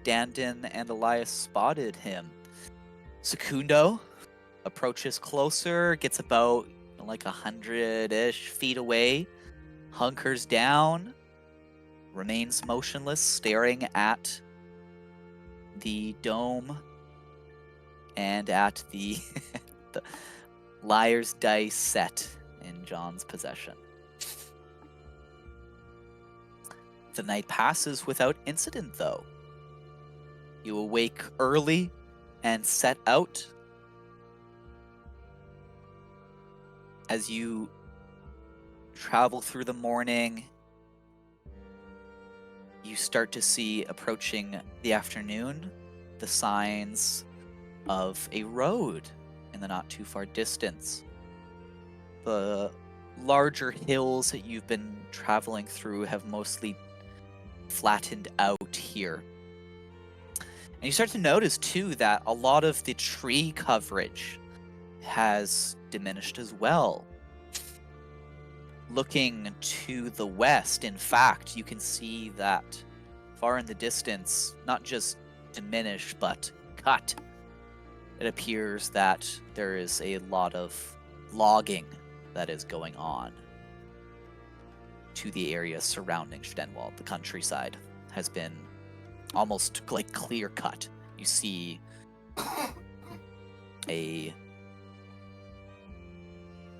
Dandin and Elias spotted him, Secundo approaches closer, gets about like 100-ish feet away, hunkers down, remains motionless, staring at the dome and at the, the Liar's Dice set in John's possession. The night passes without incident, though. You awake early and set out. As you travel through the morning, you start to see, approaching the afternoon, the signs of a road in the not too far distance. The larger hills that you've been traveling through have mostly flattened out here. And you start to notice too that a lot of the tree coverage has diminished as well. Looking to the west, in fact, you can see that far in the distance, not just diminished, but cut. It appears that there is a lot of logging that is going on to the area surrounding Stenwald. The countryside has been almost like clear cut. You see a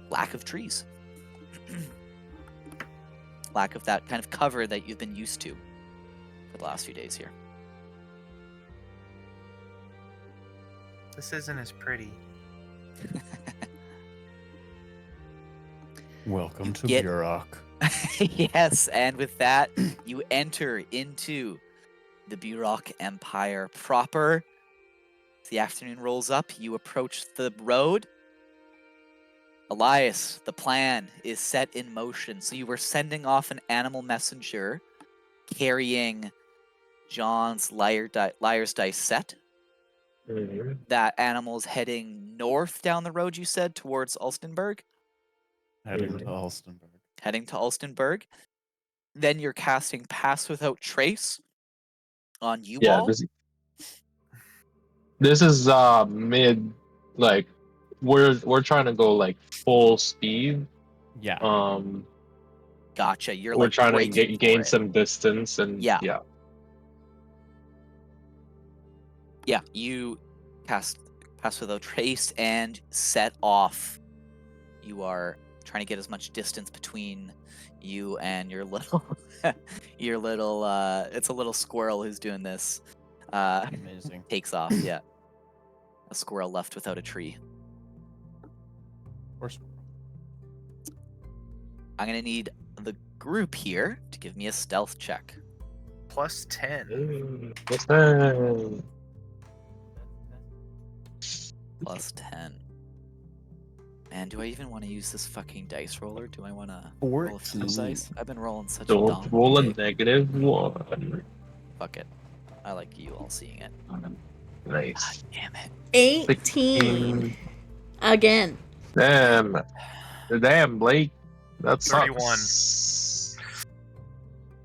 lack of trees. Lack of that kind of cover that you've been used to for the last few days here. This isn't as pretty. Welcome to get- Burok. Yes, and with that, you enter into the Burok Empire proper. As the afternoon rolls up, you approach the road. Elias, the plan is set in motion. So you were sending off an animal messenger carrying John's liar's dice set. Mhm. That animal's heading north down the road, you said, towards Ulstenberg. Heading Mhm. to Alstenburg. Heading to Ulstenberg. Then you're casting Pass Without Trace on you Yeah, all. this is mid, like we're trying to go like full speed. Yeah. Gotcha. You're We're like trying to breaking for gain it. some distance and Yeah. yeah. Yeah, you cast Pass Without Trace and set off. You are trying to get as much distance between you and your little, it's a little squirrel who's doing this. Amazing. Takes off, yeah. A squirrel left without a tree. Or squirrel. I'm gonna need the group here to give me a stealth check. Plus 10. What's that? Plus 10. Man, do I even want to use this fucking dice roller? Do I want to roll a few 14. dice? I've been rolling such Don't dumb. roll a Okay, -1. fuck it. I like you all seeing it. God Nice. damn it. 18. Again. Damn, Blake. That 31. sucks.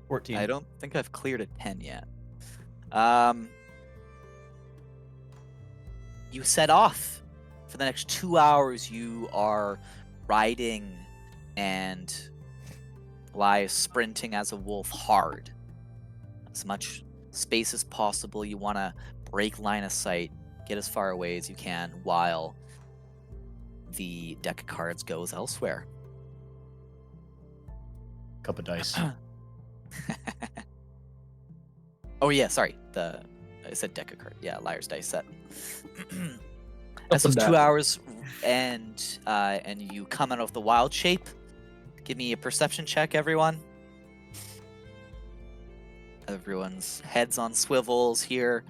14. I don't think I've cleared a 10 yet. You set off. For the next 2 hours, you are riding and Elias sprinting as a wolf hard. As much space as possible. You want to break line of sight, get as far away as you can while the deck of cards goes elsewhere. Cup of dice. Oh yeah, sorry. I said deck of cards. Yeah, liar's dice set. As those 2 hours and you come out of the wild shape. Give me a perception check, everyone. Everyone's heads on swivels here.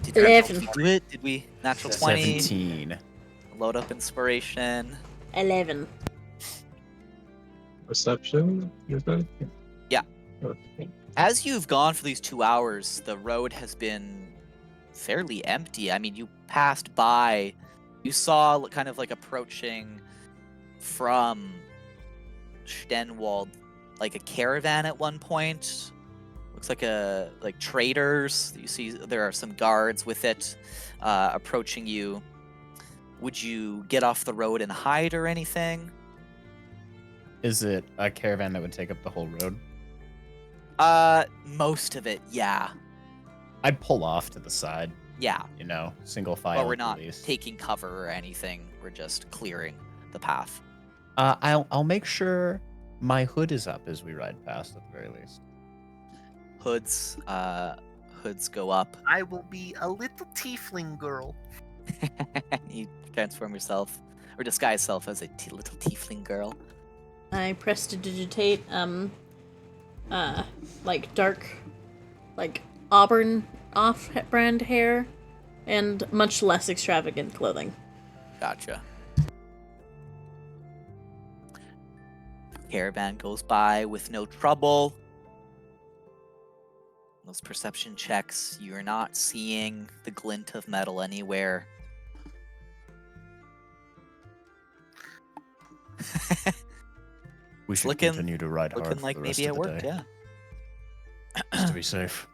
Did 11. we do it? Did we? Natural 20. 17. Load up inspiration. 11. Perception, you said? Yeah. Okay. As you've gone for these 2 hours, the road has been fairly empty. I mean, you passed by, you saw kind of like approaching from Stenwald, like a caravan at one point. Looks like traders. You see there are some guards with it approaching you. Would you get off the road and hide or anything? Is it a caravan that would take up the whole road? Most of it, yeah. I'd pull off to the side, Yeah. single file. But we're at not least. taking cover or anything. We're just clearing the path. I'll make sure my hood is up as we ride past, at the very least. Hoods go up. I will be a little tiefling girl. You transform yourself or disguise self as a little tiefling girl. I prestidigitate, like dark, like auburn off-brand hair and much less extravagant clothing. Gotcha. Caravan goes by with no trouble. Those perception checks, you're not seeing the glint of metal anywhere. We should looking- continue to ride hard Looking for like the rest maybe of it the worked, day, yeah. just to be safe.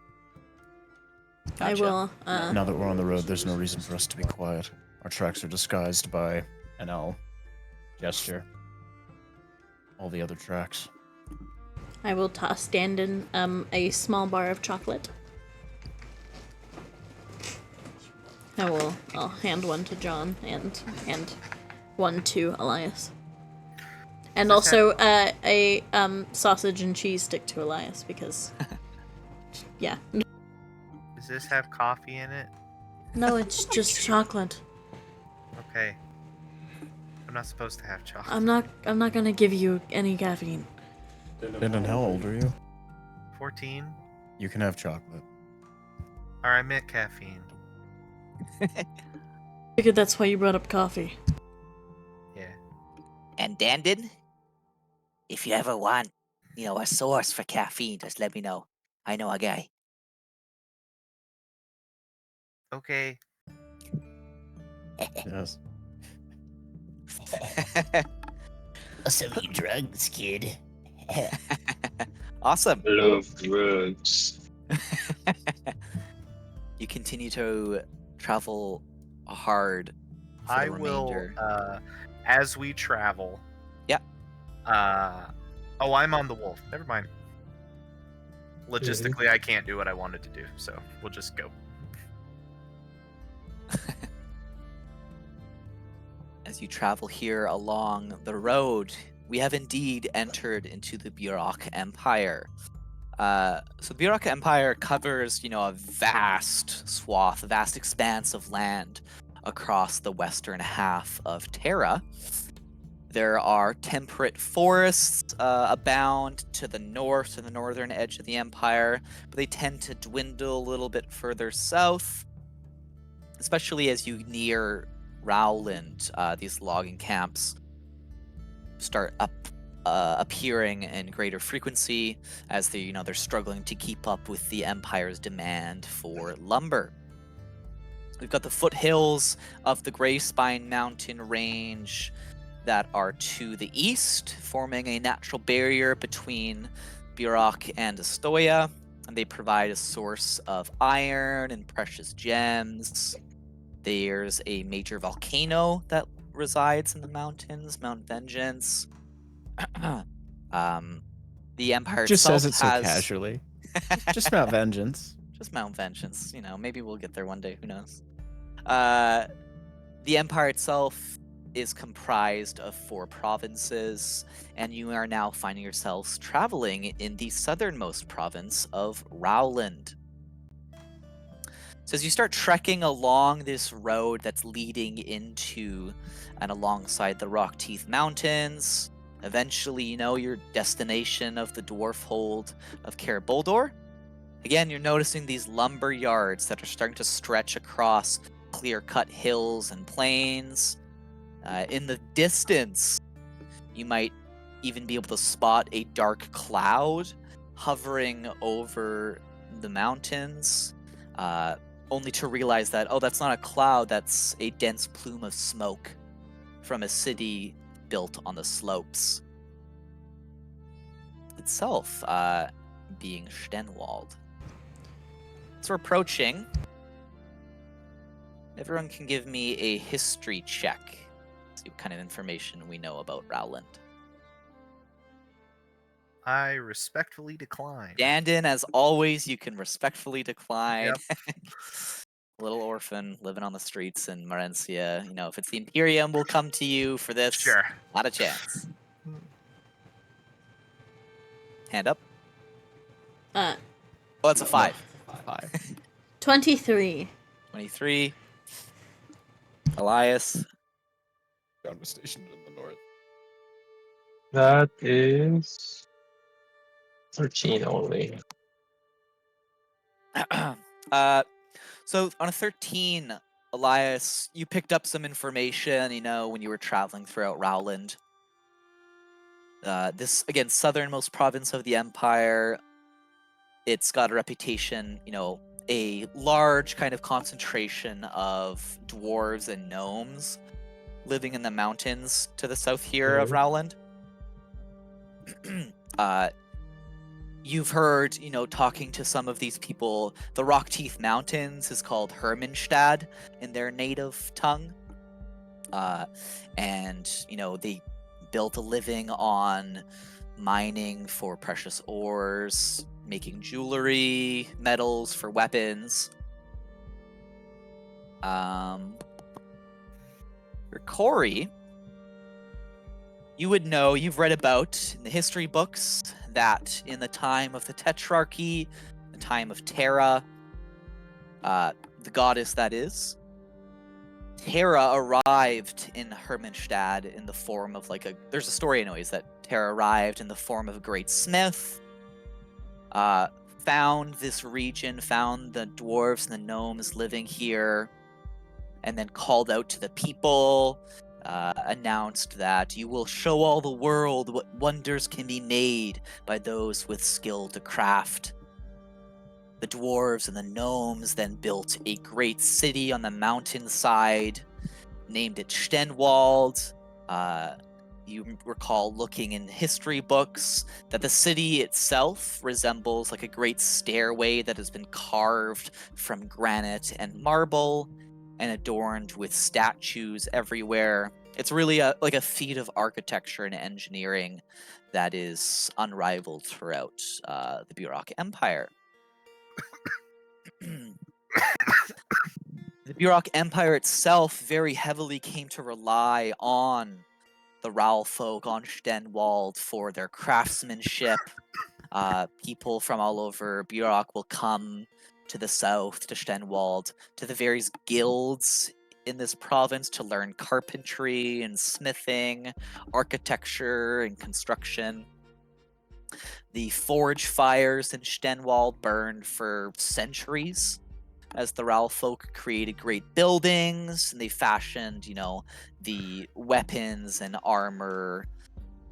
I Gotcha. will, Now that we're on the road, there's no reason for us to be quiet. Our tracks are disguised by And I'll gesture. all the other tracks. I will toss Dandin, a small bar of chocolate. I'll hand one to John and hand one to Elias. And Does also, a sausage and cheese stick to Elias because, yeah. Does this have coffee in it? No, it's just chocolate. Okay. I'm not supposed to have chocolate. I'm not gonna give you any caffeine. Lyndon, how old are you? 14? You can have chocolate. Or I meant caffeine. Figured that's why you brought up coffee. Yeah. And Dandin, if you ever want, a source for caffeine, just let me know. I know a guy. Okay. Yes. Some drugs, kid. Awesome. Love drugs. You continue to travel hard for I the will, remainder. as we travel. Yep. Oh, I'm on the wolf. Never mind. Logistically, I can't do what I wanted to do, so we'll just go. As you travel here along the road, we have indeed entered into the Burok Empire. So the Burok Empire covers, a vast swath, a vast expanse of land across the western half of Terra. There are temperate forests abound to the north, to the northern edge of the empire, but they tend to dwindle a little bit further south, especially as you near Rowland. These logging camps start appearing in greater frequency as they're struggling to keep up with the empire's demand for lumber. We've got the foothills of the Grey Spine mountain range that are to the east, forming a natural barrier between Burok and Astoya, and they provide a source of iron and precious gems. There's a major volcano that resides in the mountains, Mount Vengeance. The Empire Just itself says it so has casually. Just Mount Vengeance. just Mount Vengeance. Maybe we'll get there one day. Who knows? The Empire itself is comprised of 4 provinces, and you are now finding yourselves traveling in the southernmost province of Rowland. So as you start trekking along this road that's leading into and alongside the Rock Teeth Mountains, eventually your destination of the dwarf hold of Kaer Boldor. Again, you're noticing these lumber yards that are starting to stretch across clear-cut hills and plains. In the distance, you might even be able to spot a dark cloud hovering over the mountains, only to realize that, that's not a cloud, that's a dense plume of smoke from a city built on the slopes itself, being Stenwald. So we're approaching. Everyone can give me a history check. See what kind of information we know about Rowland. I respectfully decline. Dandin, as always, you can respectfully decline. Yep. Little orphan living on the streets in Marencia. If it's the Imperium, we'll come to you for this. Sure. Not a chance. Hand up. Uh, Oh, that's a 5. 5. 23. 23. Elias. John was stationed in the north. That is 13 only. So on a 13, Elias, you picked up some information, when you were traveling throughout Rowland. This, again, southernmost province of the Empire. It's got a reputation, a large kind of concentration of dwarves and gnomes living in the mountains to the south here of Rowland. You've heard, talking to some of these people, the Rock Teeth Mountains is called Hermanstad in their native tongue. And, they built a living on mining for precious ores, making jewelry, metals for weapons. For Corey, you would know, you've read about in the history books that in the time of the Tetrarchy, the time of Terra, the goddess that is, Terra arrived in Hermanstad in the form of there's a story anyways that Terra arrived in the form of a great smith, found this region, found the dwarves and the gnomes living here, and then called out to the people, announced that you will show all the world what wonders can be made by those with skill to craft. The dwarves and the gnomes then built a great city on the mountainside, named it Stenwald. You recall looking in history books that the city itself resembles like a great stairway that has been carved from granite and marble and adorned with statues everywhere. It's really like a feat of architecture and engineering that is unrivaled throughout the Burok Empire. The Burok Empire itself very heavily came to rely on the Raul folk on Stenwald for their craftsmanship. People from all over Burok will come to the south, to Stenwald, to the various guilds in this province to learn carpentry and smithing, architecture and construction. The forge fires in Stenwald burned for centuries as the Raul folk created great buildings and they fashioned, the weapons and armor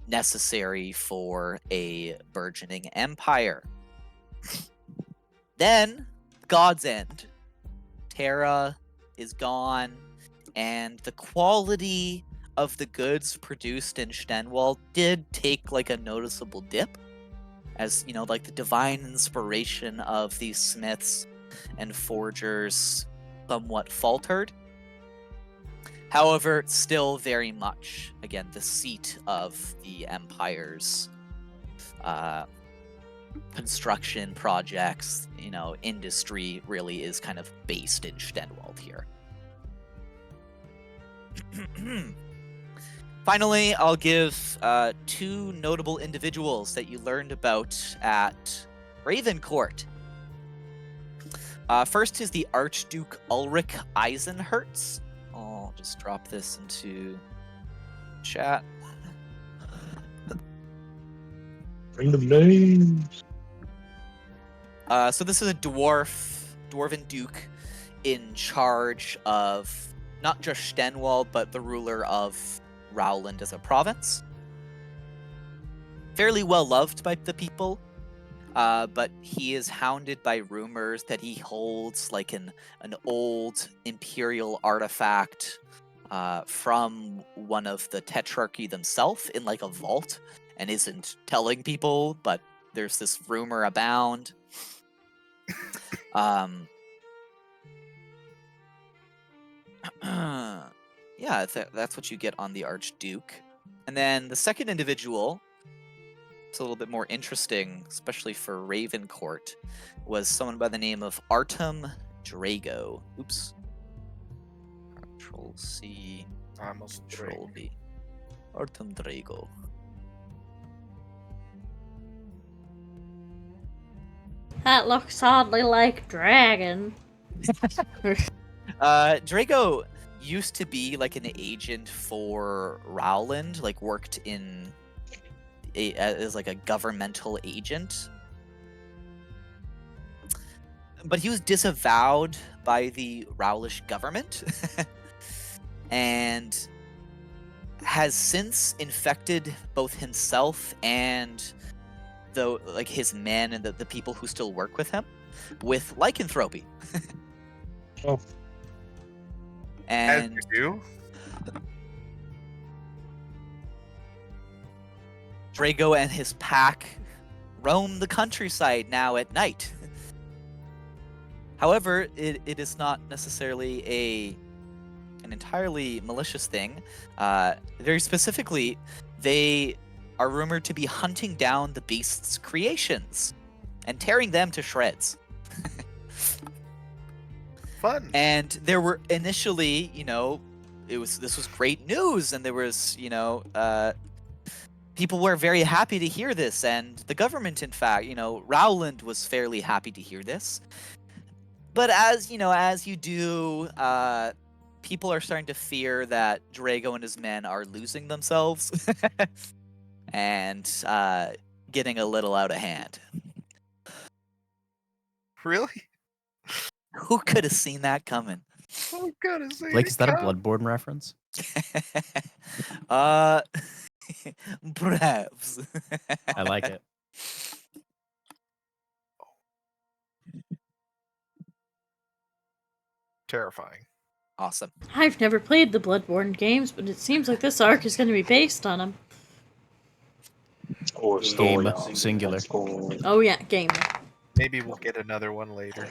necessary for a burgeoning empire. Then, God's End. Terra is gone, and the quality of the goods produced in Stenwald did take like a noticeable dip, as like the divine inspiration of these smiths and forgers somewhat faltered. However, still very much, again, the seat of the Empire's construction projects, industry really is kind of based in Stenwald here. Finally, I'll give two notable individuals that you learned about at Raven Court. First is the Archduke Ulrich Eisenherz. I'll just drop this into chat. Bring the names. So this is a dwarven duke in charge of not just Stenwald, but the ruler of Rowland as a province. Fairly well loved by the people, but he is hounded by rumors that he holds like an old imperial artifact from one of the Tetrarchy themselves in like a vault and isn't telling people, but there's this rumor abound. Yeah, that's what you get on the Archduke. And then the second individual, it's a little bit more interesting, especially for Raven Court, was someone by the name of Artem Drago. Oops. Control C, Control V. Artem Drago. That looks oddly like dragon. Drago used to be like an agent for Rowland, like worked in as like a governmental agent. But he was disavowed by the Rowlish government and has since infected both himself and his men and the people who still work with him with lycanthropy. Oh. And As you do. Drago and his pack roam the countryside now at night. However, it is not necessarily an entirely malicious thing. Very specifically, they are rumored to be hunting down the beast's creations and tearing them to shreds. Fun. And there were initially, this was great news, and there was, people were very happy to hear this, and the government, in fact, Rowland was fairly happy to hear this. But as you do, people are starting to fear that Drago and his men are losing themselves and getting a little out of hand. Really? Who could have seen that coming? Oh goodness. Blake, is that a Bloodborne reference? Perhaps. I like it. Terrifying. Awesome. I've never played the Bloodborne games, but it seems like this arc is going to be based on them. Or story. Game, singular. Oh yeah, game. Maybe we'll get another one later.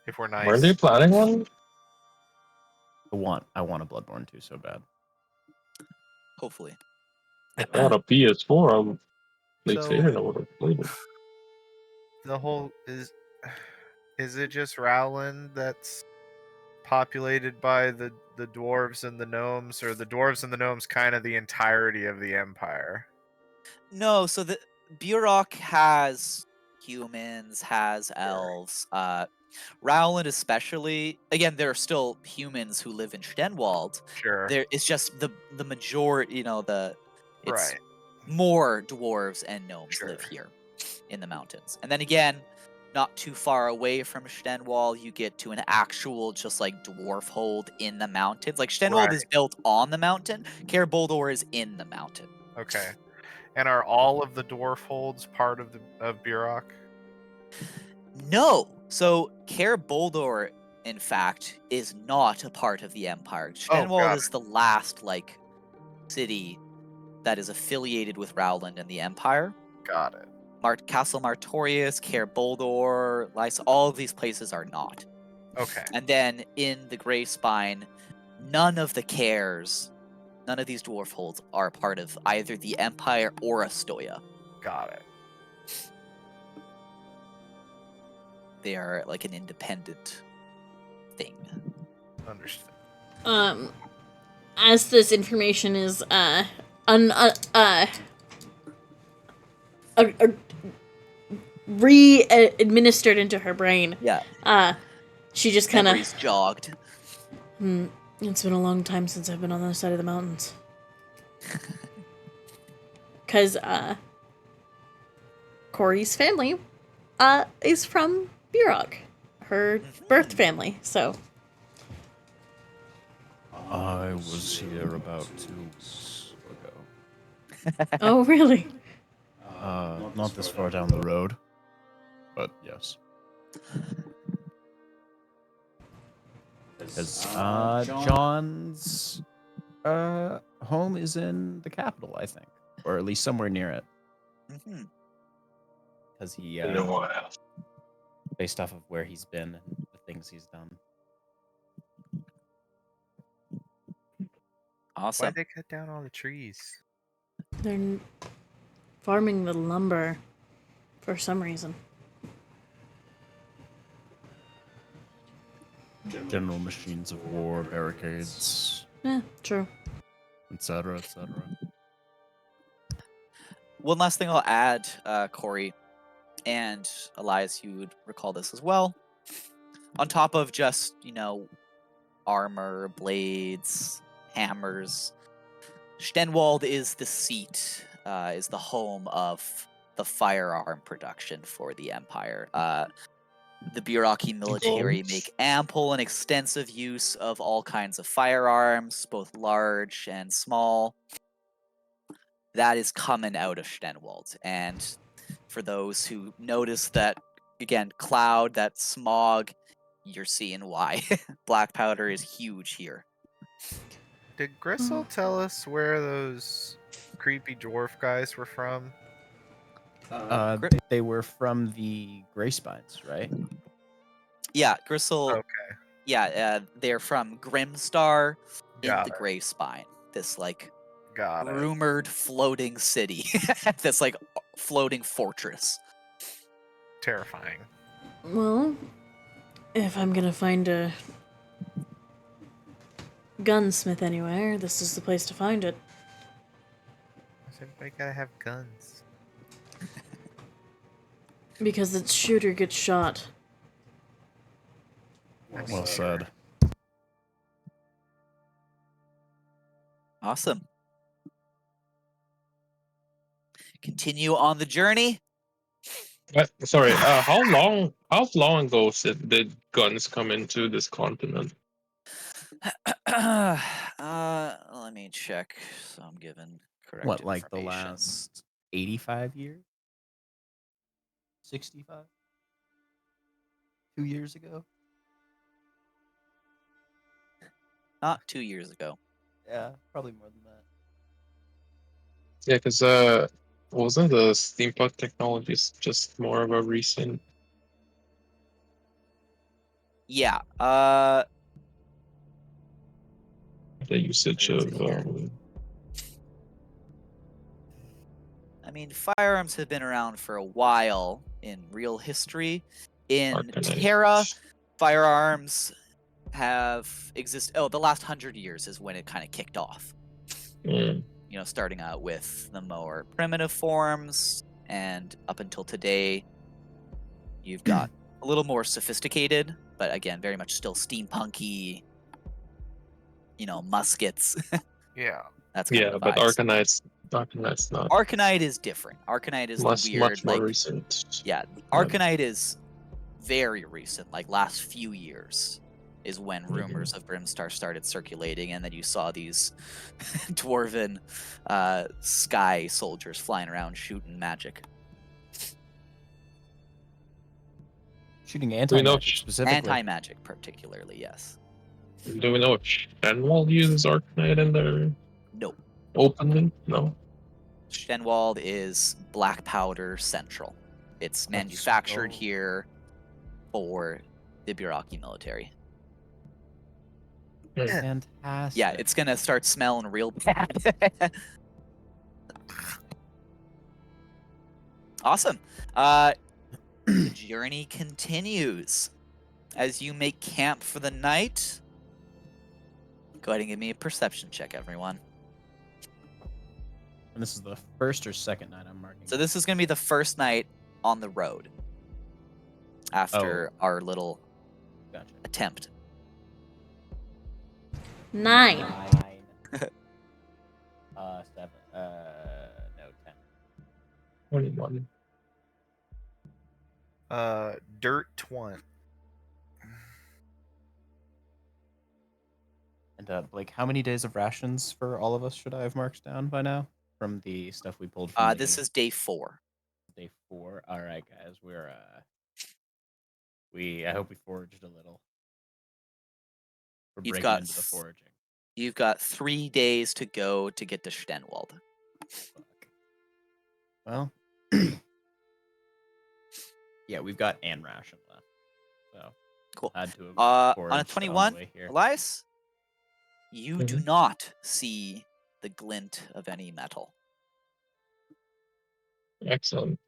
If we're nice. Weren't they planning one? I want a Bloodborne 2 so bad. Hopefully. I got a PS4. I'm So- I would have played it. The whole is it just Rowland that's populated by the dwarves and the gnomes, or the dwarves and the gnomes kind of the entirety of the empire? No, so the Burok has humans, has elves. Rowland especially. Again, there are still humans who live in Stenwald. Sure. It's just the majority. It's Right. more dwarves and gnomes live Sure. here in the mountains. And then again, not too far away from Stenwald, you get to an actual just like dwarf hold in the mountains. Like Stenwald is Right. built on the mountain. Kaer Boldor is in the mountain. Okay. And are all of the dwarf holds part of Burok? No. So Kaer Boldor, in fact, is not a part of the Empire. Stenwald got is the last city that is affiliated with Rowland and the Empire. Got it. Castle Martorius, Kaer Boldor, Lysa, all of these places are not. Okay. And then in the Grey Spine, none of the Cares, none of these dwarf holds are part of either the Empire or Astoya. Got it. They are like an independent thing. Understood. As this information is re-administered into her brain, Yeah. she just kind of Memories jogged. It's been a long time since I've been on the other side of the mountains. Cause Corey's family is from Burok, her birth family. So I was here about 2 weeks ago. oh really? Not this far down the road, but yes. Because John's home is in the capital, I think, or at least somewhere near it. Mm-hmm. Because he, In a while. based off of where he's been and the things he's done. Awesome. Why'd they cut down all the trees? They're farming the lumber for some reason. General machines of war, barricades, Yeah, true. etc., etc. One last thing I'll add, Corey, and Elias, you would recall this as well. On top of just, armor, blades, hammers, Stenwald is the seat, is the home of the firearm production for the Empire. The Buraki military make ample and extensive use of all kinds of firearms, both large and small. That is coming out of Stenwald. And for those who notice that, again, cloud, that smog, you're seeing why. Black powder is huge here. Did Gristle tell us where those creepy dwarf guys were from? They were from the Grey Spines, right? Yeah, Gristle. Okay. Yeah, they're from Grimstar in Got the it. Grey Spine. This Got it. rumored floating city. This floating fortress. Terrifying. Well, if I'm gonna find a gunsmith anywhere, this is the place to find it. Everybody gotta have guns. Because its shooter gets shot. Well said. Awesome. Continue on the journey. Sorry, how long ago did guns come into this continent? Let me check. So I'm given correct What, like the information. last 85 years? 65? 2 years ago? Not 2 years ago. Yeah, probably more than that. Yeah, because wasn't the steampunk technologies just more of a recent? Yeah. The usage Where is of it here? I mean, firearms have been around for a while in real history. In Arcanite. Terra, firearms have existed. Oh, the last 100 years is when it kind of kicked off. Mm. You know, starting out with the more primitive forms, and up until today, you've got a little more sophisticated, but again, very much still steampunky. You know, muskets. Yeah. That's kind Yeah, of the but vibes. Arcanite's not. Arcanite is different. Arcanite is the Much weird, more like, recent. yeah, Arcanite is very recent, like last few years is when rumors of Brimstar started circulating, and then you saw these dwarven sky soldiers flying around shooting magic. Shooting Do we anti know magic specifically. Anti-magic, particularly, yes. Do we know if Shenwald uses Arcanite in their Nope. openly? No. Shenwald is black powder central. It's manufactured go. here for the Biraki military. Fantastic. Yeah, it's gonna start smelling real bad. Awesome. The journey continues. As you make camp for the night, go ahead and give me a perception check, everyone. And this is the first or second night I'm marking. So this is gonna be the first night on the road after our little Gotcha. attempt. 9. 7. No, 10. 21. Dirt 20. And Blake, how many days of rations for all of us should I have marked down by now from the stuff we pulled from This is day 4. day 4? All right, guys, I hope we foraged a little. We're You've breaking got into the foraging. You've got 3 days to go to get to Stenwald. Fuck. Well, yeah, we've got an ration left, so Cool. had to have On a foraged 21, the way here. Elias, you do not see the glint of any metal. Excellent.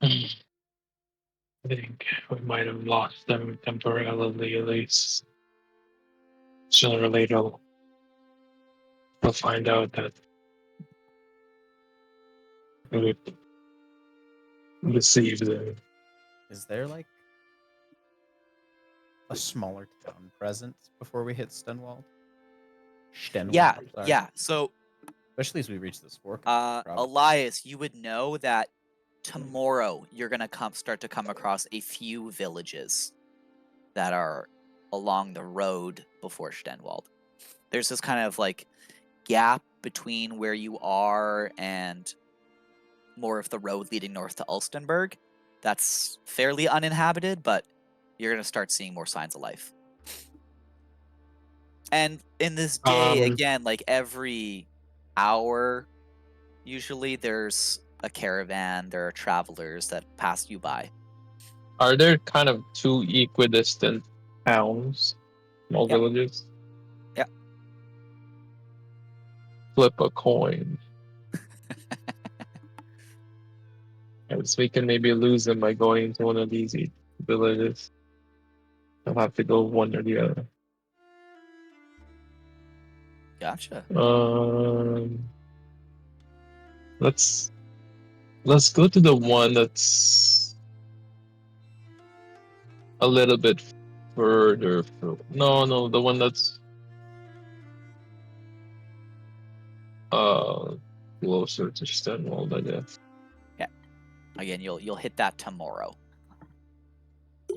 I think we might have lost them temporarily, at least. Sooner or later, we'll find out that we deceived them. Is there like a smaller town present before we hit Stenwald? Yeah, sorry. yeah. So, Especially as we reach this fork. Elias, you would know that tomorrow you're gonna start to come across a few villages that are along the road before Stenwald. There's this kind of like gap between where you are and more of the road leading north to Ulstenberg. That's fairly uninhabited, but you're gonna start seeing more signs of life. And in this day, again, like every hour, usually there's a caravan, there are travelers that pass you by. Are there kind of two equidistant towns, small villages? Yeah. Flip a coin. And so we can maybe lose them by going into one of these villages. They'll have to go one or the other. Gotcha. Let's go to the one that's a little bit further. No, the one that's closer to Stenwald, I guess. Yeah. Again, you'll hit that tomorrow.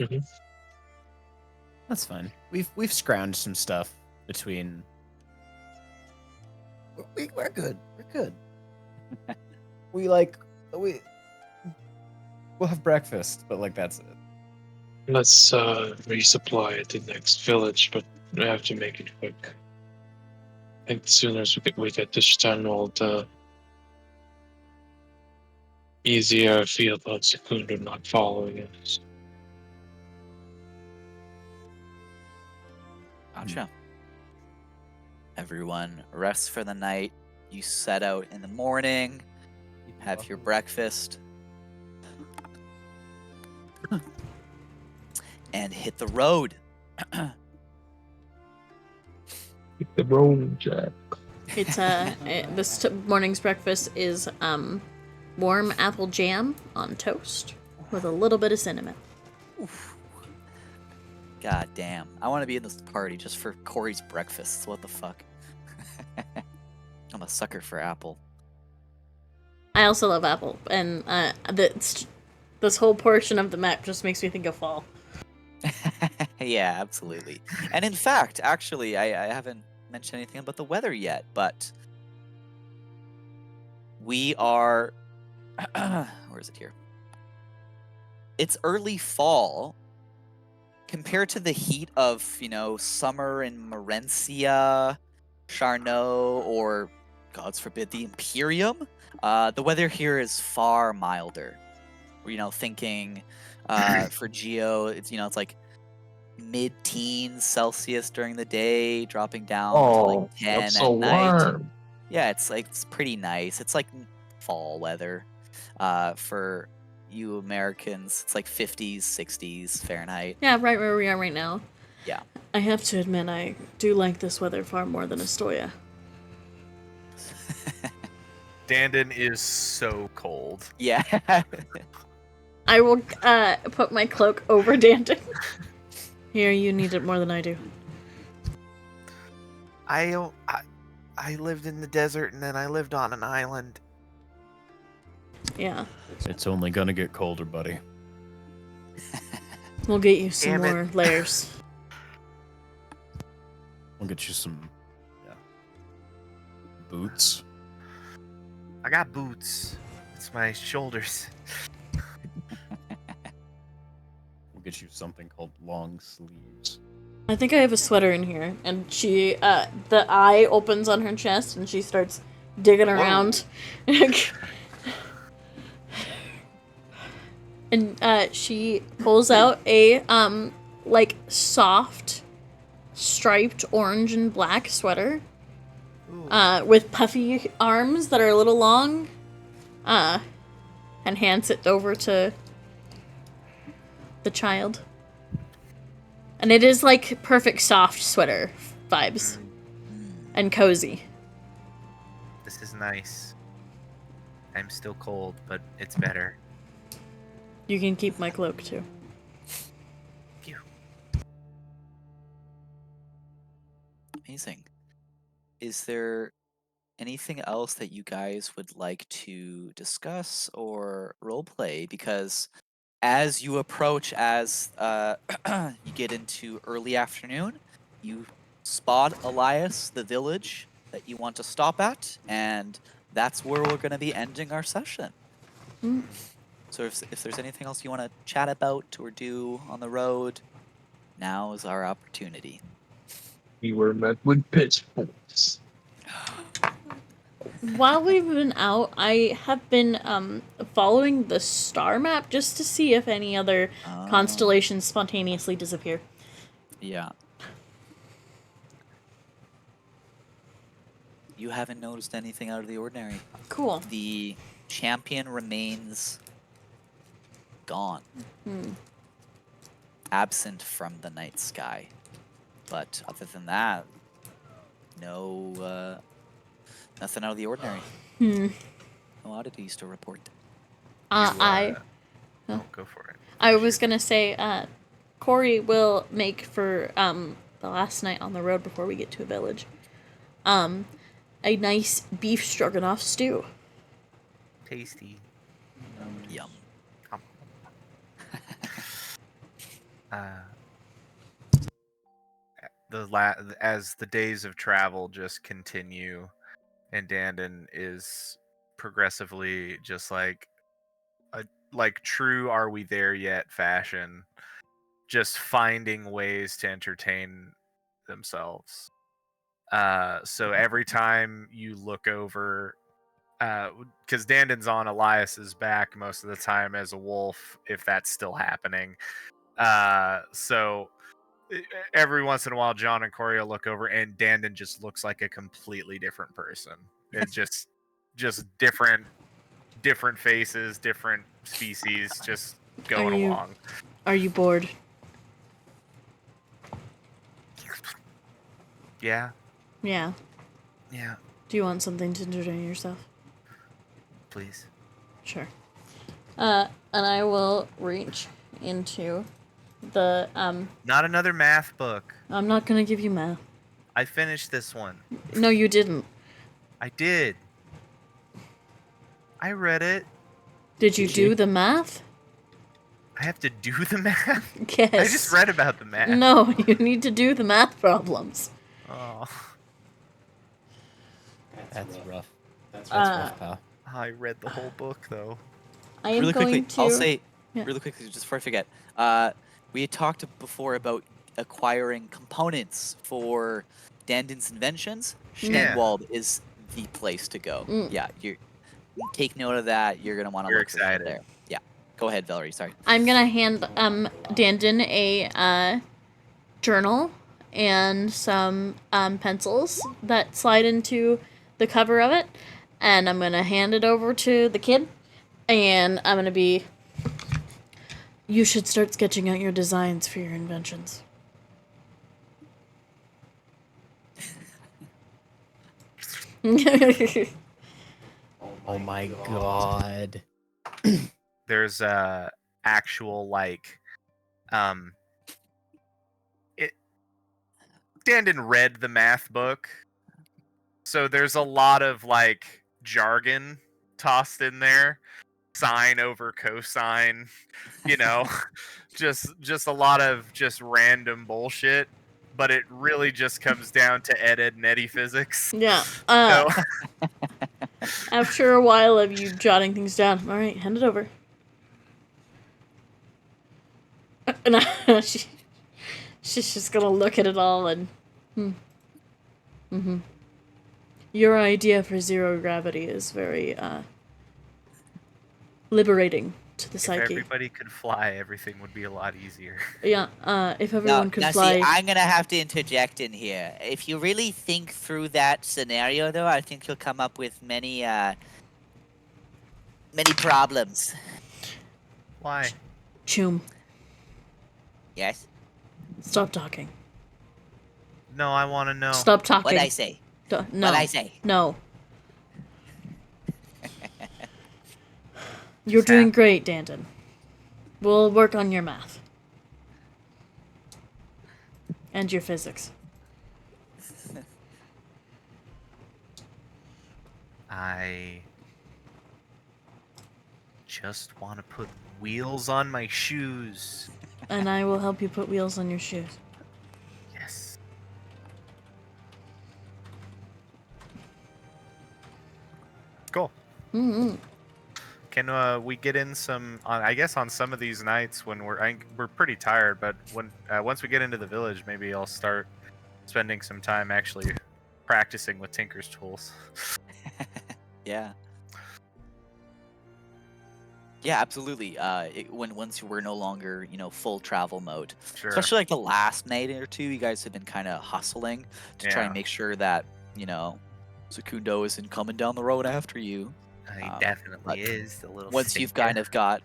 Mm-hmm. That's fine. We've scrounged some stuff between. We're good. We're good. We'll have breakfast, but like that's it. Let's resupply at the next village, but we have to make it quick. I think the sooner as we get this tunnel, the easier I feel about Secunda not following us. Gotcha. Everyone rests for the night. You set out in the morning, have your breakfast, and hit the road. Hit the road, Jack. It's this morning's breakfast is warm apple jam on toast with a little bit of cinnamon. Oof. God damn. I want to be in this party just for Corey's breakfast. What the fuck? I'm a sucker for apple. I also love apple, and this whole portion of the map just makes me think of fall. Yeah, absolutely. And in fact, actually, I haven't mentioned anything about the weather yet, but we are. Where is it here? It's early fall compared to the heat of, summer in Morencia, Charnot, or, gods forbid, the Imperium. The weather here is far milder. Thinking for Geo, it's like mid-teens Celsius during the day, dropping down to like 10 that's so at night. warm. Yeah, it's pretty nice. It's like fall weather. For you Americans, it's like 50s, 60s Fahrenheit. Yeah, right where we are right now. Yeah. I have to admit, I do like this weather far more than Astoria. Dandon is so cold. Yeah. I will put my cloak over Danton. Here, you need it more than I do. I lived in the desert and then I lived on an island. Yeah. It's only gonna get colder, buddy. We'll get you some Damn it. more layers. We'll get you some boots. I got boots. It's my shoulders. We'll get you something called long sleeves. I think I have a sweater in here, and she, the eye opens on her chest, and she starts digging around. And, she pulls out a, like, soft, striped orange and black sweater, with puffy arms that are a little long, and hands it over to the child. And it is like perfect soft sweater vibes. And cozy. This is nice. I'm still cold, but it's better. You can keep my cloak too. Phew. Amazing. Is there anything else that you guys would like to discuss or roleplay? Because as you approach, you get into early afternoon, you spot Elias, the village that you want to stop at, and that's where we're going to be ending our session. Mm. So if there's anything else you want to chat about or do on the road, now is our opportunity. We were met with pitchforks. While we've been out, I have been following the star map just to see if any other constellations spontaneously disappear. Yeah. You haven't noticed anything out of the ordinary. Cool. The champion remains gone. Absent from the night sky. But other than that, no, nothing out of the ordinary. No oddities to report. I Go for it. I was gonna say, Corey will make for the last night on the road before we get to a village, a nice beef stroganoff stew. Tasty. Yum. As the days of travel just continue, and Dandon is progressively just like true "Are we there yet?" fashion, just finding ways to entertain themselves. So every time you look over, because Dandon's on Elias's back most of the time as a wolf, if that's still happening. So every once in a while, John and Corey will look over, and Dandon just looks like a completely different person. It's just different faces, different species, just going along. Are you bored? Yeah. Yeah. Yeah. Do you want something to entertain yourself? Please. Sure. And I will reach into the Not another math book. I'm not gonna give you math. I finished this one. No, you didn't. I did. I read it. Did you do the math? I have to do the math? Yes. I just read about the math. No, you need to do the math problems. Oh. That's rough. That's rough, pal. I read the whole book, though. I am Really going quickly, to... I'll say Yeah. really quickly, just before I forget. We had talked before about acquiring components for Dandon's inventions. Yeah. Schnenwald is the place to go. Yeah, you take note of that. You're gonna want to You're look for shit excited. there. Yeah, go ahead, Valerie. Sorry. I'm gonna hand Dandon a journal and some pencils that slide into the cover of it, and I'm gonna hand it over to the kid, and I'm gonna be... You should start sketching out your designs for your inventions. Oh my god. There's a actual Dandon read the math book, so there's a lot of jargon tossed in there, sine over cosine, just a lot of just random bullshit, but it really just comes down to Ed and Eddie physics. Yeah. So After a while of you jotting things down, all right, hand it over. And she's just gonna look at it all and, Your idea for zero gravity is very liberating to the if psyche. everybody could fly, everything would be a lot easier. Yeah. If everyone could now fly. see, I'm gonna have to interject in here. If you really think through that scenario, though, I think you'll come up with many problems. Why? Choom, Yes. stop talking. No, I want to know. Stop talking. What'd I say? No. What'd I say? No. You're doing great, Dandon. We'll work on your math. And your physics. I just want to put wheels on my shoes. And I will help you put wheels on your shoes. Yes. Cool. Mm-hmm. Can we get in some? I guess on some of these nights when we're pretty tired, but when once we get into the village, maybe I'll start spending some time actually practicing with Tinker's tools. Yeah. Yeah, absolutely. Once we're no longer, full travel mode, Sure. especially like the last night or two, you guys have been kind of hustling to try and Yeah. make sure that Secundo isn't coming down the road after you. He but definitely is a little. Once you've stinker. got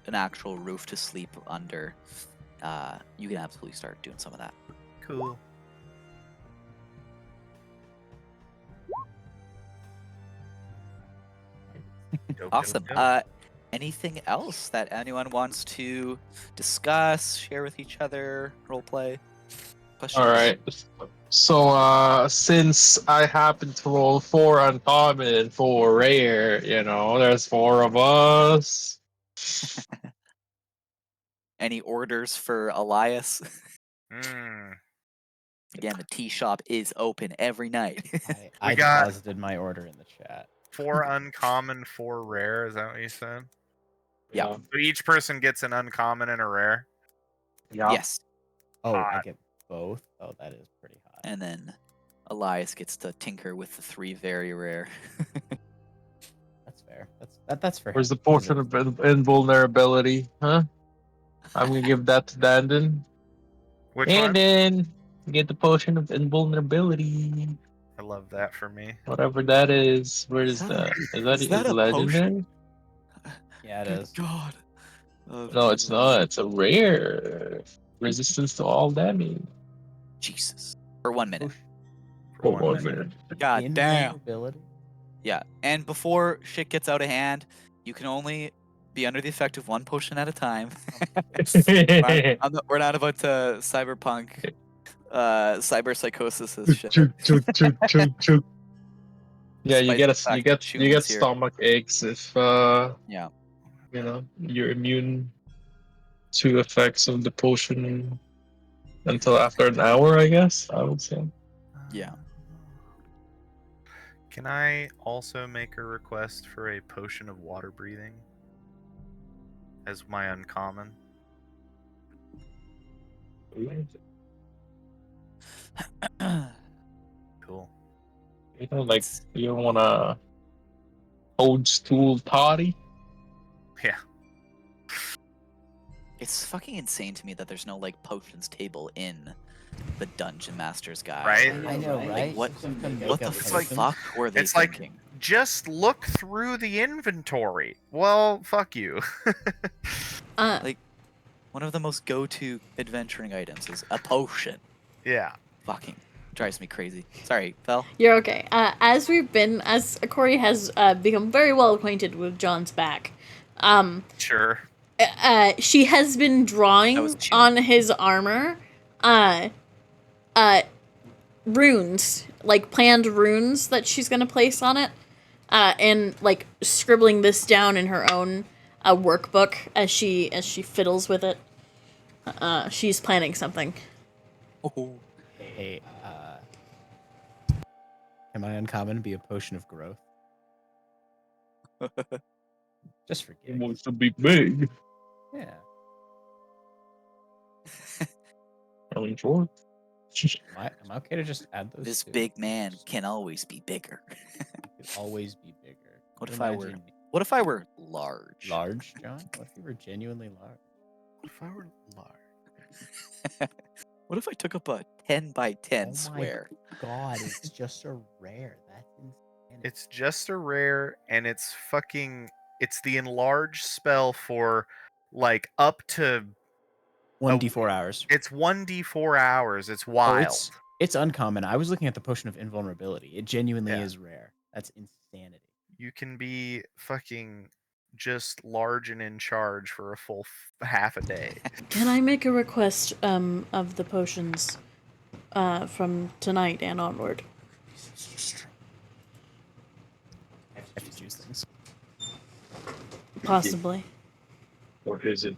an actual roof to sleep under, you can absolutely start doing some of that. Cool. Awesome. Anything else that anyone wants to discuss, share with each other, roleplay? Questions? All right. So, since I happen to roll 4 uncommon and 4 rare, there's 4 of us. Any orders for Elias? Mm. Again, the tea shop is open every night. I got- deposited my order in the chat. 4 uncommon, 4 rare. Is that what you said? Yeah. So each person gets an uncommon and a rare. Yeah. Yes. Oh, I Hot. get both. Oh, that is pretty hot. And then Elias gets to tinker with the 3 very rare. That's fair. That's for Where's him. the He potion deserves of invulnerability? Huh? I'm gonna give that to Dandon. Which one? Dandon, get the potion of invulnerability. I love that for me. Whatever that is. Where is that? Is that a legendary? it. Yeah, it Good is. God. Of No, it's not. invulnerability. It's a rare resistance to all damage. Jesus. For 1 minute. Potion For For 1 1 minute. minute. God damn. invulnerability. Yeah. And before shit gets out of hand, you can only be under the effect of 1 potion at a time. We're not about to cyberpunk cyber psychosis shit. Chug, chug, chug, chug, chug. Yeah, you Despite get the fact that you chewing's get here. stomach aches if Yeah. you know you're immune to effects of the potion until after an hour, I guess. I would say. Yeah. Can I also make a request for a potion of water breathing as my uncommon? Cool. You know, like you don't wanna old school toddy. Yeah. It's fucking insane to me that there's no like potions table in the Dungeon Master's Guide. Right? I know, right? what- Some What the makeup It's like- potion. fuck were they It's like- thinking? Just look through the inventory. Well, fuck you. One of the most go-to adventuring items is a potion. Yeah. Fucking drives me crazy. Sorry, Fel. You're okay. As Corey has become very well acquainted with John's back, Sure. she has been That drawing was chill. on his armor, runes, like planned runes that she's gonna place on it, and like scribbling this down in her own workbook as she fiddles with it. She's planning something. Oh. Hey, can my uncommon be a potion of growth? Just for He gigs. wants to be big. Yeah. I mean, sure. Am I okay to just add those This two? big man can always be bigger. He could always be bigger. What Can if you I were imagine What if I were large? large, John? What if you were genuinely large? If I were large. What if I took up a 10 by 10 Oh my square? God, it's just a rare. That's insane. It's just a rare, and it's the enlarged spell for like up to 1d4 hours. it's 1d4 hours. It's Oh, wild. it's uncommon. I was looking at the potion of invulnerability. It genuinely Yeah. is rare. That's insanity. You can be fucking just large and in charge for a full half a day. Can I make a request of the potions from tonight and onward? I have to choose things. Possibly. What is it?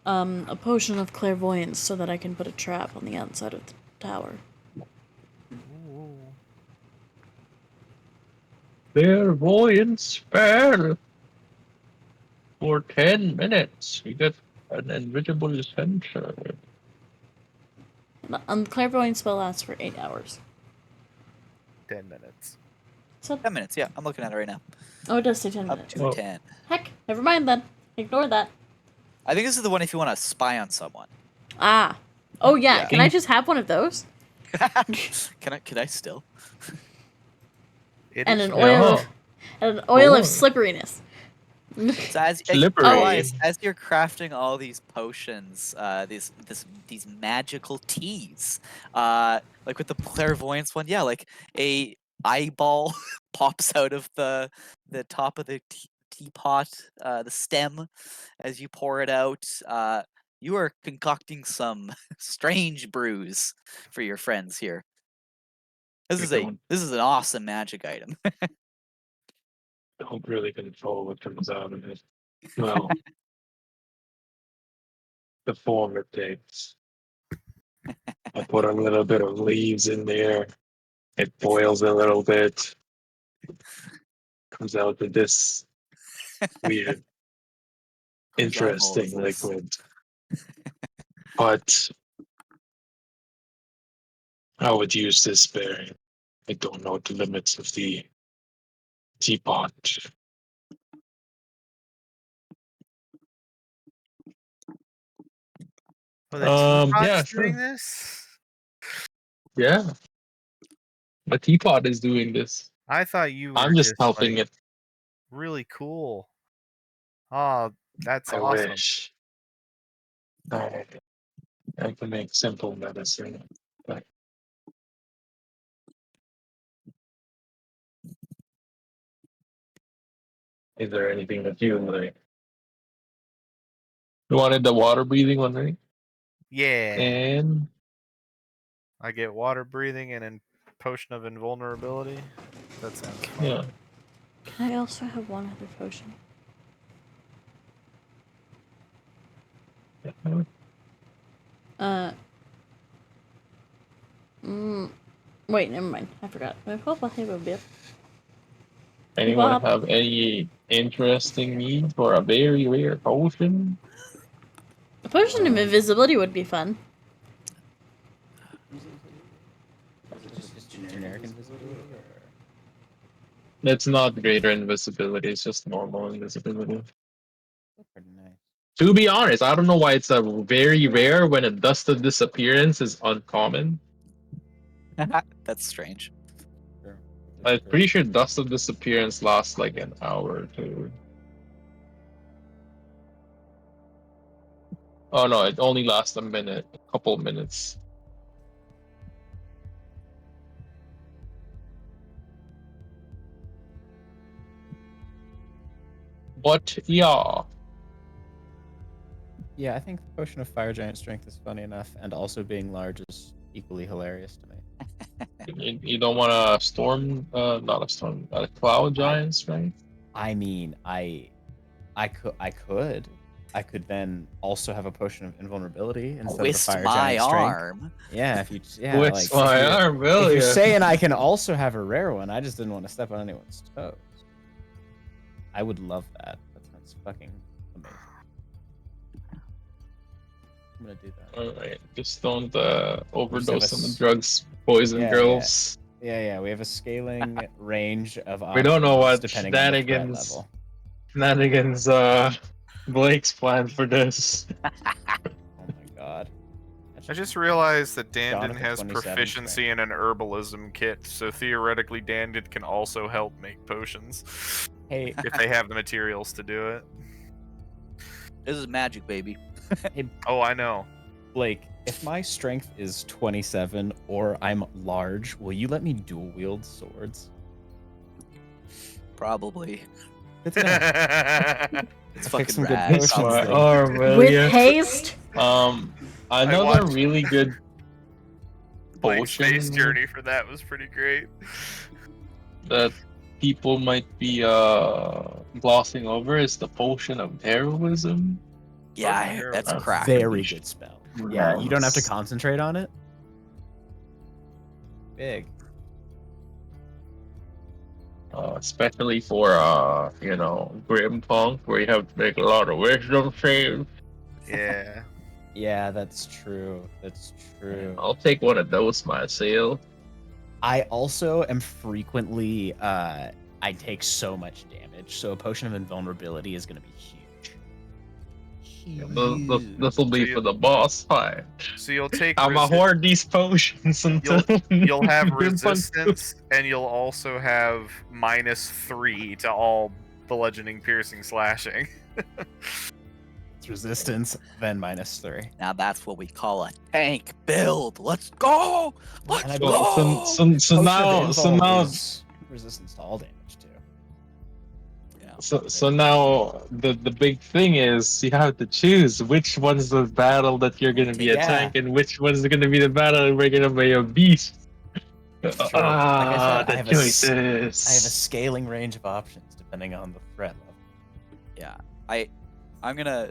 A potion of clairvoyance so that I can put a trap on the outside of the tower. Clairvoyance spell. For 10 minutes, you get an invisible sensor. The clairvoyance spell lasts for 8 hours. 10 minutes. So, 10 minutes, yeah. I'm looking at it right now. oh, it does say 10 Up minutes. to Well- 10. Heck, never mind then. Ignore that. I think this is the one if you want to spy on someone. Ah. Oh yeah, Yeah. can I just have one of those? Can I still? It And is an fun. oil Yeah. of, and an oil of Oh. slipperiness. So as Slippery. Elias, as you're crafting all these potions, these magical teas, like with the clairvoyance one, yeah, like a eyeball pops out of the top of the teapot, the stem, as you pour it out. You are concocting some strange brews for your friends here. This is an awesome magic item. Don't really control what comes out of it. Well, the form it takes. I put a little bit of leaves in there. It boils a little bit. Comes out with this weird, Whose eyeball interesting is this? liquid. But I would use this bearing. I don't know the limits of the teapot. Oh, the teapot's Sure. doing this? Yeah, the teapot is doing this. I thought you were I'm just just helping like it. really cool. Oh, that's I awesome. wish. I can make simple medicine. But is there anything that you like? You wanted the water breathing one, right? Yeah. And I get water breathing and a potion of invulnerability. That sounds fun. yeah, Can I also have one other potion? Uh. Wait, never mind. I forgot. I hope I have a bit. anyone have any interesting need for a very rare potion? A potion of invisibility would be fun. Is it just generic invisibility, or It's not greater invisibility, it's just normal invisibility. that's pretty nice? To be honest, I don't know why it's a very rare when a dust of disappearance is uncommon. That's strange. Sure. I'm pretty sure dust of disappearance lasts like an hour or two. Oh no, it only lasts a minute, a couple minutes. But yeah, Yeah, I think the potion of fire giant strength is funny enough, and also being large is equally hilarious to me. you don't want a storm, not a storm, a cloud giants, right? I mean, I could then also have a potion of invulnerability instead of a Twist fire my giant strength. arm. Yeah, if you Twist my arm, will if you're ya? saying I can also have a rare one, I just didn't want to step on anyone's toes. I would love that. That sounds fucking amazing. I'm gonna do that. Alright, just don't have overdose a on the s- drugs, boys and Yeah, girls. Yeah, we have a scaling range of We don't know options what depending on the threat shenanigans level. Blake's plan for this. Oh my god. I just realized that John Dandon at the has 27 proficiency in an herbalism kit, so theoretically Dandon can also help make potions. Hey, if they have the materials to do it. This is magic, baby. Hey, Oh, I know. Blake, if my strength is 27 or I'm large, will you let me dual wield swords? Probably. Good to know. It's Pick fucking some good rad. potions My then. arm, will With ya? haste? Another watched- really good Blake's face potion journey for that was pretty great. that people might be glossing over is the potion of heroism. Yeah, that's A crack. Very good spell. Yeah, you don't have to Nice. concentrate on it. Big. Especially for Grimpunk, where you have to make a lot of wisdom saves. Yeah. Yeah, that's true. That's true. I'll take one of those myself. I also am frequently I take so much damage, so a potion of invulnerability is gonna be huge. This will be for the boss fight. So you'll take I'm gonna hoard these potions until you'll have Grimpunk- resistance, and you'll also have -3 to all bludgeoning, piercing, slashing. It's resistance, then -3. Now that's what we call a tank build. Let's go! Let's And I go! believe- So Potion now, of so invul now, is resistance to all damage too. so now the big thing is you have to choose which one's the battle that you're gonna be a Yeah. tank and which one's gonna be the battle where you're gonna be a beast. True. Like I said, The I have choices. I have a scaling range of options depending on the threat level. Yeah, I'm gonna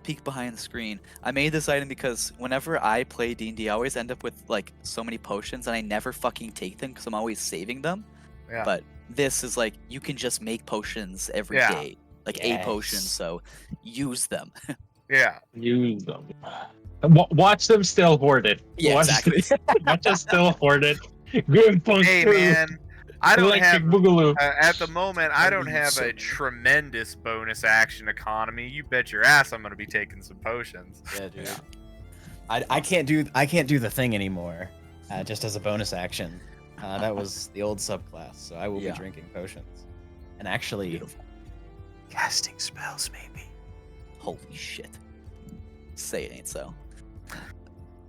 peek behind the screen. I made this item because whenever I play D&D, I always end up with like so many potions, and I never fucking take them because I'm always saving them. Yeah. But this is like you can just make potions every day, like a potion. Yes. So use them. Yeah. Use them. Watch them still hoard it. Yeah, watch, exactly. watch us still hoard it. Grimpunk Hey 2. man, I don't Electric have Boogaloo. at the moment. I don't need have so a many. tremendous bonus action economy. You bet your ass I'm gonna be taking some potions. Yeah, dude. I can't do the thing anymore. Just as a bonus action. That was the old subclass, so I will Yeah. be drinking potions. And actually, casting spells maybe. Holy shit. Say it ain't so.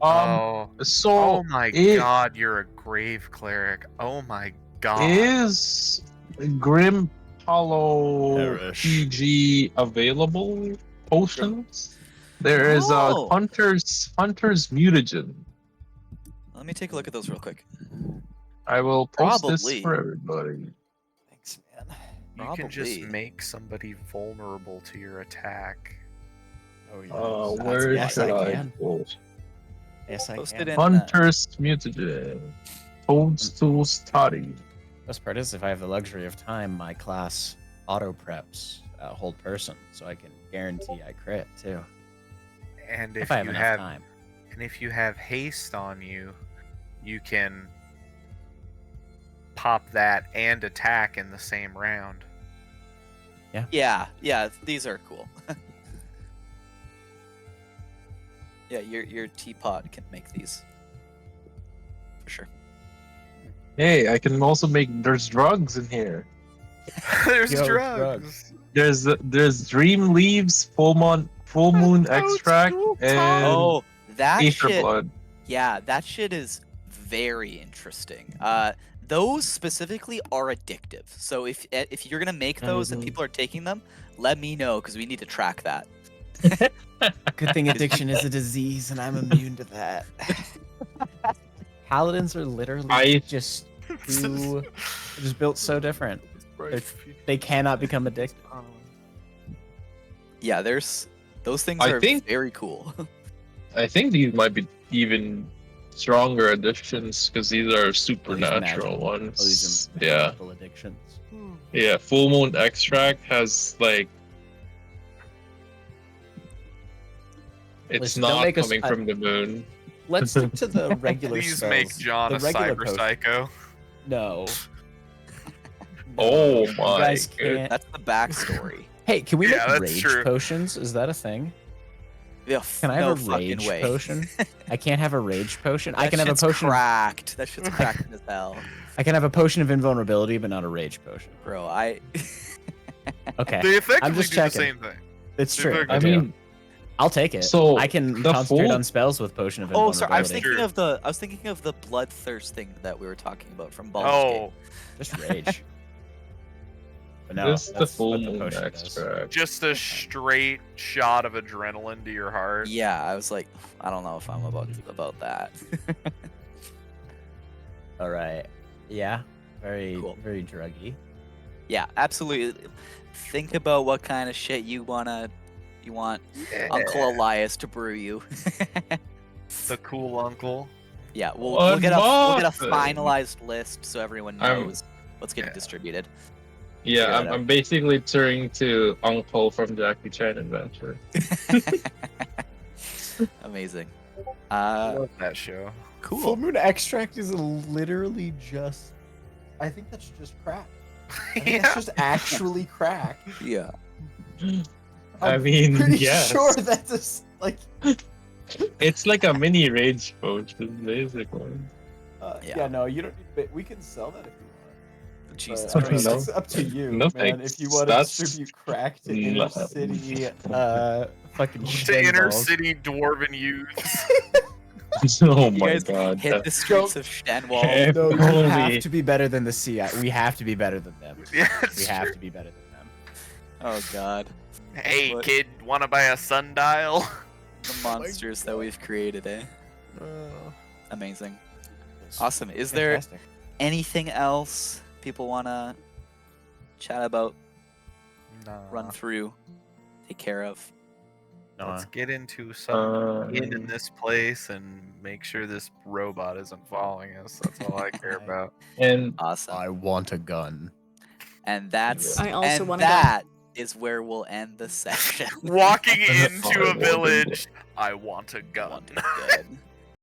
Oh So my it god, you're a grave cleric. Oh my god. is Grim Hollow Perish. PG available potions? There is a Oh! Hunter's Mutagen. Let me take a look at those real quick. I will post this Probably. for everybody. Thanks, man. You can just Probably. make somebody vulnerable to your attack. Oh, yes. Where Yes, should I I can. post? Yes, I Post can. it in. Hunter's Mutagen. Toadstool's Toddy. Best part is, if I have the luxury of time, my class auto preps hold person, so I can guarantee I crit too. And If if I have you enough have time. and if you have haste on you, you can pop that and attack in the same round. Yeah, these are cool. Yeah, your teapot can make these. For sure. Hey, I can also make. There's drugs in here. There's Yo, drugs. There's Dream Leaves, Full Moon Extract, and Oh, that Aether shit. Blood. Yeah, that shit is very interesting. Those specifically are addictive. So if you're gonna make those and people are taking them, let me know because we need to track that. Good thing addiction is a disease, and I'm immune to that. Paladins are literally just built so different. They cannot become addicted. Yeah, those things I are think- very cool. I think these might be even stronger addictions because these are supernatural magical. ones. Oh, these are Yeah, magical addictions. yeah. Full Moon Extract has like. It's Listen, don't not make us- coming from the moon. Let's stick to the regular Please spells. make John The a regular cyber potion. psycho. No. Oh You my guys goodness. can't. That's the backstory. Hey, can we Yeah, make that's rage true. potions? Is that a thing? Yeah, Can I have no a fucking rage way. potion? I can't have a rage potion. I That can have a shit's potion. cracked. That shit's cracked as hell, I can have a potion of invulnerability, but not a rage potion. bro. I. Okay, They effectively just do checking. the same thing. it's They're true. very I good. mean, I'll take it. so I can the concentrate full- on spells with potion of Oh, invulnerability. sorry. I was thinking True. of the bloodthirst thing that we were talking about from Baldur's Oh, Just rage. But no, this is the that's Full what the Moon potion does. Extract. just a straight shot of adrenaline to your heart. Yeah, I was like, I don't know if I'm about that. All right. Yeah. Very, Cool. very druggy. Yeah, absolutely. Think about what kind of shit you want Uncle Elias to brew you. The cool uncle. Yeah, we'll get a Unboxing. finalized list so everyone I'm- knows what's getting distributed. Yeah, Figure it out. I'm basically turning to Uncle from Jackie Chan Adventure. Amazing. I love that show. Full Cool. moon extract is literally just. I think that's just crack. I think Yeah. that's just actually crack. Yeah. I mean, Pretty yes. sure that's just like. It's like a mini rage potion, basically. Yeah. Yeah, no, you don't need. We can sell that if you want. Jesus But, I mean, No. it's up to you, No man. thanks. If you want to That's- distribute crack to inner No. city, fucking To inner Shenballs. city dwarven youths. Oh You my guys god. hit the streets of Shenwald. If No, you only- have to be better than the sea. We have to be better than them. Yeah, We it's have true. to be better than them. Oh god. Hey What- kid, wanna buy a sundial? The monsters that we've created, eh? Amazing. Awesome. Is there Fantastic. anything else people want to chat about, run Nah. through, take care of? Let's get into some in Um, this place and make sure this robot isn't following us. That's all I care about. And Awesome. I want a gun. And that's I also and wanna go. that is where we'll end the session. Walking into Oh, a village, I want a gun. Want a gun.